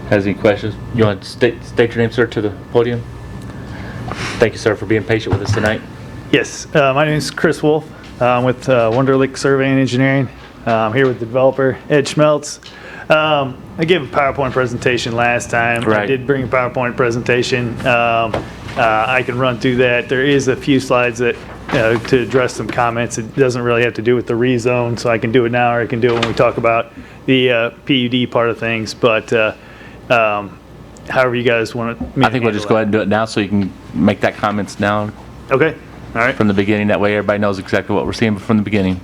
[SPEAKER 3] has any questions. You want to state your name, sir, to the podium? Thank you, sir, for being patient with us tonight.
[SPEAKER 21] Yes, my name is Chris Wolf. I'm with Wunderlich Survey and Engineering. I'm here with the developer, Ed Schmeltz. I gave a PowerPoint presentation last time.
[SPEAKER 3] Right.
[SPEAKER 21] I did bring a PowerPoint presentation. I can run through that. There is a few slides that to address some comments. It doesn't really have to do with the rezone, so I can do it now or I can do it when we talk about the PUD part of things. But however you guys want to.
[SPEAKER 3] I think we'll just go ahead and do it now so you can make that comments now.
[SPEAKER 21] Okay. All right.
[SPEAKER 3] From the beginning. That way everybody knows exactly what we're seeing from the beginning.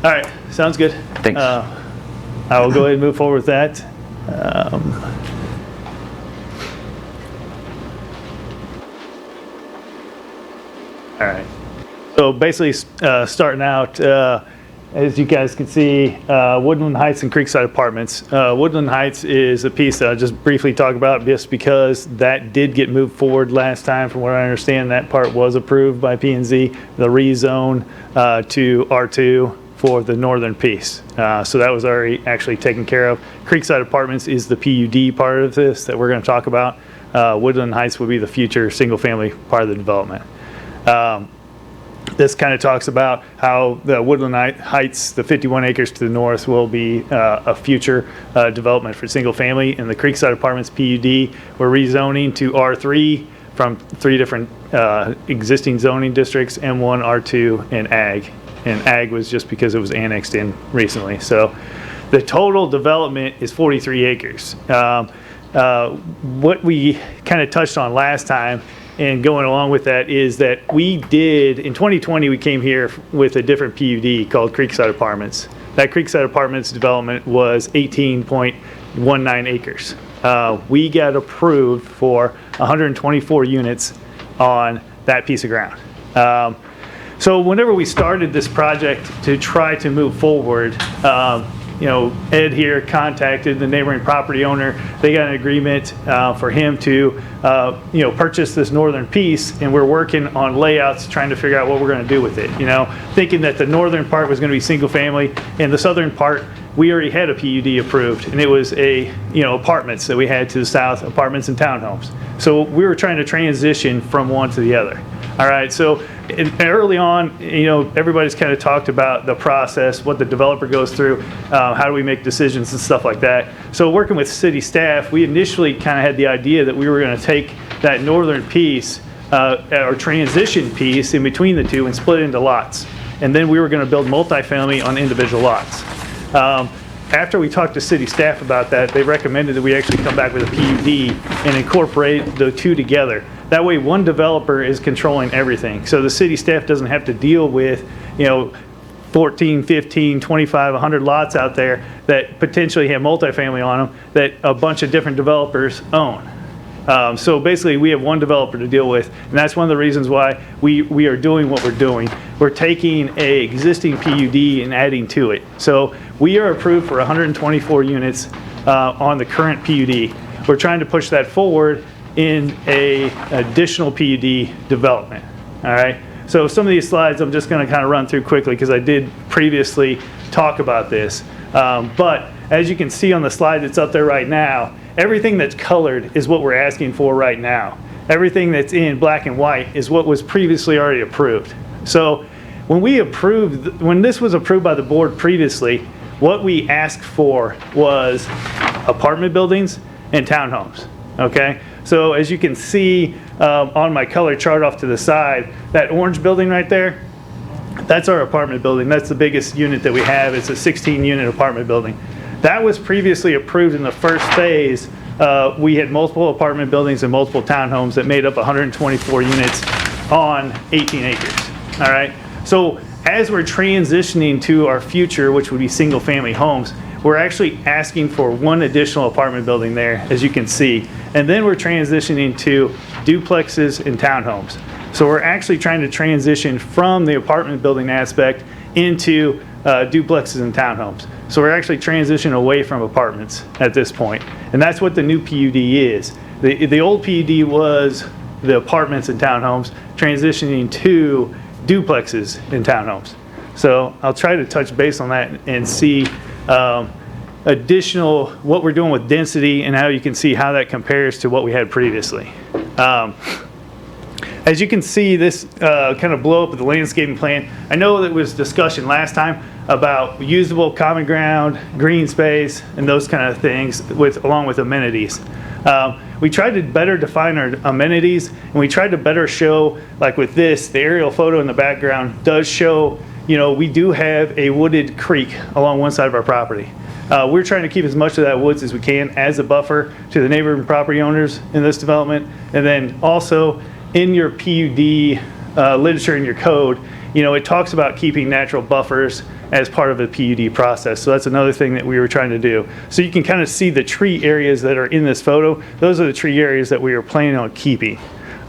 [SPEAKER 21] All right. Sounds good.
[SPEAKER 3] Thanks.
[SPEAKER 21] I will go ahead and move forward with that. All right. So basically, starting out, as you guys can see, Woodland Heights and Creekside Apartments. Woodland Heights is a piece that I'll just briefly talk about just because that did get moved forward last time. From what I understand, that part was approved by Pnz, the rezone to R2 for the northern piece. So that was already actually taken care of. Creekside Apartments is the PUD part of this that we're going to talk about. Woodland Heights will be the future single-family part of the development. This kind of talks about how the Woodland Heights, the 51 acres to the north, will be a future development for single family. And the Creekside Apartments PUD, we're rezoning to R3 from 3 different existing zoning districts, M1, R2, and Ag. And Ag was just because it was annexed in recently. So the total development is 43 acres. What we kind of touched on last time and going along with that is that we did, in 2020, we came here with a different PUD called Creekside Apartments. That Creekside Apartments development was 18.19 acres. We got approved for 124 units on that piece of ground. So whenever we started this project to try to move forward, Ed here contacted the neighboring property owner. They got an agreement for him to, purchase this northern piece, and we're working on layouts, trying to figure out what we're going to do with it. Thinking that the northern part was going to be single family, and the southern part we already had a PUD approved, and it was apartments that we had to the south, apartments and townhomes. So we were trying to transition from one to the other. All right, so early on, everybody's kind of talked about the process, what the developer goes through, how do we make decisions and stuff like that. So working with city staff, we initially kind of had the idea that we were going to take that northern piece, or transition piece in between the two and split it into lots. And then we were going to build multifamily on individual lots. After we talked to city staff about that, they recommended that we actually come back with a PUD and incorporate the two together. That way one developer is controlling everything. So the city staff doesn't have to deal with, 14, 15, 25, 100 lots out there that potentially have multifamily on them that a bunch of different developers own. So basically we have one developer to deal with, and that's one of the reasons why we are doing what we're doing. We're taking an existing PUD and adding to it. So we are approved for 124 units on the current PUD. We're trying to push that forward in a additional PUD development. All right. So some of these slides I'm just going to kind of run through quickly because I did previously talk about this. But as you can see on the slide that's up there right now, everything that's colored is what we're asking for right now. Everything that's in black and white is what was previously already approved. So when this was approved by the board previously, what we asked for was apartment buildings and townhomes. Okay. So as you can see on my color chart off to the side, that orange building right there, that's our apartment building. That's the biggest unit that we have. It's a 16-unit apartment building. That was previously approved in the first phase. We had multiple apartment buildings and multiple townhomes that made up 124 units on 18 acres. All right. So as we're transitioning to our future, which would be single-family homes, we're actually asking for one additional apartment building there, as you can see. And then we're transitioning to duplexes and townhomes. So we're actually trying to transition from the apartment building aspect into duplexes and townhomes. So we're actually transitioning away from apartments at this point. And that's what the new PUD is. The old PUD was the apartments and townhomes transitioning to duplexes and townhomes. So I'll try to touch base on that and see additional, what we're doing with density and how you can see how that compares to what we had previously. As you can see, this kind of blow up of the landscaping plan. I know there was discussion last time about usable common ground, green space, and those kind of things along with amenities. We tried to better define our amenities, and we tried to better show, like with this, the aerial photo in the background does show, we do have a wooded creek along one side of our property. We're trying to keep as much of that woods as we can as a buffer to the neighboring property owners in this development. And then also in your PUD literature in your code, it talks about keeping natural buffers as part of the PUD process. So that's another thing that we were trying to do. So you can kind of see the tree areas that are in this photo. Those are the tree areas that we are planning on keeping.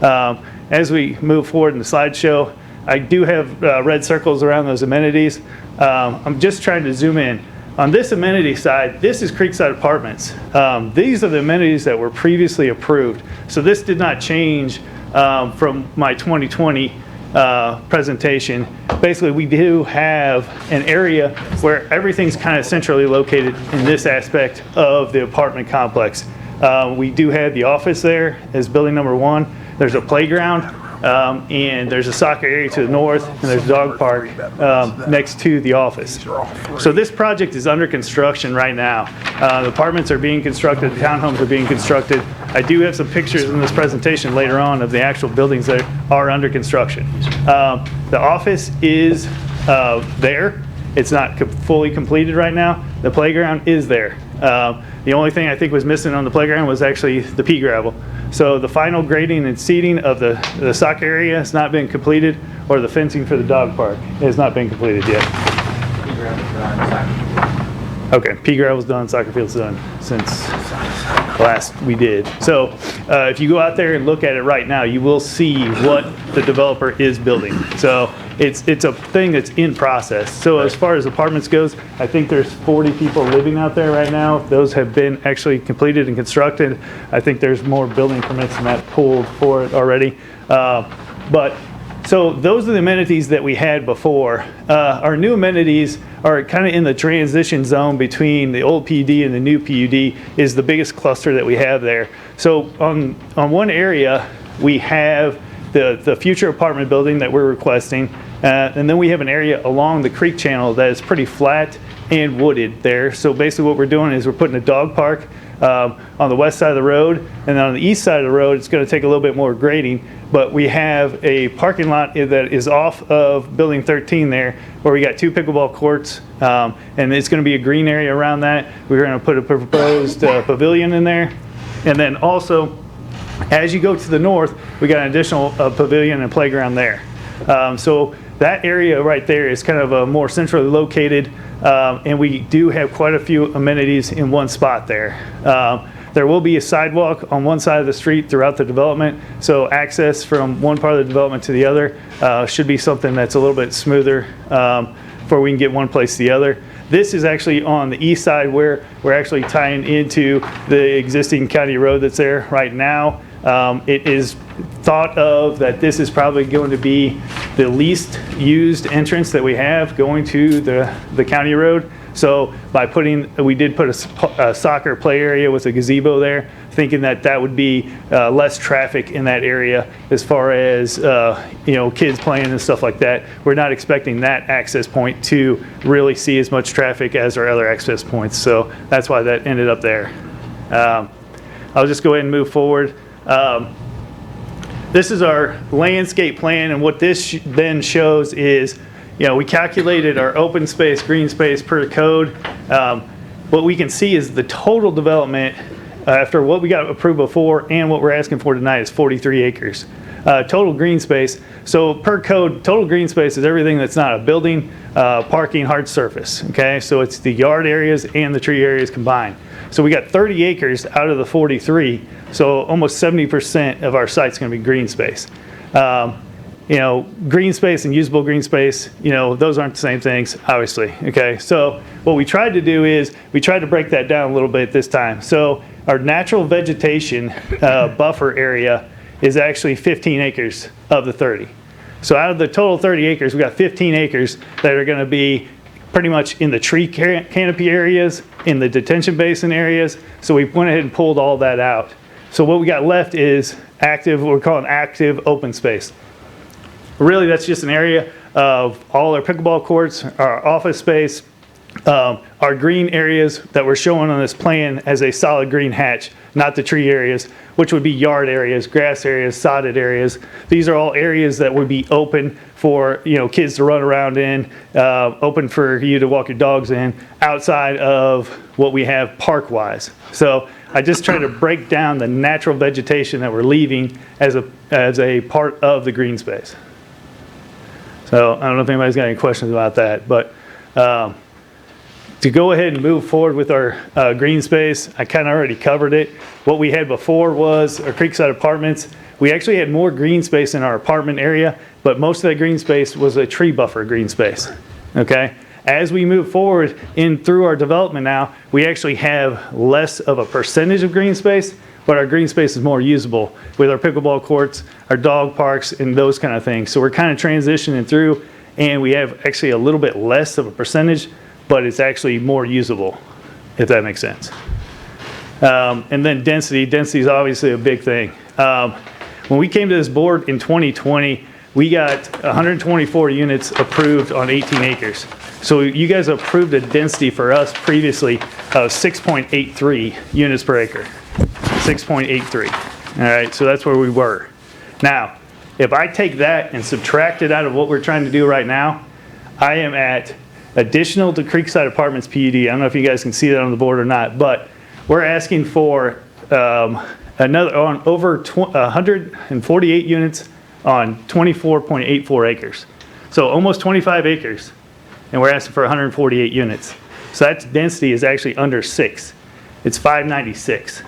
[SPEAKER 21] As we move forward in the slideshow, I do have red circles around those amenities. I'm just trying to zoom in. On this amenity side, this is Creekside Apartments. These are the amenities that were previously approved. So this did not change from my 2020 presentation. Basically, we do have an area where everything's kind of centrally located in this aspect of the apartment complex. We do have the office there as building number 1. There's a playground. And there's a soccer area to the north, and there's a dog park next to the office. So this project is under construction right now. The apartments are being constructed, the townhomes are being constructed. I do have some pictures in this presentation later on of the actual buildings that are under construction. The office is there. It's not fully completed right now. The playground is there. The only thing I think was missing on the playground was actually the pea gravel. So the final grading and seeding of the soccer area has not been completed, or the fencing for the dog park has not been completed yet. Okay, pea gravel's done, soccer field's done since last we did. So if you go out there and look at it right now, you will see what the developer is building. So it's a thing that's in process. So as far as apartments goes, I think there's 40 people living out there right now. Those have been actually completed and constructed. I think there's more building permits than that pulled for it already. So those are the amenities that we had before. Our new amenities are kind of in the transition zone between the old PUD and the new PUD is the biggest cluster that we have there. So on one area, we have the future apartment building that we're requesting. And then we have an area along the creek channel that is pretty flat and wooded there. So basically what we're doing is we're putting a dog park on the west side of the road, and then on the east side of the road, it's going to take a little bit more grading, but we have a parking lot that is off of building 13 there, where we got 2 pickleball courts, and it's going to be a green area around that. We're going to put a proposed pavilion in there, and then also, as you go to the north, we got an additional pavilion and playground there. So that area right there is kind of a more centrally located, and we do have quite a few amenities in one spot there. There will be a sidewalk on one side of the street throughout the development, so access from one part of the development to the other should be something that's a little bit smoother before we can get one place to the other. This is actually on the east side where we're actually tying into the existing county road that's there right now. It is thought of that this is probably going to be the least used entrance that we have going to the county road. So we did put a soccer play area with a gazebo there, thinking that would be less traffic in that area as far as kids playing and stuff like that. We're not expecting that access point to really see as much traffic as our other access points. So that's why that ended up there. I'll just go ahead and move forward. This is our landscape plan, and what this then shows is, we calculated our open space, green space per code. What we can see is the total development after what we got approved before and what we're asking for tonight is 43 acres. Total green space, so per code, total green space is everything that's not a building, parking, hard surface, okay? So it's the yard areas and the tree areas combined. So we got 30 acres out of the 43, so almost 70% of our site's gonna be green space. Green space and usable green space, those aren't the same things, obviously, okay? So what we tried to do is, we tried to break that down a little bit this time. So our natural vegetation buffer area is actually 15 acres of the 30. So out of the total 30 acres, we got 15 acres that are gonna be pretty much in the tree canopy areas, in the detention basin areas. So we went ahead and pulled all that out. So what we got left is active, what we're calling active open space. Really, that's just an area of all our pickleball courts, our office space, our green areas that we're showing on this plan as a solid green hatch, not the tree areas, which would be yard areas, grass areas, sodded areas. These are all areas that would be open for, you know, kids to run around in, open for you to walk your dogs in, outside of what we have park-wise. So I just try to break down the natural vegetation that we're leaving as a part of the green space. So I don't know if anybody's got any questions about that, but to go ahead and move forward with our green space, I kind of already covered it. What we had before was our Creekside Apartments. We actually had more green space in our apartment area, but most of that green space was a tree buffer green space, okay? As we move forward in through our development now, we actually have less of a percentage of green space, but our green space is more usable with our pickleball courts, our dog parks, and those kind of things. So we're kind of transitioning through, and we have actually a little bit less of a percentage, but it's actually more usable, if that makes sense. And then density. Density is obviously a big thing. When we came to this board in 2020, we got 124 units approved on 18 acres. So you guys approved a density for us previously of 6.83 units per acre. 6.83. All right, so that's where we were. Now, if I take that and subtract it out of what we're trying to do right now, I am at additional to Creekside Apartments PUD. I don't know if you guys can see that on the board or not, but we're asking for another on over 148 units on 24.84 acres. So almost 25 acres, and we're asking for 148 units. So that density is actually under 6. It's 596.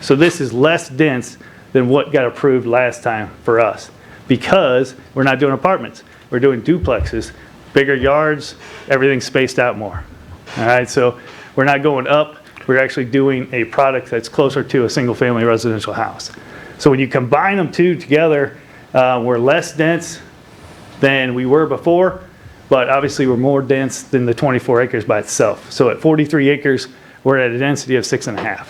[SPEAKER 21] So this is less dense than what got approved last time for us, because we're not doing apartments. We're doing duplexes, bigger yards, everything's spaced out more. All right, so we're not going up. We're actually doing a product that's closer to a single-family residential house. So when you combine them two together, we're less dense than we were before, but obviously we're more dense than the 24 acres by itself. So at 43 acres, we're at a density of 6.5.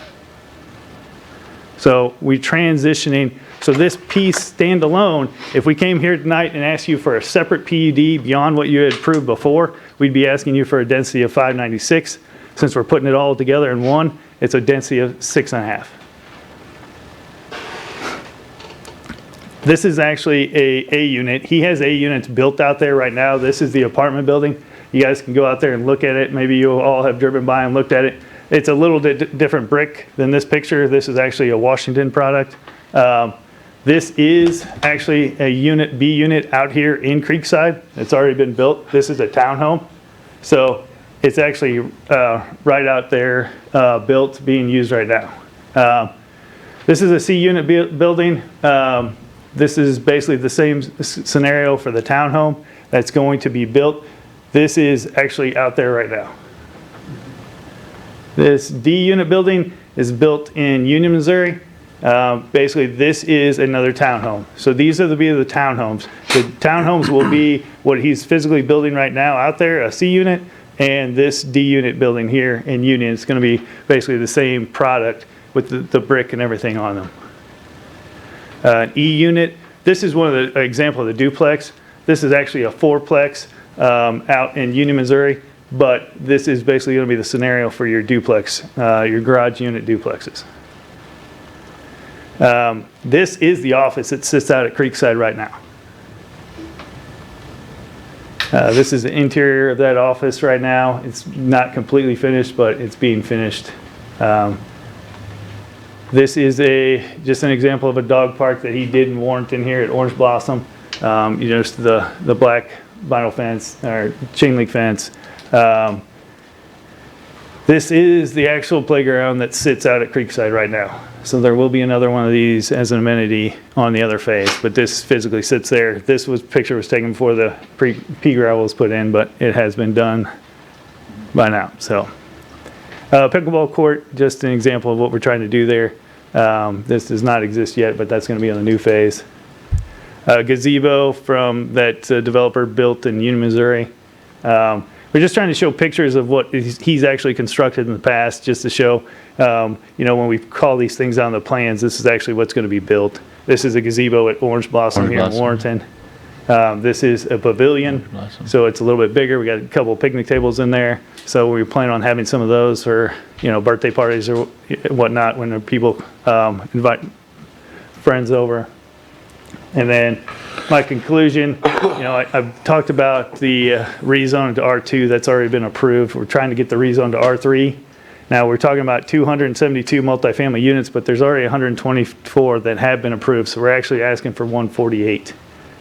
[SPEAKER 21] So we're transitioning. So this piece standalone, if we came here tonight and asked you for a separate PUD beyond what you had approved before, we'd be asking you for a density of 596. Since we're putting it all together in one, it's a density of 6.5. This is actually a unit. He has A units built out there right now. This is the apartment building. You guys can go out there and look at it. Maybe you all have driven by and looked at it. It's a little bit different brick than this picture. This is actually a Washington product. This is actually a unit, B unit out here in Creekside. It's already been built. This is a townhome. So it's actually right out there, built, being used right now. This is a C unit building. This is basically the same scenario for the townhome that's going to be built. This is actually out there right now. This D unit building is built in Union, Missouri. Basically, this is another townhome. So these are the townhomes. The townhomes will be what he's physically building right now out there, a C unit, and this D unit building here in Union. It's going to be basically the same product with the brick and everything on them. An E unit, this is one of the example of the duplex. This is actually a fourplex out in Union, Missouri, but this is basically going to be the scenario for your duplex, your garage unit duplexes. This is the office that sits out at Creekside right now. This is the interior of that office right now. It's not completely finished, but it's being finished. This is just an example of a dog park that he did in Warrenton here at Orange Blossom. Just the black vinyl fence or chain link fence. This is the actual playground that sits out at Creekside right now. So there will be another one of these as an amenity on the other phase, but this physically sits there. This picture was taken before the pea gravel was put in, but it has been done by now. So pickleball court, just an example of what we're trying to do there. This does not exist yet, but that's going to be on the new phase. Gazebo from that developer built in Union, Missouri. we're just trying to show pictures of what he's actually constructed in the past, just to show, when we call these things on the plans, this is actually what's going to be built. This is a gazebo at Orange Blossom here in Warrenton. This is a pavilion, so it's a little bit bigger. We got a couple of picnic tables in there, so we plan on having some of those for, birthday parties or whatnot when the people invite friends over. And then my conclusion, I've talked about the rezone to R2 that's already been approved. We're trying to get the rezone to R3. Now we're talking about 272 multifamily units, but there's already 124 that have been approved. So we're actually asking for 148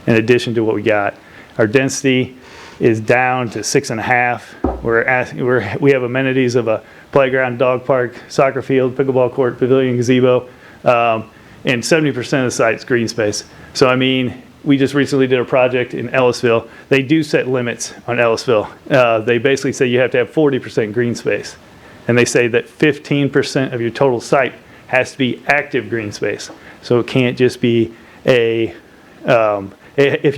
[SPEAKER 21] in addition to what we got. Our density is down to 6.5. We have amenities of a playground, dog park, soccer field, pickleball court, pavilion, gazebo, and 70% of the site's green space. So we just recently did a project in Ellisville. They do set limits on Ellisville. They basically say you have to have 40% green space. And they say that 15% of your total site has to be active green space. So it can't just be if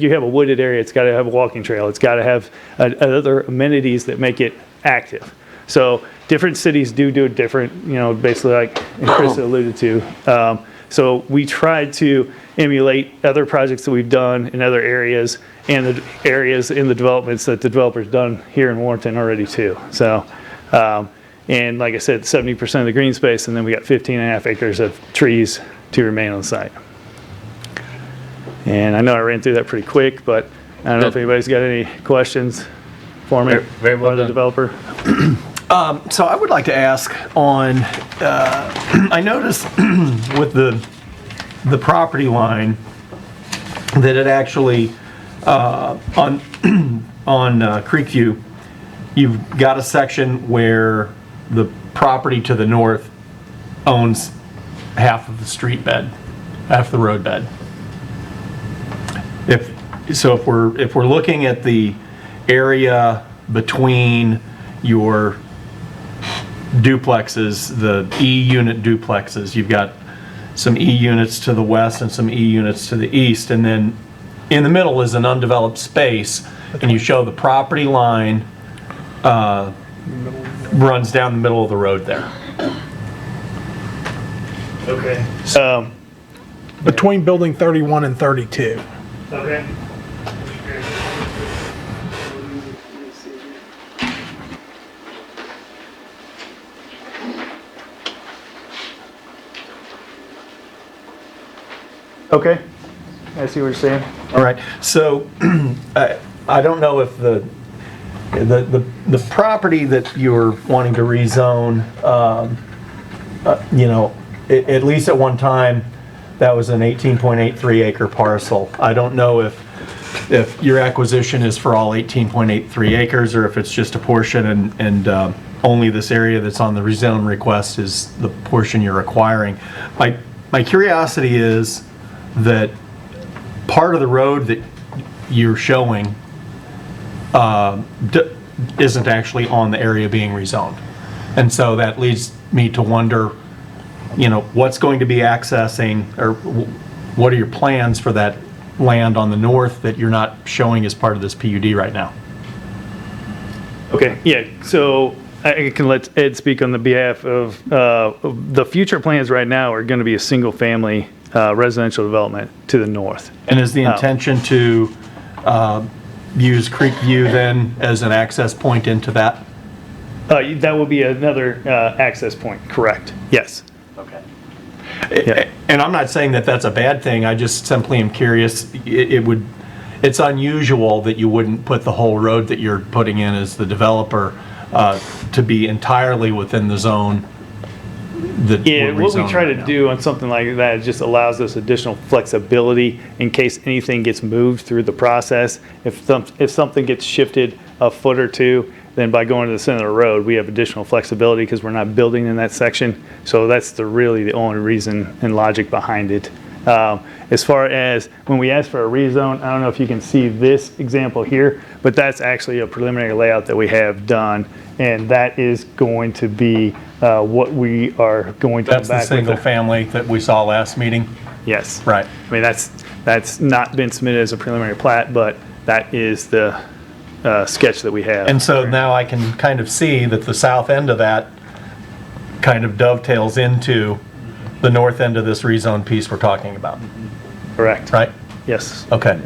[SPEAKER 21] you have a wooded area, it's got to have a walking trail. It's got to have other amenities that make it active. So different cities do it different, basically like Chris alluded to. So we tried to emulate other projects that we've done in other areas and the areas in the developments that the developer's done here in Warrenton already too. So, and like I said, 70% of the green space, and then we got 15.5 acres of trees to remain on the site. And I know I ran through that pretty quick, but I don't know if anybody's got any questions for me or the developer.
[SPEAKER 8] So I would like to ask on, I noticed with the property line that it actually, on Creekview, you've got a section where the property to the north owns half of the street bed, half the road bed. If we're looking at the area between your duplexes, the E unit duplexes, you've got some E units to the west and some E units to the east, and then in the middle is an undeveloped space, and you show the property line runs down the middle of the road there.
[SPEAKER 21] Okay.
[SPEAKER 2] Between building 31 and 32.
[SPEAKER 21] Okay. Okay, I see what you're saying.
[SPEAKER 8] All right, so I don't know if the property that you're wanting to rezone, at least at one time, that was an 18.83 acre parcel. I don't know if your acquisition is for all 18.83 acres or if it's just a portion and only this area that's on the rezone request is the portion you're acquiring. My curiosity is that part of the road that you're showing isn't actually on the area being rezoned. And so that leads me to wonder, what's going to be accessing, or what are your plans for that land on the north that you're not showing as part of this PUD right now?
[SPEAKER 21] Okay, yeah, so I can let Ed speak on the behalf of the future plans right now are going to be a single family residential development to the north.
[SPEAKER 8] And is the intention to use Creekview then as an access point into that?
[SPEAKER 21] That will be another access point, correct, yes.
[SPEAKER 8] Okay. And I'm not saying that that's a bad thing, I just simply am curious. It's unusual that you wouldn't put the whole road that you're putting in as the developer to be entirely within the zone.
[SPEAKER 21] Yeah, what we try to do on something like that is just allows us additional flexibility in case anything gets moved through the process. If something gets shifted a foot or two, then by going to the center of the road, we have additional flexibility because we're not building in that section. So that's really the only reason and logic behind it. As far as when we ask for a rezone, I don't know if you can see this example here, but that's actually a preliminary layout that we have done, and that is going to be what we are going to come back with.
[SPEAKER 8] That's the single family that we saw last meeting?
[SPEAKER 21] Yes.
[SPEAKER 8] Right.
[SPEAKER 21] I mean, that's not been submitted as a preliminary plat, but that is the sketch that we have.
[SPEAKER 8] And so now I can kind of see that the south end of that kind of dovetails into the north end of this rezone piece we're talking about.
[SPEAKER 21] Correct.
[SPEAKER 8] Right?
[SPEAKER 21] Yes.
[SPEAKER 8] Okay.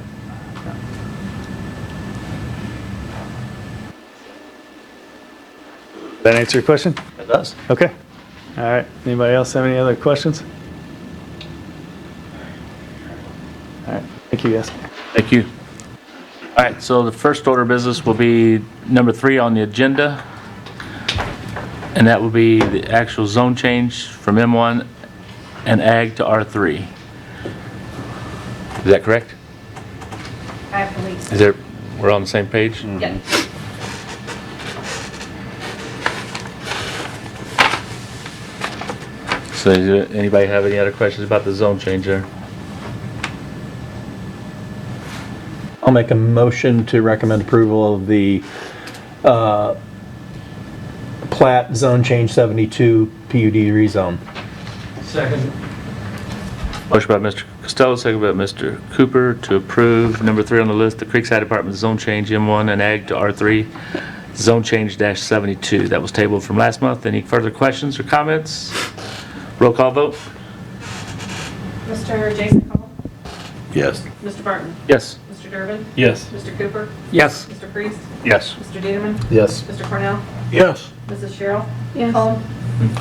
[SPEAKER 21] That answer your question?
[SPEAKER 8] It does.
[SPEAKER 21] Okay. All right. Anybody else have any other questions? All right. Thank you, guys.
[SPEAKER 3] Thank you. All right, so the first order of business will be number 3 on the agenda, and that will be the actual zone change from M1 and Ag to R3. Is that correct?
[SPEAKER 11] I believe so.
[SPEAKER 3] Is there, we're on the same page?
[SPEAKER 11] Yeah.
[SPEAKER 3] So does anybody have any other questions about the zone change there?
[SPEAKER 8] I'll make a motion to recommend approval of the plat zone change 72 PUD rezone.
[SPEAKER 19] Second.
[SPEAKER 3] Motion by Mr. Costello, second by Mr. Cooper to approve number 3 on the list, the Creekside Apartment zone change M1 and Ag to R3, zone change -72. That was tabled from last month. Any further questions or comments? Roll call vote.
[SPEAKER 11] Mr. Jason Cole?
[SPEAKER 16] Yes.
[SPEAKER 11] Mr. Barton?
[SPEAKER 3] Yes.
[SPEAKER 11] Mr. Durbin?
[SPEAKER 15] Yes.
[SPEAKER 11] Mr. Cooper?
[SPEAKER 12] Yes.
[SPEAKER 11] Mr. Priest?
[SPEAKER 3] Yes.
[SPEAKER 11] Mr. Dieterman?
[SPEAKER 8] Yes.
[SPEAKER 11] Mr. Cornell?
[SPEAKER 2] Yes.
[SPEAKER 11] Mrs. Cheryl?
[SPEAKER 13] Yes.
[SPEAKER 11] Cole?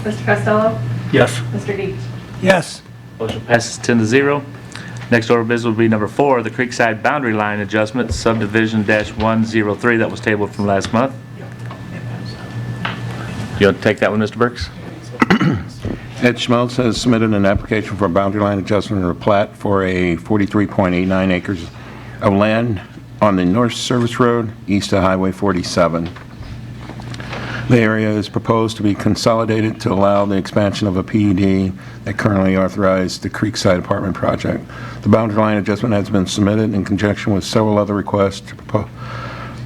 [SPEAKER 11] Mr. Costello?
[SPEAKER 8] Yes.
[SPEAKER 11] Mr. Deach?
[SPEAKER 12] Yes.
[SPEAKER 3] Motion passes 10-0. Next order of business will be number 4, the Creekside Boundary Line Adjustment Subdivision -103 that was tabled from last month. You want to take that one, Mr. Burks?
[SPEAKER 5] Ed Schmelz has submitted an application for a boundary line adjustment or plat for a 43.89 acres of land on the North Service Road east of Highway 47. The area is proposed to be consolidated to allow the expansion of a PUD that currently authorized the Creekside Apartment project. The boundary line adjustment has been submitted in conjunction with several other requests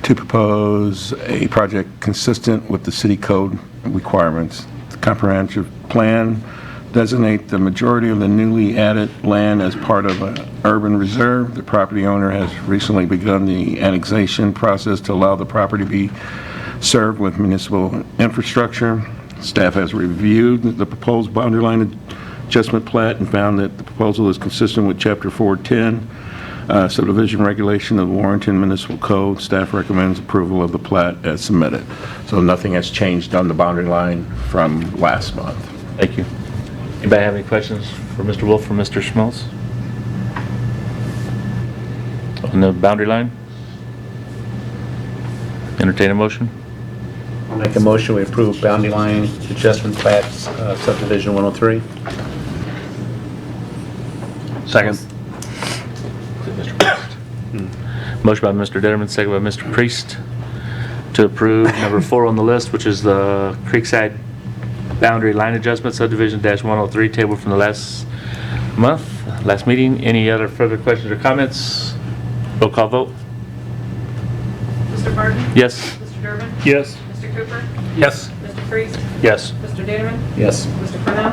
[SPEAKER 5] to propose a project consistent with the city code requirements. The comprehensive plan designate the majority of the newly added land as part of an urban reserve. The property owner has recently begun the annexation process to allow the property to be served with municipal infrastructure. Staff has reviewed the proposed boundary line adjustment plat and found that the proposal is consistent with Chapter 410 subdivision regulation of the Warrenton Municipal Code. Staff recommends approval of the plat as submitted. So nothing has changed on the boundary line from last month.
[SPEAKER 3] Thank you. Anybody have any questions for Mr. Wolf or Mr. Schmelz? On the boundary line? Entertain a motion?
[SPEAKER 9] I'll make a motion, we approve boundary line adjustment plat subdivision 103.
[SPEAKER 17] Second.
[SPEAKER 3] Motion by Mr. Ditterman, second by Mr. Priest to approve number 4 on the list, which is the Creekside Boundary Line Adjustment Subdivision -103, tabled from the last meeting. Any other further questions or comments? Roll call vote.
[SPEAKER 11] Mr. Barton?
[SPEAKER 3] Yes.
[SPEAKER 11] Mr. Durbin?
[SPEAKER 15] Yes.
[SPEAKER 11] Mr. Cooper?
[SPEAKER 12] Yes.
[SPEAKER 11] Mr. Priest?
[SPEAKER 8] Yes.
[SPEAKER 11] Mr. Dieterman?
[SPEAKER 9] Yes.
[SPEAKER 11] Mr. Cornell?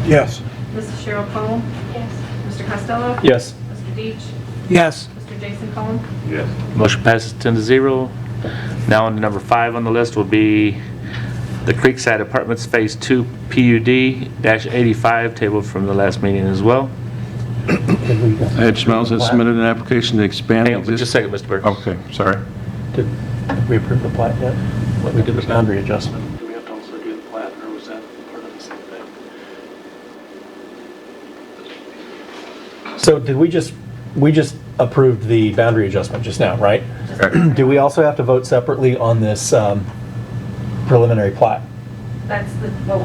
[SPEAKER 2] Yes.
[SPEAKER 11] Mrs. Cheryl Cole? Yes. Mr. Costello?
[SPEAKER 8] Yes.
[SPEAKER 11] Mr. Deach?
[SPEAKER 12] Yes.
[SPEAKER 11] Mr. Jason Cole?
[SPEAKER 9] Yes.
[SPEAKER 3] Motion passes 10-0. Now on to number 5 on the list will be the Creekside Apartments Phase 2 PUD-85, tabled from the last meeting as well.
[SPEAKER 5] Ed Schmelz has submitted an application to expand.
[SPEAKER 3] Hang on just a second, Mr. Burks.
[SPEAKER 5] Okay, sorry.
[SPEAKER 8] Did we approve the plat yet? We did the boundary adjustment.
[SPEAKER 19] Do we have to also do the plat, or was that part of the same thing?
[SPEAKER 8] So did we just approved the boundary adjustment just now, right? Do we also have to vote separately on this preliminary plat?
[SPEAKER 11] That's what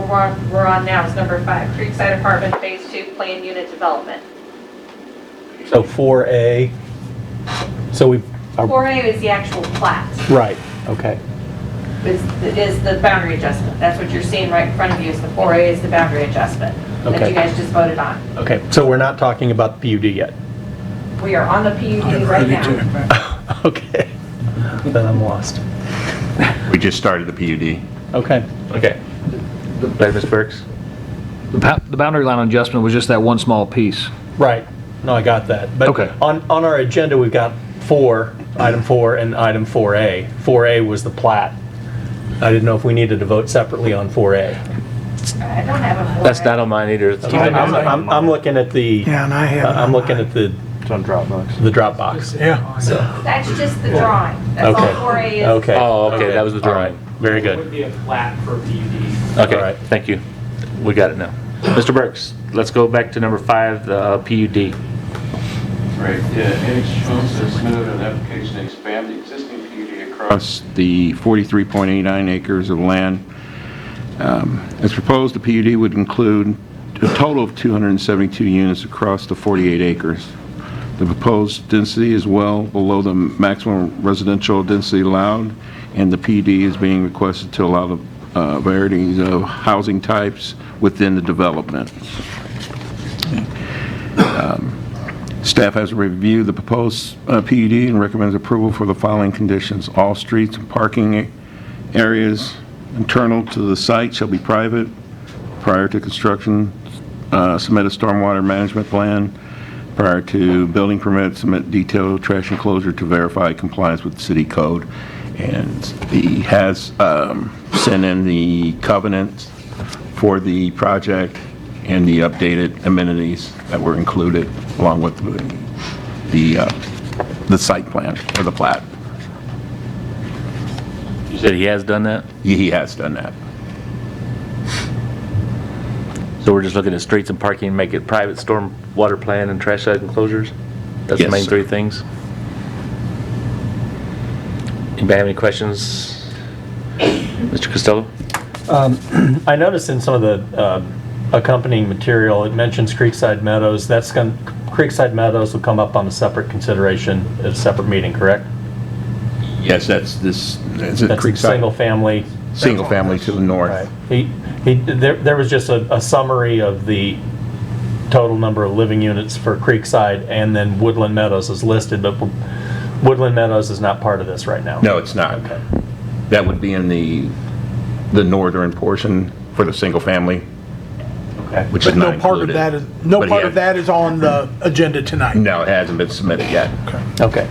[SPEAKER 11] we're on now is number 5, Creekside Apartment Phase 2 Planned Unit Development.
[SPEAKER 8] So 4A, so we,
[SPEAKER 11] 4A is the actual plat,
[SPEAKER 8] right, okay.
[SPEAKER 11] is the boundary adjustment. That's what you're seeing right in front of you is the 4A is the boundary adjustment that
[SPEAKER 8] Okay.
[SPEAKER 11] you guys just voted on.
[SPEAKER 8] Okay, so we're not talking about the PUD yet?
[SPEAKER 11] We are on the PUD right now.
[SPEAKER 8] Okay, then I'm lost.
[SPEAKER 5] We just started the PUD.
[SPEAKER 8] Okay.
[SPEAKER 3] Okay. Right, Ms. Burks?
[SPEAKER 17] The boundary line adjustment was just that one small piece.
[SPEAKER 8] Right, no, I got that. But
[SPEAKER 17] Okay.
[SPEAKER 8] on our agenda, we've got 4 item 4 and item 4A. 4A was the plat. I didn't know if we needed to vote separately on 4A.
[SPEAKER 11] I don't have a.
[SPEAKER 3] That's not on mine either.
[SPEAKER 8] I'm looking at the.
[SPEAKER 18] Yeah, and I have it
[SPEAKER 8] I'm
[SPEAKER 18] on
[SPEAKER 8] looking
[SPEAKER 18] mine.
[SPEAKER 8] at the.
[SPEAKER 3] It's on Dropbox.
[SPEAKER 8] The Dropbox.
[SPEAKER 2] Yeah.
[SPEAKER 8] So.
[SPEAKER 11] That's just the drawing. That's
[SPEAKER 8] Okay.
[SPEAKER 11] all 4A is.
[SPEAKER 8] Okay.
[SPEAKER 3] Oh, okay, that was the drawing. Very
[SPEAKER 7] It
[SPEAKER 3] good.
[SPEAKER 7] would be a plat for PUD.
[SPEAKER 3] Okay,
[SPEAKER 8] All right.
[SPEAKER 3] thank you. We got it now. Mr. Burks, let's go back to number 5, the PUD.
[SPEAKER 5] Right, NH Homes has submitted an application to expand the existing PUD across the 43.89 acres of land. As proposed, the PUD would include a total of 272 units across the 48 acres. The proposed density is well below the maximum residential density allowed, and the PUD is being requested to allow the varieties of housing types within the development. Staff has reviewed the proposed PUD and recommends approval for the following conditions. All streets and parking areas internal to the site shall be private. Prior to construction, submit a stormwater management plan. Prior to building permit, submit detailed trash enclosure to verify compliance with the city code. And he has sent in the covenants for the project and the updated amenities that were included along with the site plan or the plat.
[SPEAKER 3] You said he has done that?
[SPEAKER 5] He has done that.
[SPEAKER 3] So we're just looking at streets and parking, make it private storm water plan and trash site enclosures? That's the
[SPEAKER 5] Yes,
[SPEAKER 3] main
[SPEAKER 5] sir.
[SPEAKER 3] 3 things? Anybody have any questions? Mr. Costello?
[SPEAKER 8] I noticed in some of the accompanying material, it mentions Creekside Meadows. Creekside Meadows will come up on a separate consideration at a separate meeting, correct?
[SPEAKER 5] Yes, that's this. Is it
[SPEAKER 8] That's
[SPEAKER 5] Creekside?
[SPEAKER 8] single family.
[SPEAKER 5] Single family to the north.
[SPEAKER 8] Right. There was just a summary of the total number of living units for Creekside, and then Woodland Meadows is listed, but Woodland Meadows is not part of this right now.
[SPEAKER 5] No, it's not.
[SPEAKER 8] Okay.
[SPEAKER 5] That would be in the northern portion for the single family,
[SPEAKER 8] Okay.
[SPEAKER 5] which
[SPEAKER 2] But
[SPEAKER 5] is not
[SPEAKER 2] no part of
[SPEAKER 5] included.
[SPEAKER 2] that is, no
[SPEAKER 5] But
[SPEAKER 2] part
[SPEAKER 5] yeah.
[SPEAKER 2] of that is on the agenda tonight.
[SPEAKER 5] No, it hasn't been submitted yet.
[SPEAKER 8] Okay.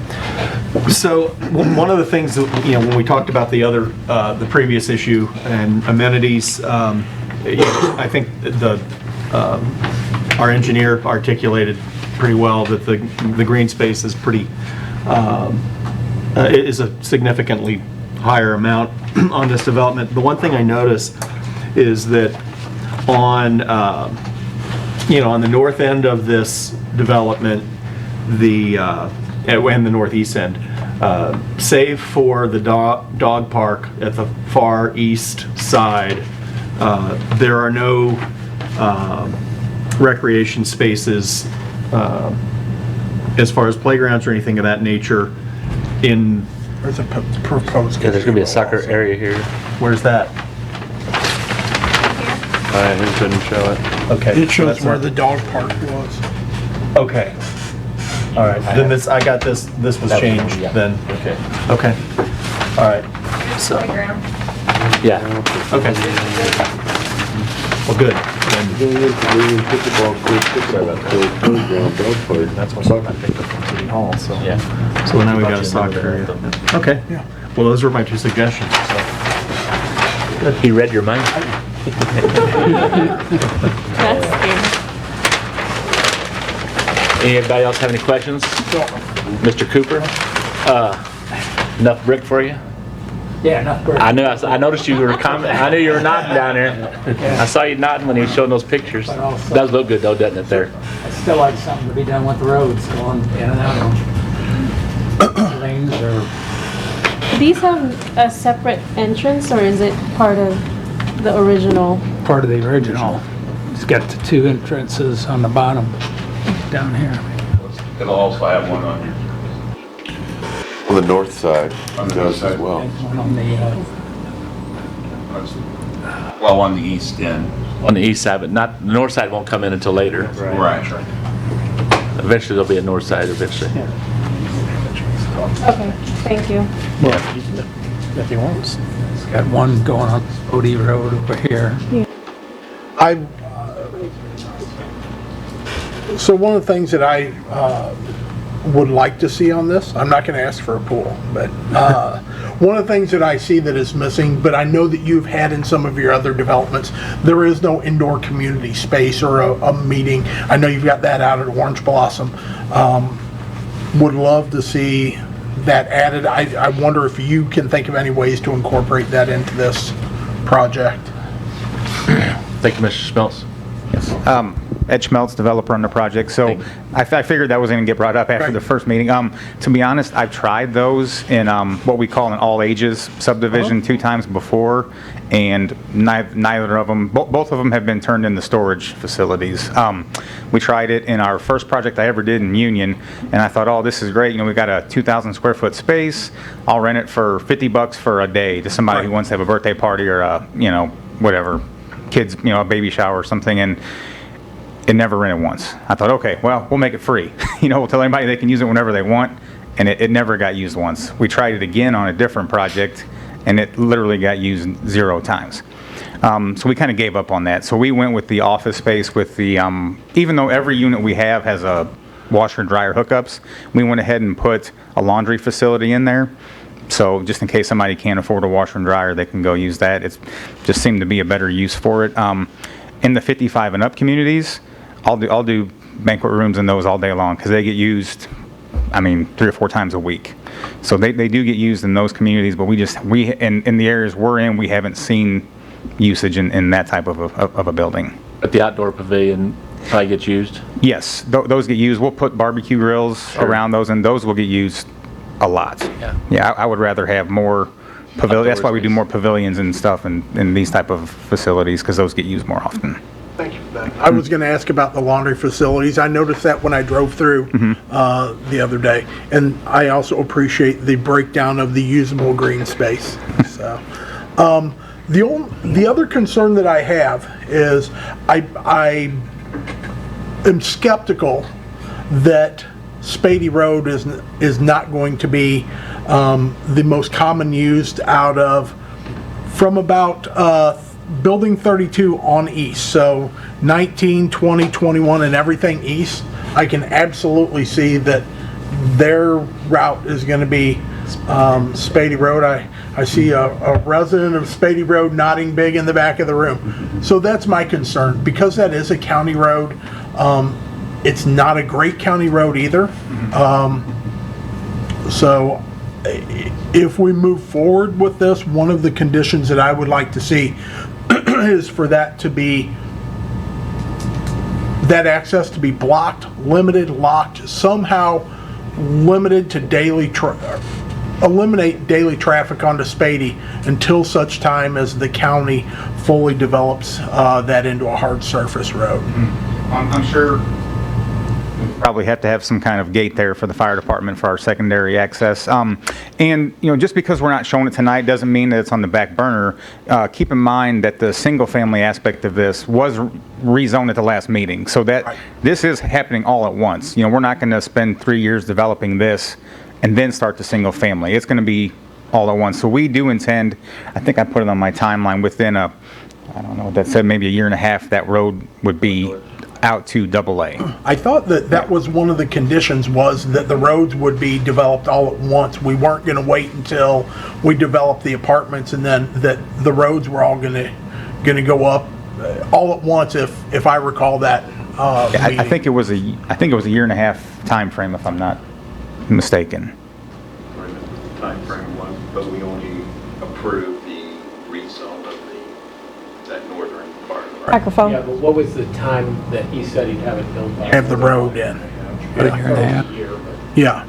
[SPEAKER 8] So one of the things that, when we talked about the previous issue and amenities, I think our engineer articulated pretty well that the green space is is a significantly higher amount on this development. The one thing I noticed is that on the north end of this development, and the northeast end, save for the dog park at the far east side, there are no recreation spaces as far as playgrounds or anything of that nature in.
[SPEAKER 2] There's a proposed.
[SPEAKER 3] Yeah, there's gonna be a soccer area here.
[SPEAKER 8] Where's that?
[SPEAKER 3] I couldn't show it.
[SPEAKER 8] Okay.
[SPEAKER 2] It shows
[SPEAKER 8] that's
[SPEAKER 2] where
[SPEAKER 8] not-
[SPEAKER 2] the dog park was.
[SPEAKER 8] Okay. All right, then I got this was changed then.
[SPEAKER 3] Okay.
[SPEAKER 8] Okay. All right. So,
[SPEAKER 11] Playground.
[SPEAKER 3] Yeah.
[SPEAKER 8] okay. Well, good. That's what I picked up from City Hall, so.
[SPEAKER 3] Yeah.
[SPEAKER 8] So now we got a soccer area. Okay.
[SPEAKER 2] Yeah.
[SPEAKER 8] Well, those were my 2 suggestions, so.
[SPEAKER 3] He read your mind?
[SPEAKER 13] That's scary.
[SPEAKER 3] Anybody else have any questions? Mr. Cooper? Enough brick for you?
[SPEAKER 12] Yeah, not great.
[SPEAKER 3] I noticed you were I knew you were nodding down there. I saw you nodding when he was showing those pictures. Does look good though, doesn't it, there?
[SPEAKER 12] I'd still like something to be done with the roads going in and out of lanes or.
[SPEAKER 13] These have a separate entrance, or is it part of the original?
[SPEAKER 12] Part of the original. It's got the 2 entrances on the bottom down here.
[SPEAKER 5] It'll also have one on here.
[SPEAKER 16] On the north side.
[SPEAKER 5] On the north side.
[SPEAKER 16] as well.
[SPEAKER 12] And one on the,
[SPEAKER 5] Well, on the east end.
[SPEAKER 3] On the east side, but not, the north side won't come in until later.
[SPEAKER 5] Right.
[SPEAKER 3] Eventually there'll be a north side eventually.
[SPEAKER 13] Okay, thank you.
[SPEAKER 12] if he wants. It's got one going on Odie Road over here.
[SPEAKER 2] So one of the things that I would like to see on this. I'm not going to ask for a pool, but one of the things that I see that is missing, but I know that you've had in some of your other developments, there is no indoor community space or a meeting. I know you've got that out at Orange Blossom. Would love to see that added. I wonder if you can think of any ways to incorporate that into this project.
[SPEAKER 3] Thank you, Mr. Schmeltz.
[SPEAKER 6] Ed Schmeltz, developer on the project. So I figured that was going to get brought up after the first meeting. To be honest, I've tried those in what we call an all-ages subdivision 2 times before, and neither of them, both of them have been turned into storage facilities. We tried it in our first project I ever did in Union, and I thought, oh, this is great. You know, we got a 2,000 square foot space. I'll rent it for $50 for a day to somebody who wants to have a birthday party or a, you know, whatever, kids, you know, a baby shower or something, and it never rented once. I thought, okay, well, we'll make it free. You know, we'll tell anybody they can use it whenever they want, and it never got used once. We tried it again on a different project, and it literally got used 0 times. So we kind of gave up on that. So we went with the office space with the, even though every unit we have has a washer and dryer hookups, we went ahead and put a laundry facility in there. So just in case somebody can't afford a washer and dryer, they can go use that. It's just seemed to be a better use for it. In the 55 and up communities, I'll do banquet rooms in those all day long because they get used, I mean, 3 or 4 times a week. So they do get used in those communities, but in the areas we're in, we haven't seen usage in that type of a building.
[SPEAKER 3] But the outdoor pavilion probably gets used?
[SPEAKER 6] Yes, those get used. We'll put barbecue grills around those, and those will get used a lot. Yeah, I would rather have more pavilions. That's why we do more pavilions and stuff in these type of facilities, because those get used more often.
[SPEAKER 2] Thank you for that. I was going to ask about the laundry facilities. I noticed that when I drove through the other day, and I also appreciate the breakdown of the usable green space. So, the other concern that I have is I am skeptical that Spady Road is not going to be the most common used out of from about Building 32 on east, so 19, 20, 21, and everything east. I can absolutely see that their route is going to be Spady Road. I see a resident of Spady Road nodding big in the back of the room. So that's my concern. Because that is a county road, it's not a great county road either. So if we move forward with this, one of the conditions that I would like to see is for that access to be blocked, limited, locked, somehow limited to eliminate daily traffic onto Spady until such time as the county fully develops that into a hard surface road.
[SPEAKER 6] I'm sure probably have to have some kind of gate there for the fire department for our secondary access. And, you know, just because we're not showing it tonight doesn't mean that it's on the back burner. Keep in mind that the single-family aspect of this was rezoned at the last meeting. So that this is happening all at once. You know, we're not going to spend 3 years developing this and then start the single-family. It's going to be all at once. So we do intend, I think I put it on my timeline, within I don't know what that said, maybe a year and a half, that road would be out to AA.
[SPEAKER 2] I thought that was one of the conditions, was that the roads would be developed all at once. We weren't going to wait until we developed the apartments and then that the roads were all going to go up all at once, if I recall that.
[SPEAKER 6] I think it was a year and a half time frame, if I'm not mistaken.
[SPEAKER 22] Time frame was, but we only approved the rezone of that northern part.
[SPEAKER 13] Microphone.
[SPEAKER 7] Yeah, but what was the time that he said he'd have it built by?
[SPEAKER 2] Have the road in.
[SPEAKER 7] A year and a half.
[SPEAKER 2] Yeah.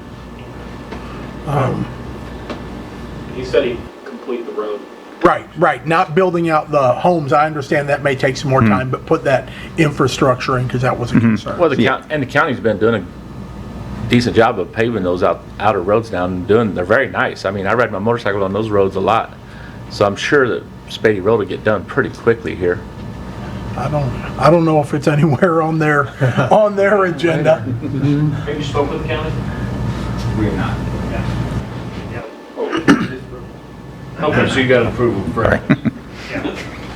[SPEAKER 7] He said he'd complete the road.
[SPEAKER 2] Right. Not building out the homes. I understand that may take some more time, but put that infrastructure in, because that was a concern.
[SPEAKER 3] Well, the county's been doing a decent job of paving those outer roads down, and they're very nice. I mean, I ride my motorcycle on those roads a lot, so I'm sure that Spady Road will get done pretty quickly here.
[SPEAKER 2] I don't know if it's anywhere on their agenda.
[SPEAKER 19] Have you spoken with the county?
[SPEAKER 6] We have not.
[SPEAKER 19] Okay, so you got approval for it.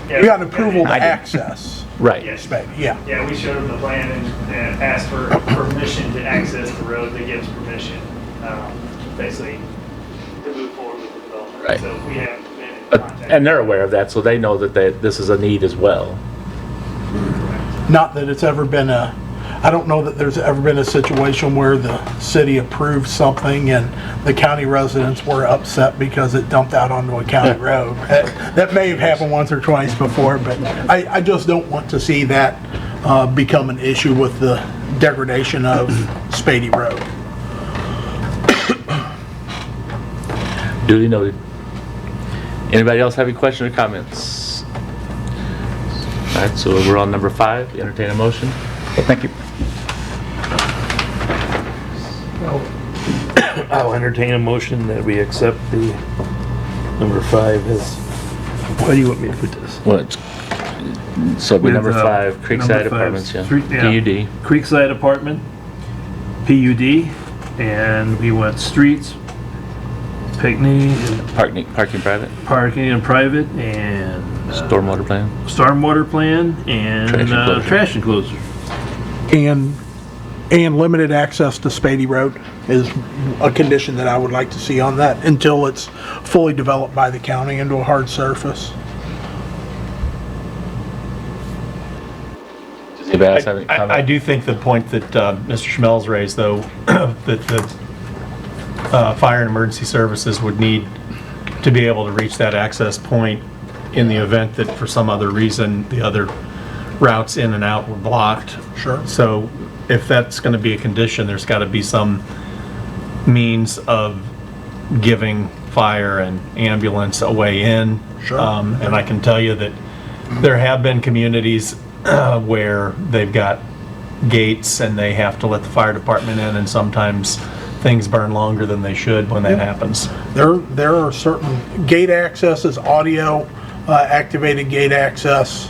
[SPEAKER 2] You got approval to access.
[SPEAKER 3] Right.
[SPEAKER 21] Yes.
[SPEAKER 2] Yeah.
[SPEAKER 21] Yeah, we showed them the plan and asked for permission to access the road. They gave us permission, basically, to move forward with the development.
[SPEAKER 3] Right.
[SPEAKER 21] So we have been in
[SPEAKER 3] But-
[SPEAKER 21] contact.
[SPEAKER 3] And they're aware of that, so they know that this is a need as well.
[SPEAKER 2] Not that it's ever been I don't know that there's ever been a situation where the city approved something and the county residents were upset because it dumped out onto a county road. That may have happened once or twice before, but I just don't want to see that become an issue with the degradation of Spady Road.
[SPEAKER 3] Duly noted. Anybody else have any questions or comments? All right, so we're on number 5, entertain a motion.
[SPEAKER 6] Thank you.
[SPEAKER 15] I'll entertain a motion that we accept the number 5 as, why do you want me to put this?
[SPEAKER 3] What? So it'd be number
[SPEAKER 15] With,
[SPEAKER 3] 5, Creekside
[SPEAKER 15] number 5,
[SPEAKER 3] Apartments, yeah.
[SPEAKER 15] street-
[SPEAKER 3] PUD.
[SPEAKER 15] Creekside Apartment, PUD, and we want streets, picnic,
[SPEAKER 3] Parking private.
[SPEAKER 15] parking and private, and
[SPEAKER 3] Stormwater plan.
[SPEAKER 15] stormwater plan, and
[SPEAKER 3] Trash enclosure.
[SPEAKER 15] trash enclosure.
[SPEAKER 2] And limited access to Spady Road is a condition that I would like to see on that until it's fully developed by the county into a hard surface.
[SPEAKER 3] Does anybody else have any
[SPEAKER 8] I
[SPEAKER 3] comment?
[SPEAKER 8] do think the point that Mr. Schmelz raised, though, that the fire and emergency services would need to be able to reach that access point in the event that for some other reason the other routes in and out were blocked.
[SPEAKER 2] Sure.
[SPEAKER 8] So if that's going to be a condition, there's got to be some means of giving fire and ambulance a way in.
[SPEAKER 2] Sure.
[SPEAKER 8] And I can tell you that there have been communities where they've got gates and they have to let the fire department in, and sometimes things burn longer than they should when that happens.
[SPEAKER 2] There are certain gate accesses, audio activated gate access.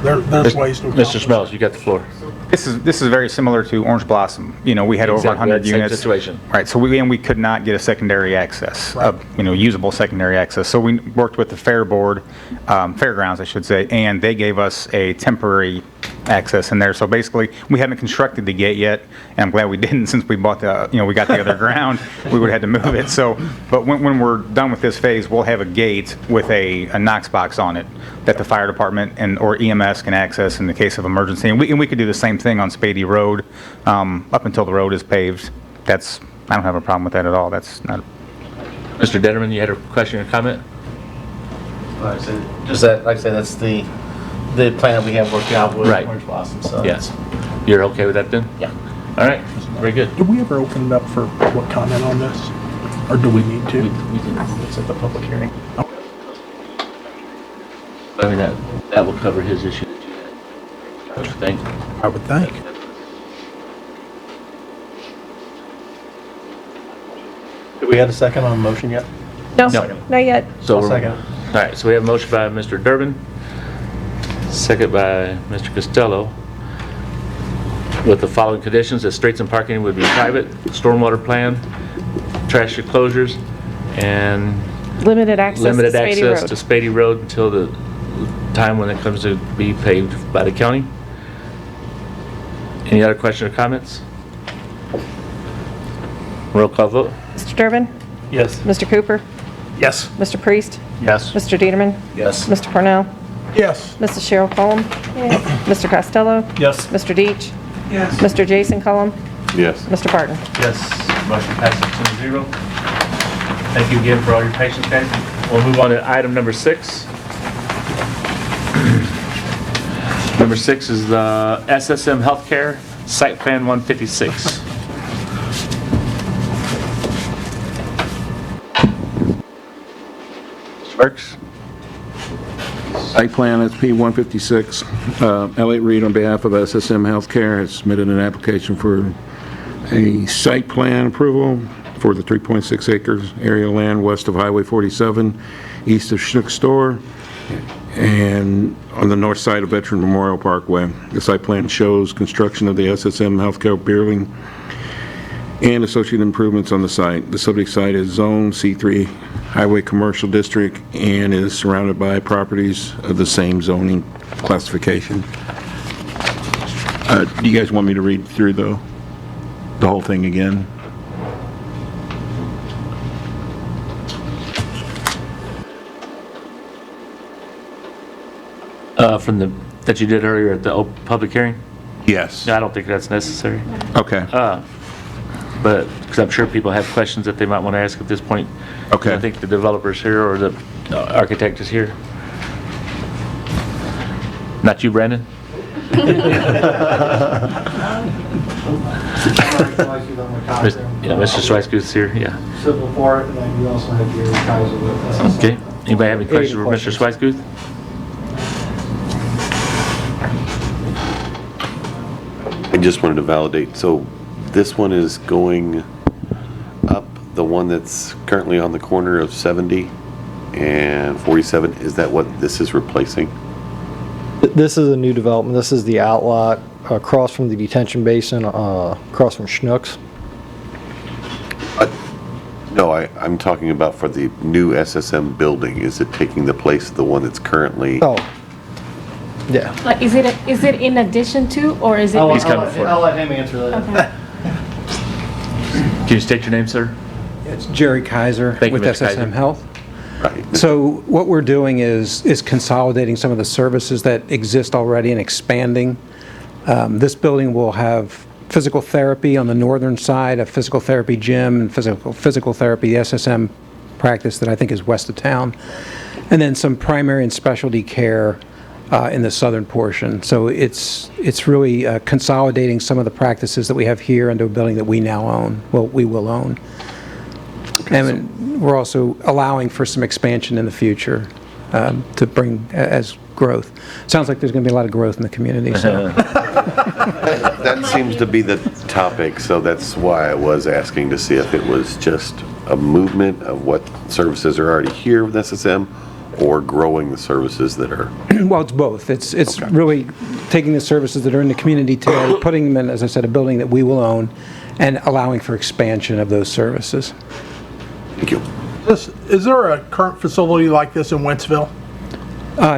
[SPEAKER 2] There's ways to accomplish.
[SPEAKER 3] Mr. Schmelz, you got the floor.
[SPEAKER 6] This is very similar to Orange Blossom. You know, we had over
[SPEAKER 3] Exactly,
[SPEAKER 6] 100
[SPEAKER 3] same
[SPEAKER 6] units.
[SPEAKER 3] situation.
[SPEAKER 6] Right, so we could not get a secondary access, usable secondary access. So we worked with the fair board, fairgrounds, I should say, and they gave us a temporary access in there. So basically, we haven't constructed the gate yet, and I'm glad we didn't since we bought we got the other ground. We would have had to move it. So, but when we're done with this phase, we'll have a gate with a Knox box on it that the fire department or EMS can access in the case of emergency. And we could do the same thing on Spady Road up until the road is paved. I don't have a problem with that at all. That's not.
[SPEAKER 3] Mr. Detterman, you had a question or comment?
[SPEAKER 9] Just that, like I said, that's the plan we have working out with
[SPEAKER 3] Right.
[SPEAKER 9] Orange Blossom, so.
[SPEAKER 3] Yes. You're okay with that then?
[SPEAKER 9] Yeah.
[SPEAKER 3] All right, very good.
[SPEAKER 2] Do we ever open it up for public comment on this? Or do we need to?
[SPEAKER 3] We can set the public hearing. I mean, that will cover his issue that you had. Don't you think?
[SPEAKER 2] I would think.
[SPEAKER 8] Do we have a second on the motion yet?
[SPEAKER 13] No,
[SPEAKER 3] No.
[SPEAKER 13] not yet.
[SPEAKER 3] So
[SPEAKER 8] I'll
[SPEAKER 3] we're-
[SPEAKER 8] second it.
[SPEAKER 3] All right, so we have a motion by Mr. Durbin, second by Mr. Costello, with the following conditions: that streets and parking would be private, stormwater plan, trash enclosures, and
[SPEAKER 13] Limited access to
[SPEAKER 3] limited
[SPEAKER 13] Spady
[SPEAKER 3] access
[SPEAKER 13] Road.
[SPEAKER 3] to Spady Road until the time when it comes to be paved by the county. Any other questions or comments? Roll call vote.
[SPEAKER 13] Mr. Durbin?
[SPEAKER 15] Yes.
[SPEAKER 13] Mr. Cooper?
[SPEAKER 8] Yes.
[SPEAKER 13] Mr. Priest?
[SPEAKER 20] Yes.
[SPEAKER 13] Mr. Dieterman?
[SPEAKER 9] Yes.
[SPEAKER 13] Mr. Cornell?
[SPEAKER 2] Yes.
[SPEAKER 13] Mrs. Cheryl Cullum? Yes. Mr. Costello?
[SPEAKER 8] Yes.
[SPEAKER 13] Mr. Deitch?
[SPEAKER 18] Yes.
[SPEAKER 13] Mr. Jason Cullum?
[SPEAKER 16] Yes.
[SPEAKER 13] Mr. Barton?
[SPEAKER 3] Yes. Motion passes 2-0. Thank you again for all your patience, guys. We'll move on to item number 6. Number 6 is the SSM Healthcare Site Plan 156. Mr. Burks?
[SPEAKER 5] Site plan SP 156. Elliot Reed, on behalf of SSM Healthcare, has submitted an application for a site plan approval for the 3.6 acres area of land west of Highway 47, east of Schnuck Store, and on the north side of Veteran Memorial Parkway. The site plan shows construction of the SSM Healthcare building and associated improvements on the site. The subject site is Zone C3 highway commercial district and is surrounded by properties of the same zoning classification. Do you guys want me to read through the whole thing again?
[SPEAKER 3] That you did earlier at the public hearing?
[SPEAKER 5] Yes.
[SPEAKER 3] No, I don't think that's necessary.
[SPEAKER 5] Okay.
[SPEAKER 3] But, because I'm sure people have questions that they might want to ask at this point.
[SPEAKER 5] Okay.
[SPEAKER 3] I think the developer's here or the architect is here. Not you, Brandon? Yeah, Mr. Schweiskuth is here, yeah.
[SPEAKER 4] Civil for it, and then we also have Gary Kaiser with us.
[SPEAKER 3] Okay. Anybody have any questions for Mr. Schweiskuth?
[SPEAKER 16] I just wanted to validate, so this one is going up, the one that's currently on the corner of 70 and 47, is that what this is replacing?
[SPEAKER 4] This is a new development. This is the outlot across from the detention basin, across from Schnucks.
[SPEAKER 16] No, I'm talking about for the new SSM building. Is it taking the place of the one that's currently?
[SPEAKER 4] Oh, yeah.
[SPEAKER 13] Like, is it in addition to, or is it?
[SPEAKER 4] I'll let him answer that.
[SPEAKER 13] Okay.
[SPEAKER 3] Can you state your name, sir?
[SPEAKER 10] It's Jerry Kaiser
[SPEAKER 3] Thank you,
[SPEAKER 10] with
[SPEAKER 3] Mr.
[SPEAKER 10] SSM
[SPEAKER 3] Kaiser.
[SPEAKER 10] Health.
[SPEAKER 16] Right.
[SPEAKER 10] So what we're doing is consolidating some of the services that exist already and expanding. This building will have physical therapy on the northern side, a physical therapy gym, and physical therapy SSM practice that I think is west of town, and then some primary and specialty care in the southern portion. So it's really consolidating some of the practices that we have here into a building that we now own. Well, we will own. And we're also allowing for some expansion in the future to bring as growth. Sounds like there's going to be a lot of growth in the community. So.
[SPEAKER 16] That seems to be the topic, so that's why I was asking to see if it was just a movement of what services are already here with SSM or growing the services that are.
[SPEAKER 10] Well, it's both. It's really taking the services that are in the community today, putting them in, as I said, a building that we will own, and allowing for expansion of those services.
[SPEAKER 16] Thank you.
[SPEAKER 2] Is there a current facility like this in Wentzville?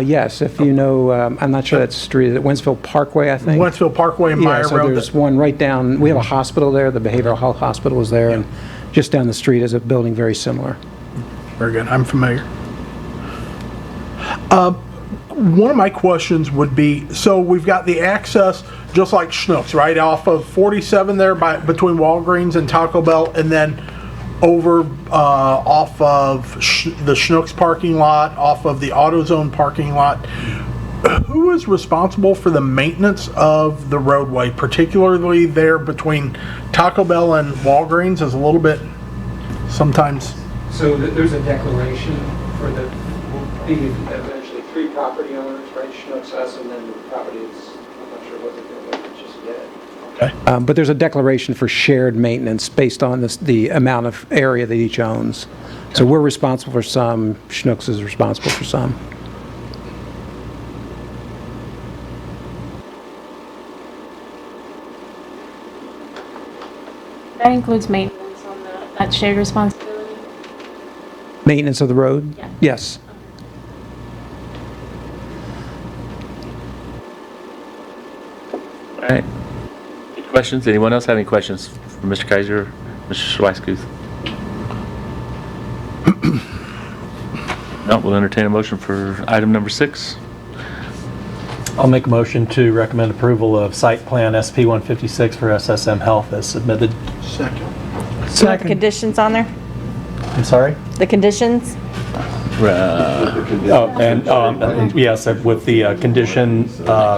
[SPEAKER 10] Yes, if you know, I'm not sure that street, is it Wentzville Parkway, I think?
[SPEAKER 2] Wentzville Parkway and Meyer
[SPEAKER 10] Yeah, so
[SPEAKER 2] Road?
[SPEAKER 10] there's one right down, we have a hospital there, the behavioral health hospital is there, and just down the street is a building very similar.
[SPEAKER 2] Very good, I'm familiar. One of my questions would be, so we've got the access, just like Schnucks, right, off of 47 there between Walgreens and Taco Bell, and then over off of the Schnucks parking lot, off of the AutoZone parking lot. Who is responsible for the maintenance of the roadway, particularly there between Taco Bell and Walgreens is a little bit sometimes.
[SPEAKER 10] So there's a declaration for the, eventually 3 property owners, right, Schnucks, us, and then the property is, I'm not sure what they're going to just yet. But there's a declaration for shared maintenance based on the amount of area that each owns. So we're responsible for some, Schnucks is responsible for some.
[SPEAKER 13] That includes maintenance on that shared responsibility?
[SPEAKER 10] Maintenance of the road?
[SPEAKER 13] Yeah.
[SPEAKER 10] Yes.
[SPEAKER 3] All right. Any questions? Anyone else have any questions for Mr. Kaiser or Mr. Schweiskuth? No, we'll entertain a motion for item number 6.
[SPEAKER 8] I'll make a motion to recommend approval of site plan SP 156 for SSM Health as submitted.
[SPEAKER 11] Second. Conditions on there?
[SPEAKER 8] I'm sorry?
[SPEAKER 11] The conditions?
[SPEAKER 8] Yes, with the condition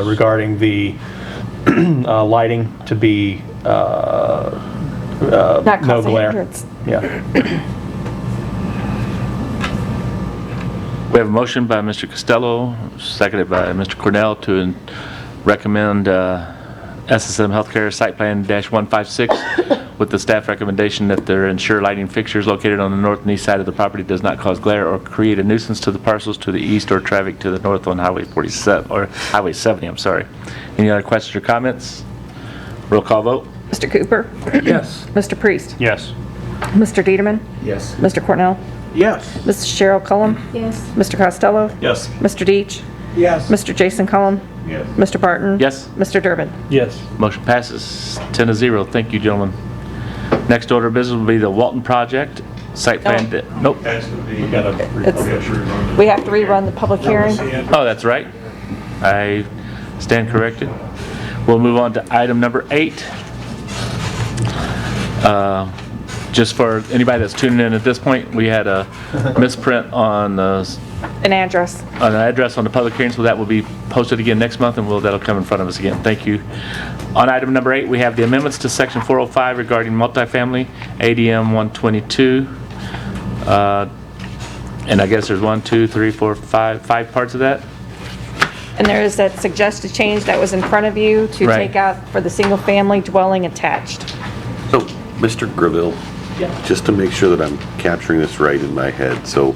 [SPEAKER 8] regarding the lighting to be
[SPEAKER 11] Not
[SPEAKER 8] no
[SPEAKER 11] causing
[SPEAKER 8] glare.
[SPEAKER 11] hindrance.
[SPEAKER 8] Yeah.
[SPEAKER 3] We have a motion by Mr. Costello, seconded by Mr. Cornell to recommend SSM Healthcare Site Plan -156 with the staff recommendation that their ensure lighting fixtures located on the north and east side of the property does not cause glare or create a nuisance to the parcels to the east or traffic to the north on Highway 47, or Highway 70, I'm sorry. Any other questions or comments? Roll call vote.
[SPEAKER 11] Mr. Cooper?
[SPEAKER 12] Yes.
[SPEAKER 11] Mr. Priest?
[SPEAKER 20] Yes.
[SPEAKER 11] Mr. Dieterman?
[SPEAKER 9] Yes.
[SPEAKER 11] Mr. Cornell?
[SPEAKER 2] Yes.
[SPEAKER 1] Mrs. Cheryl Cullum?
[SPEAKER 13] Yes.
[SPEAKER 1] Mr. Costello?
[SPEAKER 8] Yes.
[SPEAKER 1] Mr. Deitch?
[SPEAKER 18] Yes.
[SPEAKER 1] Mr. Jason Cullum?
[SPEAKER 22] Yes.
[SPEAKER 1] Mr. Barton?
[SPEAKER 3] Yes.
[SPEAKER 1] Mr. Durbin?
[SPEAKER 15] Yes.
[SPEAKER 3] Motion passes 10-0. Thank you, gentlemen. Next order of business will be the Walton project, site plan. Nope.
[SPEAKER 1] It's- We have to rerun the public hearing.
[SPEAKER 3] Oh, that's right. I stand corrected. We'll move on to item number 8. Just for anybody that's tuning in at this point, we had a misprint on the
[SPEAKER 1] An address.
[SPEAKER 3] address on the public hearing, so that will be posted again next month, and that'll come in front of us again. Thank you. On item number 8, we have the amendments to section 405 regarding multifamily, ADM 122. And I guess there's 1, 2, 3, 4, 5 parts of that.
[SPEAKER 1] And there is that suggested change that was in front of you to
[SPEAKER 3] Right.
[SPEAKER 1] take out for the single-family dwelling attached.
[SPEAKER 16] So, Mr. Graville, just to make sure that I'm capturing this right in my head, so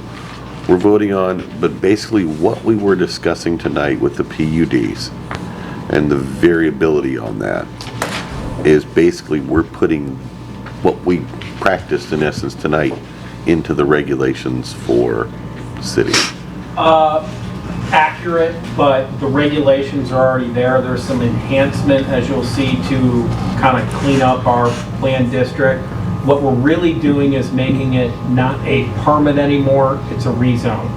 [SPEAKER 16] we're voting on, but basically what we were discussing tonight with the PUDs and the variability on that is basically we're putting what we practiced in essence tonight into the regulations for cities.
[SPEAKER 7] Accurate, but the regulations are already there. There's some enhancement, as you'll see, to kind of clean up our planned district. What we're really doing is making it not a permit anymore, it's a rezone.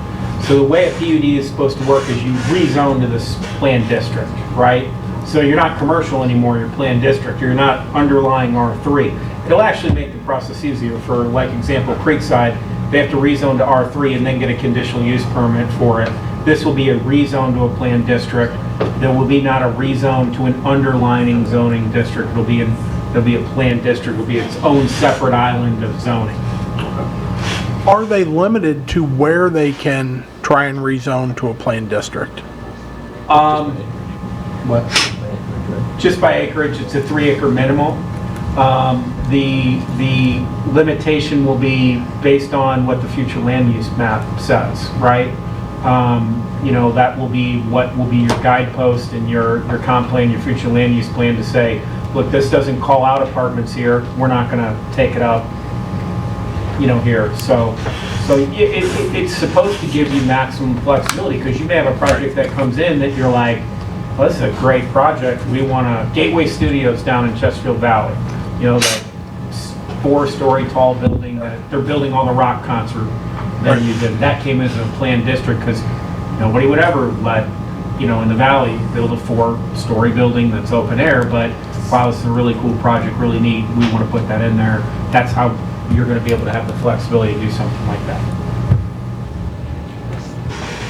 [SPEAKER 7] So the way a PUD is supposed to work is you rezone to this planned district, right? So you're not commercial anymore, you're planned district. You're not underlying R3. It'll actually make the process easier. For, like example, Creekside, they have to rezone to R3 and then get a conditional use permit for it. This will be a rezone to a planned district. There will be not a rezone to an underlining zoning district. There'll be a planned district. It'll be its own separate island of zoning.
[SPEAKER 2] Are they limited to where they can try and rezone to a planned district?
[SPEAKER 7] What? Just by acreage, it's a 3-acre minimum. The limitation will be based on what the future land use map says, right? You know, that will be what will be your guidepost and your comp plan, your future land use plan to say, look, this doesn't call out apartments here. We're not going to take it up, you know, here. So it's supposed to give you maximum flexibility, because you may have a project that comes in that you're like, well, this is a great project. We want a Gateway Studios down in Chesterfield Valley. You know, the 4-story tall building that they're building all the rock concert venues in. That came as a planned district because nobody would ever let, you know, in the valley build a 4-story building that's open air. But wow, this is a really cool project, really neat. We want to put that in there. That's how you're going to be able to have the flexibility to do something like that.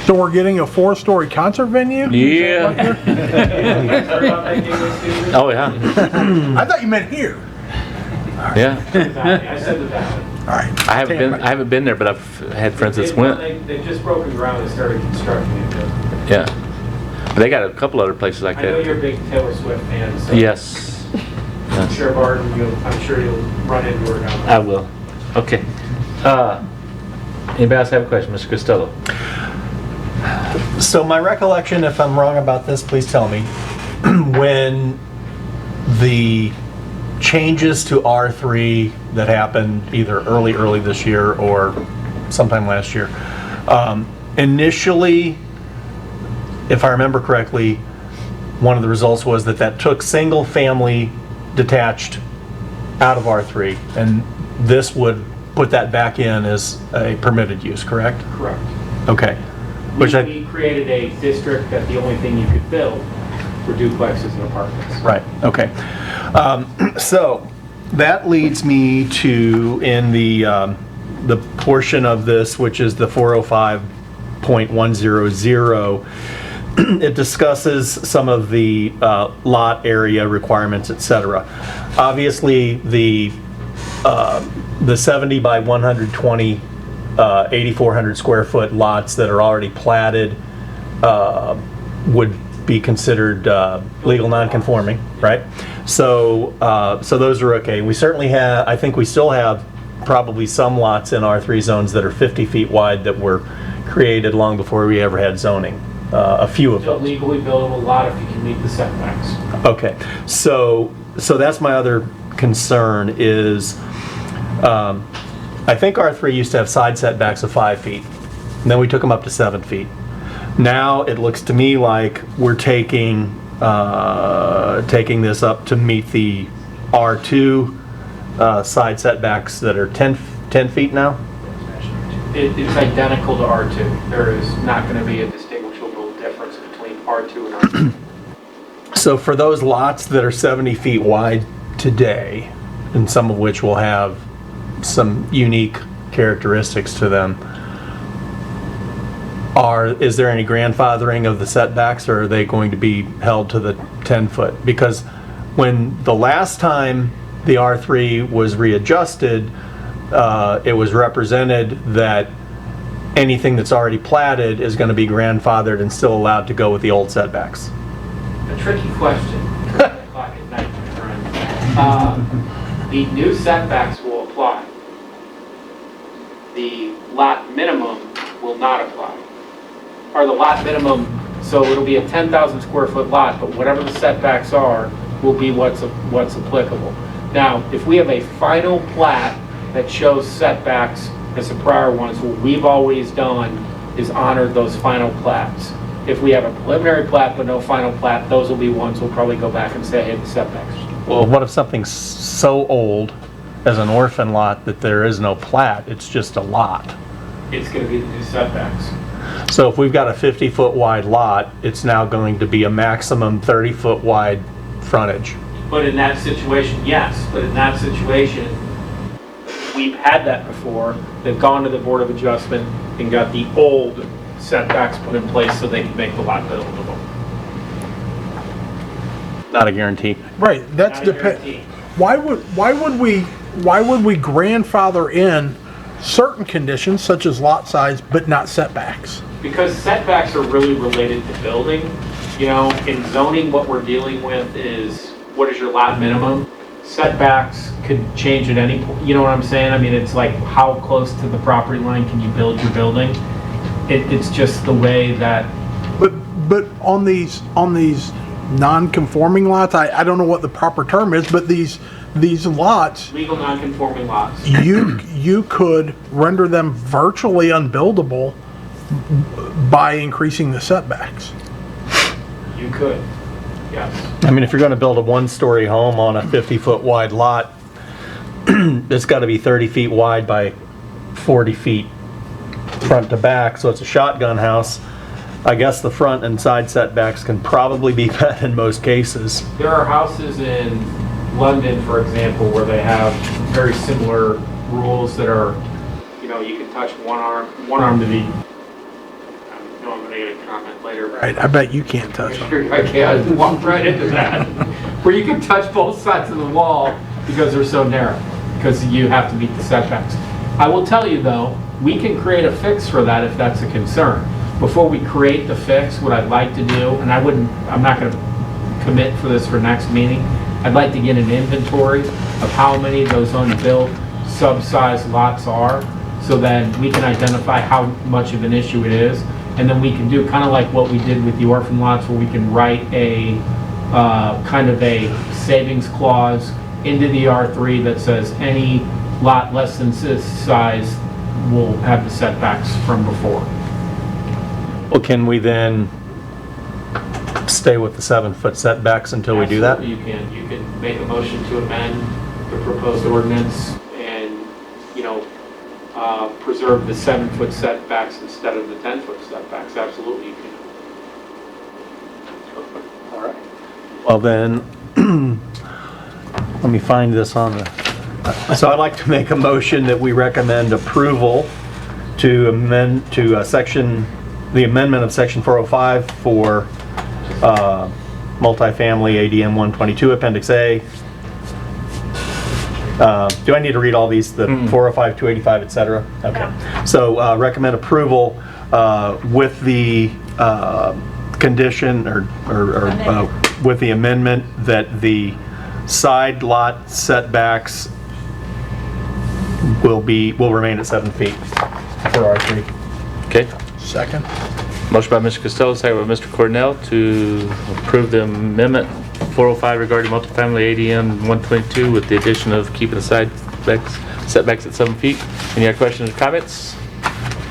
[SPEAKER 2] So we're getting a 4-story concert venue?
[SPEAKER 3] Yeah. Oh, yeah.
[SPEAKER 2] I thought you meant here.
[SPEAKER 3] Yeah.
[SPEAKER 7] I said the valley.
[SPEAKER 2] All right.
[SPEAKER 3] I haven't been there, but I've had friends that's went.
[SPEAKER 7] They've just broken ground and started constructing it.
[SPEAKER 3] Yeah. But they got a couple other places like
[SPEAKER 7] I know
[SPEAKER 3] that.
[SPEAKER 7] you're a big Taylor Swift fan, so.
[SPEAKER 3] Yes.
[SPEAKER 7] I'm sure, Barton, I'm sure you'll run into her down there.
[SPEAKER 3] I will. Okay. Anybody else have a question? Mr. Costello?
[SPEAKER 8] So my recollection, if I'm wrong about this, please tell me, when the changes to R3 that happened either early this year or sometime last year, initially, if I remember correctly, one of the results was that took single-family detached out of R3, and this would put that back in as a permitted use, correct?
[SPEAKER 7] Correct.
[SPEAKER 8] Okay.
[SPEAKER 7] We created a district that the only thing you could build were duplexes and apartments.
[SPEAKER 8] Right, okay. So that leads me to, in the portion of this, which is the 405.100, it discusses some of the lot area requirements, etc. Obviously, the 70 by 120 8,400 square foot lots that are already platted would be considered legal non-conforming, right? So those are okay. We certainly have, I think we still have probably some lots in R3 zones that are 50 feet wide that were created long before we ever had zoning. A few of
[SPEAKER 7] So
[SPEAKER 8] those.
[SPEAKER 7] legally buildable lot if you can meet the setbacks.
[SPEAKER 8] Okay, so that's my other concern is I think R3 used to have side setbacks of 5 feet, and then we took them up to 7 feet. Now it looks to me like we're taking this up to meet the R2 side setbacks that are 10 feet now.
[SPEAKER 7] It's identical to R2. There is not going to be a distinguishable difference between R2 and R3.
[SPEAKER 8] So for those lots that are 70 feet wide today, and some of which will have some unique characteristics to them, is there any grandfathering of the setbacks, or are they going to be held to the 10-foot? Because when the last time the R3 was readjusted, it was represented that anything that's already platted is going to be grandfathered and still allowed to go with the old setbacks.
[SPEAKER 7] A tricky question. O'clock at night, my friend. The new setbacks will apply. The lot minimum will not apply. Or the lot minimum, so it'll be a 10,000 square foot lot, but whatever the setbacks are will be what's applicable. Now, if we have a final plat that shows setbacks as the prior ones, what we've always done is honored those final plats. If we have a preliminary plat but no final plat, those will be ones we'll probably go back and say, hey, the setbacks.
[SPEAKER 8] Well, what if something's so old as an orphan lot that there is no plat, it's just a lot?
[SPEAKER 7] It's going to be the new setbacks.
[SPEAKER 8] So if we've got a 50-foot wide lot, it's now going to be a maximum 30-foot wide frontage.
[SPEAKER 7] But in that situation, yes. But in that situation, we've had that before. They've gone to the Board of Adjustment and got the old setbacks put in place so they can make the lot buildable.
[SPEAKER 8] Not a guarantee.
[SPEAKER 2] Right, that's why would we grandfather in certain conditions such as lot size but not setbacks?
[SPEAKER 7] Because setbacks are really related to building. You know, in zoning, what we're dealing with is what is your lot minimum? Setbacks could change at any point. You know what I'm saying? I mean, it's like how close to the property line can you build your building? It's just the way that.
[SPEAKER 2] But on these non-conforming lots, I don't know what the proper term is, but these lots,
[SPEAKER 7] Legal non-conforming lots.
[SPEAKER 2] you could render them virtually unbuildable by increasing the setbacks.
[SPEAKER 7] You could, yes.
[SPEAKER 8] I mean, if you're going to build a one-story home on a 50-foot wide lot, it's got to be 30 feet wide by 40 feet front to back, so it's a shotgun house. I guess the front and side setbacks can probably be met in most cases.
[SPEAKER 7] There are houses in London, for example, where they have very similar rules that are, you know, you can touch one arm to the. I know I'm going to get a comment later.
[SPEAKER 2] Right, I bet you can't touch them.
[SPEAKER 7] I can't walk right into that. Where you can touch both sides of the wall because they're so narrow, because you have to meet the setbacks. I will tell you though, we can create a fix for that if that's a concern. Before we create the fix, what I'd like to do, and I'm not going to commit for this for next meeting, I'd like to get an inventory of how many of those unbuilt sub-sized lots are, so that we can identify how much of an issue it is, and then we can do kind of like what we did with the orphan lots, where we can write a kind of a savings clause into the R3 that says any lot less than this size will have the setbacks from before.
[SPEAKER 8] Well, can we then stay with the 7-foot setbacks until we do that?
[SPEAKER 7] Absolutely, you can. You can make a motion to amend the proposed ordinance and, you know, preserve the 7-foot setbacks instead of the 10-foot setbacks. Absolutely, you can.
[SPEAKER 8] All right. Well then, let me find this on the. So I'd like to make a motion that we recommend approval to amend to the amendment of section 405 for multifamily ADM 122 Appendix A. Do I need to read all these? The 405, 285, etc. Okay. So recommend approval with the condition or with the amendment that the side lot setbacks will remain at 7 feet for R3.
[SPEAKER 3] Okay.
[SPEAKER 2] Second.
[SPEAKER 3] Motion by Mr. Costello, second by Mr. Cornell to approve the amendment 405 regarding multifamily ADM 122 with the addition of keeping the setbacks at 7 feet. Any other questions or comments?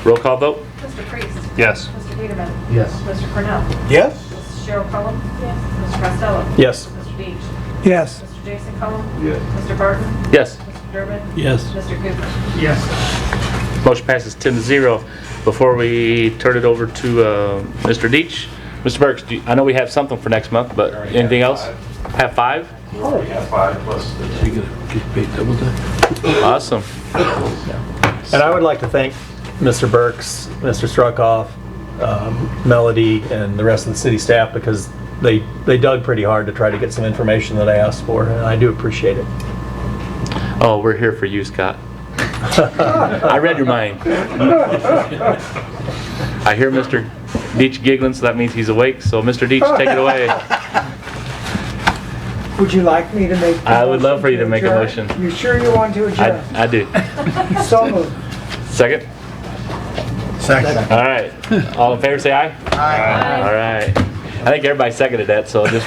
[SPEAKER 3] Roll call vote?
[SPEAKER 11] Mr. Priest?
[SPEAKER 20] Yes.
[SPEAKER 11] Mr. Peterman?
[SPEAKER 3] Yes.
[SPEAKER 11] Mr. Cornell?
[SPEAKER 2] Yes?
[SPEAKER 11] Mrs. Cheryl Cullum? Yes. Mr. Costello?
[SPEAKER 8] Yes.
[SPEAKER 11] Mr. Deach?
[SPEAKER 18] Yes.
[SPEAKER 11] Mr. Jason Cullum?
[SPEAKER 22] Yes.
[SPEAKER 11] Mr. Barton?
[SPEAKER 3] Yes.
[SPEAKER 11] Mr. Durbin?
[SPEAKER 12] Yes.
[SPEAKER 11] Mr. Cooper?
[SPEAKER 12] Yes.
[SPEAKER 3] Motion passes 10-0. Before we turn it over to Mr. Deach, Mr. Burks, I know we have something for next month, but anything else? Have 5?
[SPEAKER 22] We already have 5 plus the...
[SPEAKER 15] You gonna get paid double time?
[SPEAKER 3] Awesome.
[SPEAKER 8] And I would like to thank Mr. Burks, Mr. Struckoff, Melody, and the rest of the city staff because they dug pretty hard to try to get some information that I asked for, and I do appreciate it.
[SPEAKER 3] Oh, we're here for you, Scott. I read your mind. I hear Mr. Deach giggling, so that means he's awake. So, Mr. Deach, take it away.
[SPEAKER 18] Would you like me to make? the
[SPEAKER 3] I would love for you to make a
[SPEAKER 18] adjourn?
[SPEAKER 3] motion.
[SPEAKER 18] You sure you want to adjourn?
[SPEAKER 3] I do.
[SPEAKER 18] So moved.
[SPEAKER 3] Second?
[SPEAKER 2] Second.
[SPEAKER 3] All right. All in favor, say aye. Aye. All right. I think everybody seconded that, so just